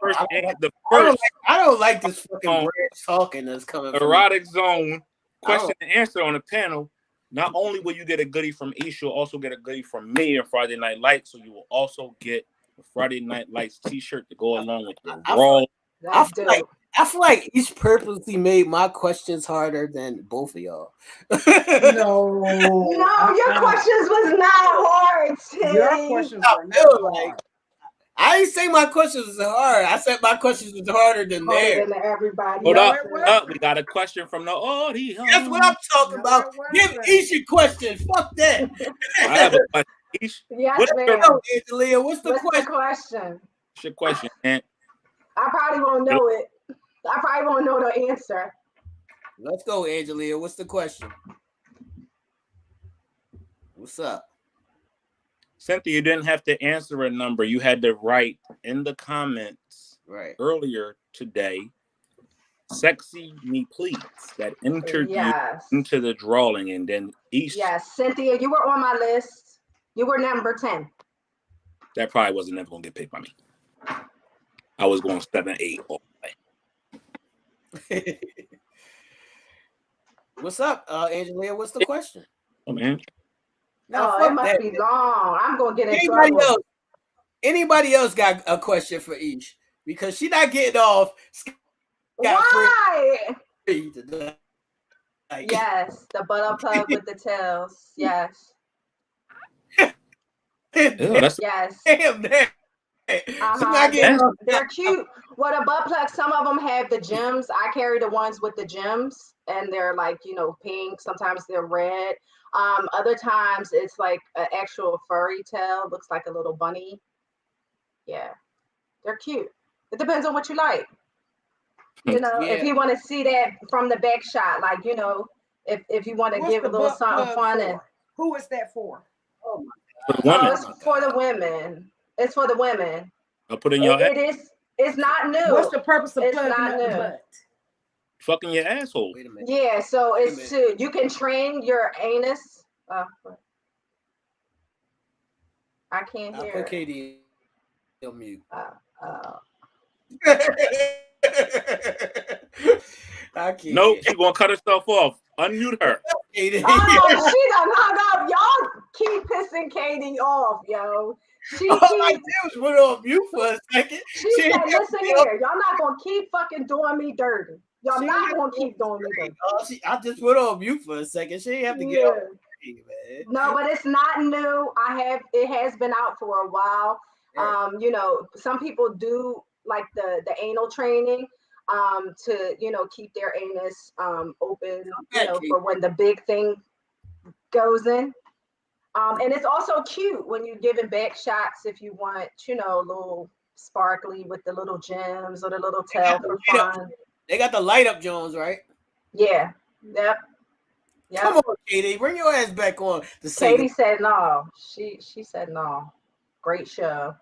first, I don't like this fucking brand talking that's coming from Erotic Zone question and answer on the panel. Not only will you get a goodie from Aisha, you'll also get a goodie from me on Friday Night Lights. So you will also get a Friday Night Lights t-shirt to go along with the raw. I feel like each purposely made my questions harder than both of y'all. No, your questions was not hard. Your questions were not hard. I didn't say my questions was hard. I said my questions was harder than theirs. Everybody. Hold up. We got a question from the audience. That's what I'm talking about. Give each a question. Fuck that. I have a question. Yes, what's Angelia, what's the question? What's your question, man? I probably won't know it. I probably won't know the answer. Let's go, Angelia. What's the question? What's up? Cynthia, you didn't have to answer a number. You had to write in the comments earlier today, "Sexy me please," that entered you into the drawing, and then East. Yes, Cynthia, you were on my list. You were number 10. That probably wasn't never gonna get picked by me. I was going 7, 8 all the way. What's up, Angelia? What's the question? Oh man. No, it must be long. I'm gonna get in trouble. Anybody else got a question for Ish? Because she not getting off. Why? Yes, the butter plug with the tails. Yes. Yes. Damn, man. They're cute. Well, the butt plugs, some of them have the gems. I carry the ones with the gems, and they're like, pink. Sometimes they're red. Other times it's like an actual furry tail. Looks like a little bunny. Yeah, they're cute. It depends on what you like. If you want to see that from the back shot, like, if you want to give a little something fun. And who is that for? Oh my God. It's for the women. It's for the women. I'll put in your head. It's not new. What's the purpose of plugging up the butt? Fucking your asshole. Wait a minute. Yeah, so it's you can train your anus. I can't hear. I put Katie on mute. I can't. Nope, she's gonna cut herself off. Unmute her. She done hung up. Y'all keep pissing Katie off, yo. All I did was put her on mute for a second. She said, listen here, y'all not gonna keep fucking doing me dirty. Y'all not gonna keep doing me dirty. I just put her on mute for a second. She didn't have to get off. Man. No, but it's not new. It has been out for a while. Right. Some people do like the anal training to keep their anus open for when the big thing goes in. And it's also cute when you're giving back shots if you want, a little sparkly with the little gems or the little tail for fun. They got the light up Jones, right? Yeah. Yep. Come on, Katie, bring your ass back on. Katie said no. She said no. Great show.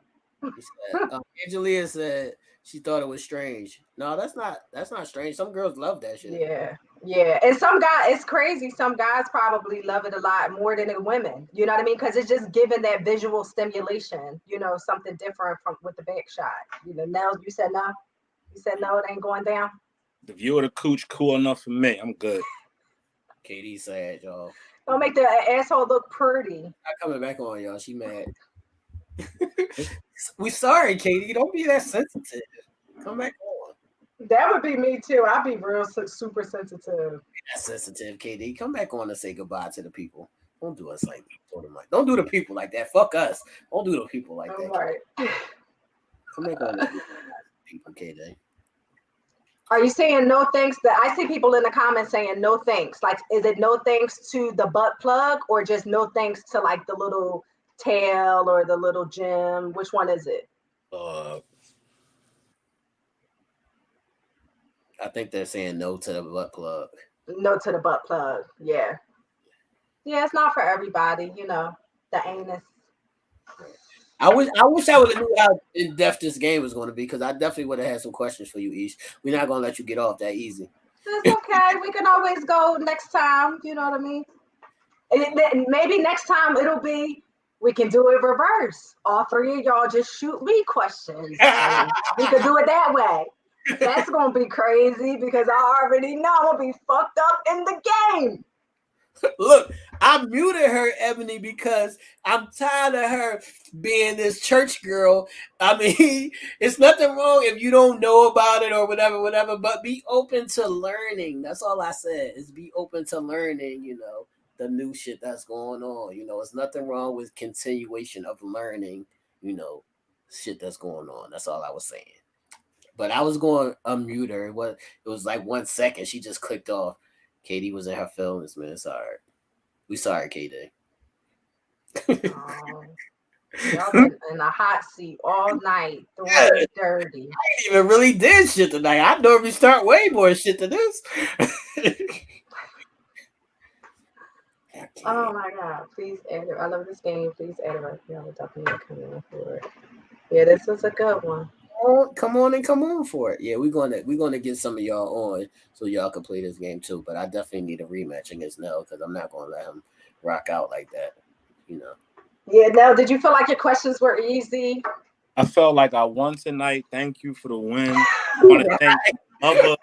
Angelia said she thought it was strange. No, that's not strange. Some girls love that shit. Yeah. And some guys, it's crazy. Some guys probably love it a lot more than the women. You know what I mean? Because it's just giving that visual stimulation. Something different with the back shot. Nell, you said no. You said no. It ain't going down. The view of the cooch cool enough for me. I'm good. Katie said, y'all. Don't make the asshole look pretty. Not coming back on, y'all. She mad. We sorry, Katie. Don't be that sensitive. Come back on. That would be me too. I'd be real super sensitive. That's sensitive, Katie. Come back on and say goodbye to the people. Don't do us like that. Don't do the people like that. Fuck us. Don't do the people like that. Right. Come back on the people, KJ. Are you saying no thanks? I see people in the comments saying no thanks. Like, is it no thanks to the butt plug or just no thanks to like the little tail or the little gem? Which one is it? I think they're saying no to the butt plug. No to the butt plug. Yeah. Yeah, it's not for everybody, you know. The anus. I wish I would have knew how in depth this game was going to be, because I definitely would have had some questions for you, Ish. We're not gonna let you get off that easy. It's okay. We can always go next time. You know what I mean? And maybe next time it'll be, we can do it reverse. All three of y'all just shoot me questions. And we could do it that way. That's gonna be crazy because I already know I'm gonna be fucked up in the game. Look, I muted her, Ebony, because I'm tired of her being this church girl. I mean, it's nothing wrong if you don't know about it or whatever, but be open to learning. That's all I said, is be open to learning, you know, the new shit that's going on. You know, it's nothing wrong with continuation of learning, you know, shit that's going on. That's all I was saying. But I was going to unmute her. It was like 1 second. She just clicked off. Katie was in her feelings, man. Sorry. We sorry, Katie. Y'all been in the hot seat all night, doing it dirty. I ain't even really did shit tonight. I normally start way more shit than this. Oh my God. Please add it. I love this game. Please add it right here. I'm definitely coming for it. Yeah, this was a good one. Come on for it. Yeah, we're gonna get some of y'all on so y'all can play this game too. But I definitely need a rematch against Nell, because I'm not gonna let him rock out like that. You know. Yeah, Nell, did you feel like your questions were easy? I felt like I won tonight. Thank you for the win. I want to thank my mother.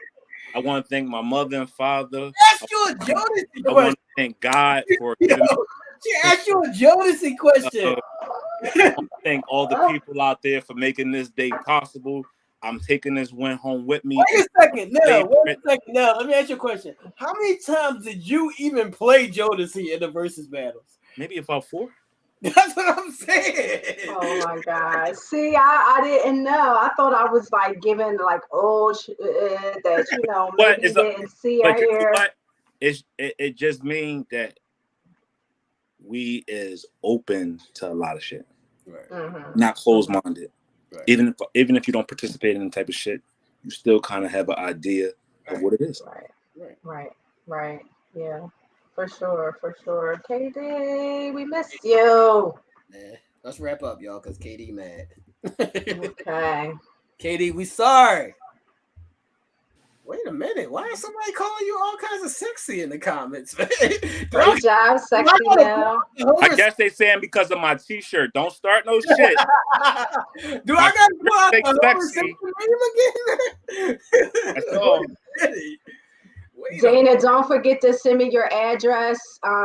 I want to thank my mother and father. Ask you a Jodeci question. I want to thank God for giving me. She asked you a Jodeci question. Thank all the people out there for making this day possible. I'm taking this win home with me. Wait a second, Nell. Let me ask you a question. How many times did you even play Jodeci in the versus battles? Maybe about 4. That's what I'm saying. Oh my God. See, I didn't know. I thought I was like giving like that, you know, maybe you didn't see or hear. It just means that we is open to a lot of shit. Right. Mm-hmm. Not closed-minded. Right. Even if you don't participate in the type of shit, you still kind of have an idea of what it is. Right. Yeah. For sure. KD, we miss you. Man, let's wrap up, y'all, because KD mad. Okay. KD, we sorry. Wait a minute. Why is somebody calling you all kinds of sexy in the comments, man? Great job, sexy Nell. I guess they saying because of my t-shirt. Don't start no shit. Do I got to go out the sexy name again? That's all. Dana, don't forget to send me your address.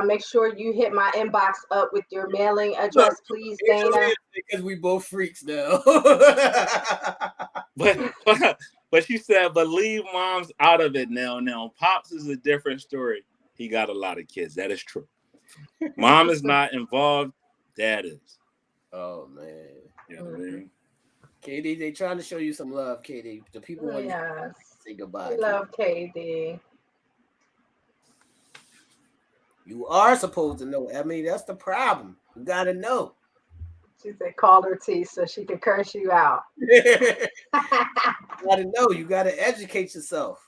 Make sure you hit my inbox up with your mailing address, please, Dana. Because we both freaks now. But she said, but leave moms out of it now. Now, Pops is a different story. He got a lot of kids. That is true. Mom is not involved. Dad is. Oh, man. You know what I mean? KD, they trying to show you some love, KD. The people want to say goodbye. We love KD. You are supposed to know. I mean, that's the problem. You got to know. She said, call her T so she can curse you out. You got to know. You got to educate yourself.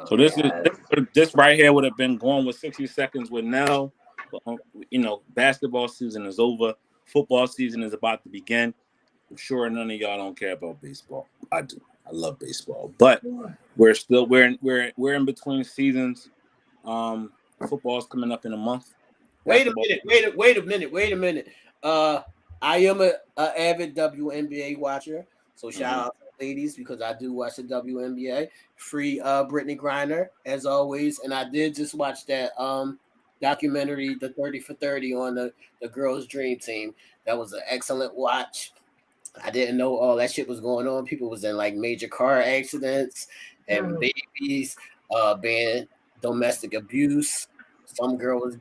So this right here would have been going with 60 seconds with Nell. But, you know, basketball season is over. Football season is about to begin. I'm sure none of y'all don't care about baseball. I do. I love baseball, but we're in between seasons. Football's coming up in a month. Wait a minute. I am a avid WNBA watcher, so shout out to the ladies, because I do watch the WNBA. Free Brittany Griner as always, and I did just watch that documentary, the 30 for 30 on the girls' dream team. That was an excellent watch. I didn't know all that shit was going on. People was in like major car accidents, having babies, being domestic abuse. Some girl was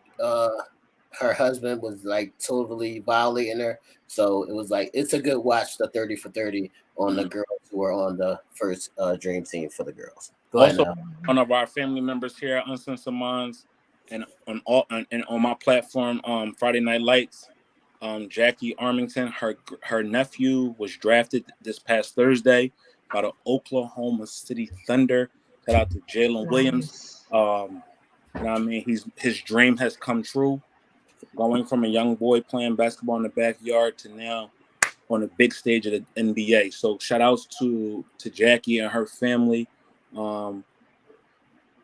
her husband was like totally violating her. So it was like, it's a good watch, the 30 for 30 on the girls who were on the first dream team for the girls. Go ahead now. One of our family members here at UnCensored Minds and on my platform, Friday Night Lights, Jackie Armington, her nephew was drafted this past Thursday by the Oklahoma City Thunder. Shout out to Jalen Williams. You know what I mean? His dream has come true. Going from a young boy playing basketball in the backyard to now on the big stage of the NBA. So shout outs to Jackie and her family.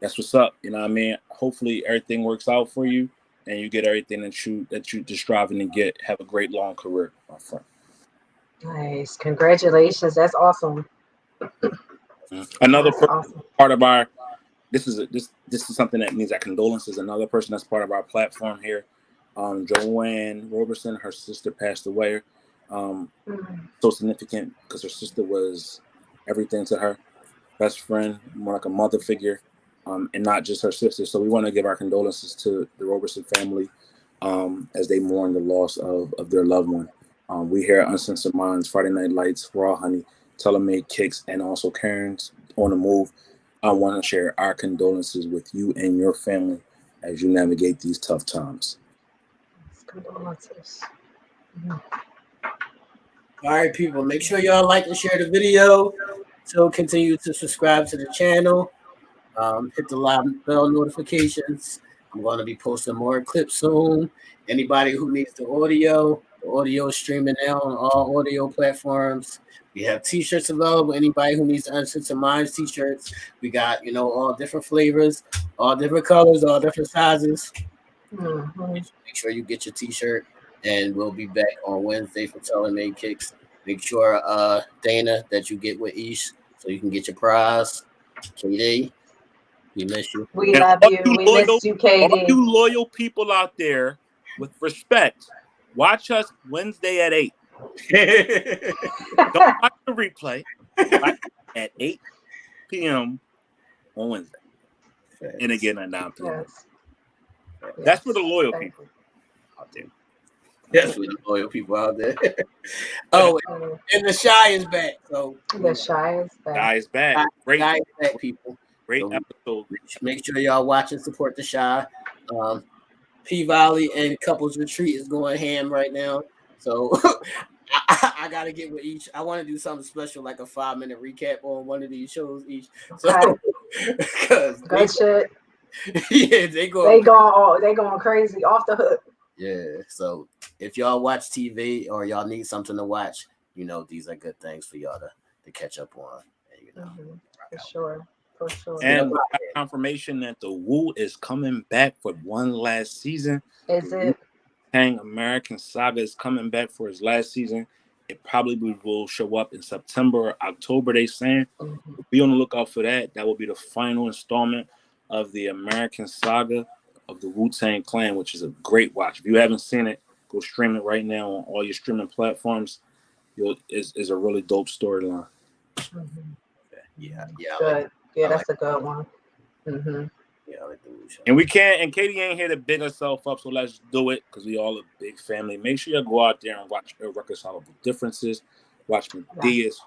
That's what's up. You know what I mean? Hopefully everything works out for you and you get everything that you just striving to get. Have a great long career, my friend. Nice. Congratulations. That's awesome. Another That's awesome. part of our this is something that means our condolences. Another person that's part of our platform here, Joanne Roberson, her sister passed away. So significant because her sister was everything to her, best friend, more like a mother figure, and not just her sister. So we want to give our condolences to the Roberson family as they mourn the loss of their loved one. We here at UnCensored Minds, Friday Night Lights, Raw Honey, Telemade Kicks, and also Karen's On the Move. I want to share our condolences with you and your family as you navigate these tough times. Condolences. All right, people, make sure y'all like and share the video. So continue to subscribe to the channel. Hit the live bell notifications. I'm going to be posting more clips soon. Anybody who needs the audio is streaming now on all audio platforms. We have t-shirts available. Anybody who needs the UnCensored Minds t-shirts, we got, all different flavors, all different colors, all different sizes. Make sure you get your t-shirt, and we'll be back on Wednesday for Telemade Kicks. Make sure, Dana, that you get with Ish so you can get your prize. KD, we miss you. We love you. We miss you, Katie. All you loyal people out there, with respect, watch us Wednesday at 8. Don't watch the replay. Watch at 8 p.m. on Wednesday. And again at 9 p.m. Yes. That's for the loyal people out there. That's for the loyal people out there. Oh, and the Shy is back. So the Shy is back. Shy is back. Great Shy is back, people. Great So episode. Make sure y'all watch and support the Shy. P-Valley and Couples Retreat is going ham right now. So I gotta get with each. I want to do something special, like a 5-minute recap on one of these shows each. So because good shit. Yeah, they going crazy off the hook. Yeah. So if y'all watch TV or y'all need something to watch, these are good things for y'all to catch up on. For sure. For sure. And we got confirmation that the Woo is coming back for one last season. Is it? Wu-Tang American Saga is coming back for his last season. It probably will show up in September or October, they saying. Be on the lookout for that. That will be the final installment of the American Saga of the Wu-Tang Clan, which is a great watch. If you haven't seen it, go stream it right now on all your streaming platforms. It's a really dope storyline. Yeah. Good. Yeah, that's a good one. Yeah, I like the Wu show. And we can't, and Katie ain't here to big herself up, so let's do it because we all a big family. Make sure you go out there and watch Irreconcilable Differences. Watch Medea's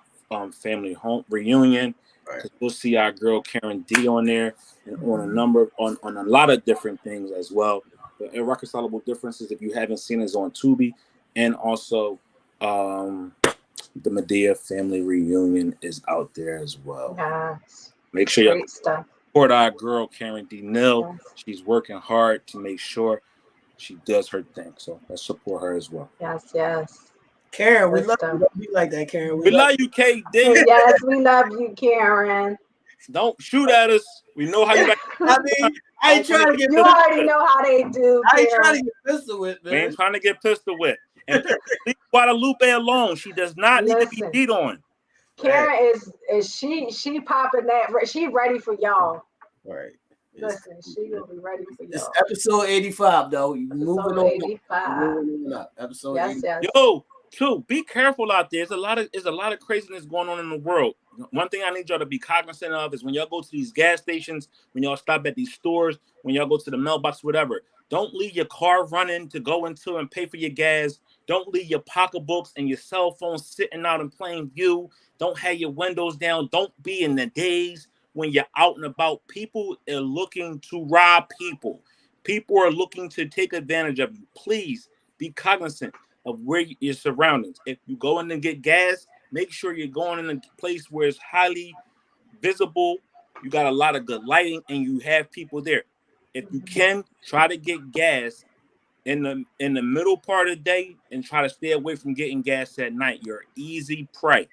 family home reunion. Because we'll see our girl Karen D on there and on a lot of different things as well. But Irreconcilable Differences, if you haven't seen it, is on Tubi, and also the Medea family reunion is out there as well. Yes. Make sure you stuff. Support our girl Karen D. Nell. Yes. She's working hard to make sure she does her thing. So let's support her as well. Yes. Karen, we love you. Don't be like that, Karen. We love you, KD. Yes, we love you, Karen. Don't shoot at us. We know how you like. I mean, I ain't trying to get. You already know how they do. I ain't trying to get pistol whipped, man. We ain't trying to get pistol whipped. And leave Guadalupe alone. She does not need to be beat on. Karen is she popping that. She ready for y'all. Right. Listen, she will be ready for y'all. It's episode 85, though. Moving on. 85. Moving up. Episode 85. Yes. Yo, too, be careful out there. There's a lot of craziness going on in the world. One thing I need y'all to be cognizant of is when y'all go to these gas stations, when y'all stop at these stores, when y'all go to the mailbox, whatever. Don't leave your car running to go into and pay for your gas. Don't leave your pocketbooks and your cell phone sitting out in plain view. Don't have your windows down. Don't be in the days when you're out and about. People are looking to rob people. People are looking to take advantage of you. Please be cognizant of where your surroundings. If you go in and get gas, Make sure you're going in a place where it's highly visible. You got a lot of good lighting, and you have people there. If you can, try to get gas in the middle part of the day, and try to stay away from getting gas at night. You're easy prey.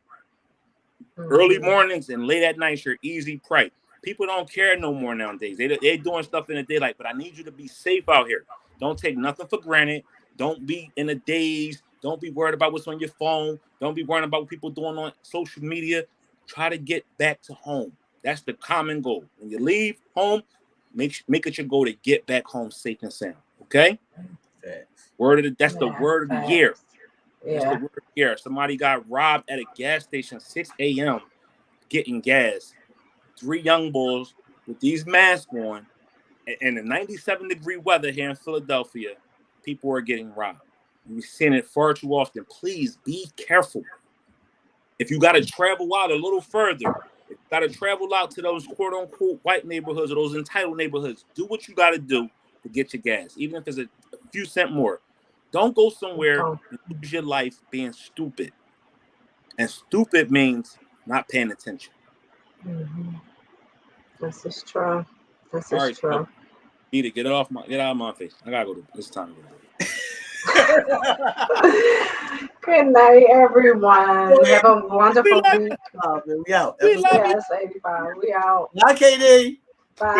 Early mornings and late at night, you're easy prey. People don't care no more nowadays. They're doing stuff in the daylight, but I need you to be safe out here. Don't take nothing for granted. Don't be in a daze. Don't be worried about what's on your phone. Don't be worried about what people doing on social media. Try to get back to home. That's the common goal. When you leave home, make it your goal to get back home safe and sound. Okay? That's the word of the year. That's the word of the year. Somebody got robbed at a gas station 6 a.m. getting gas. 3 young bulls with these masks on, and the 97-degree weather here in Philadelphia, people are getting robbed. We've seen it far too often. Please be careful. If you got to travel out a little further, if you got to travel out to those quote-unquote white neighborhoods or those entitled neighborhoods, do what you got to do to get your gas, even if it's a few cents more. Don't go somewhere and lose your life being stupid. And stupid means not paying attention. This is true. This All is right, true. Need to get out of my face. I gotta go. It's time to go. Good night, everyone. Have a wonderful week. We out. We love you. Yes, 85. We out. Bye, KD. Bye.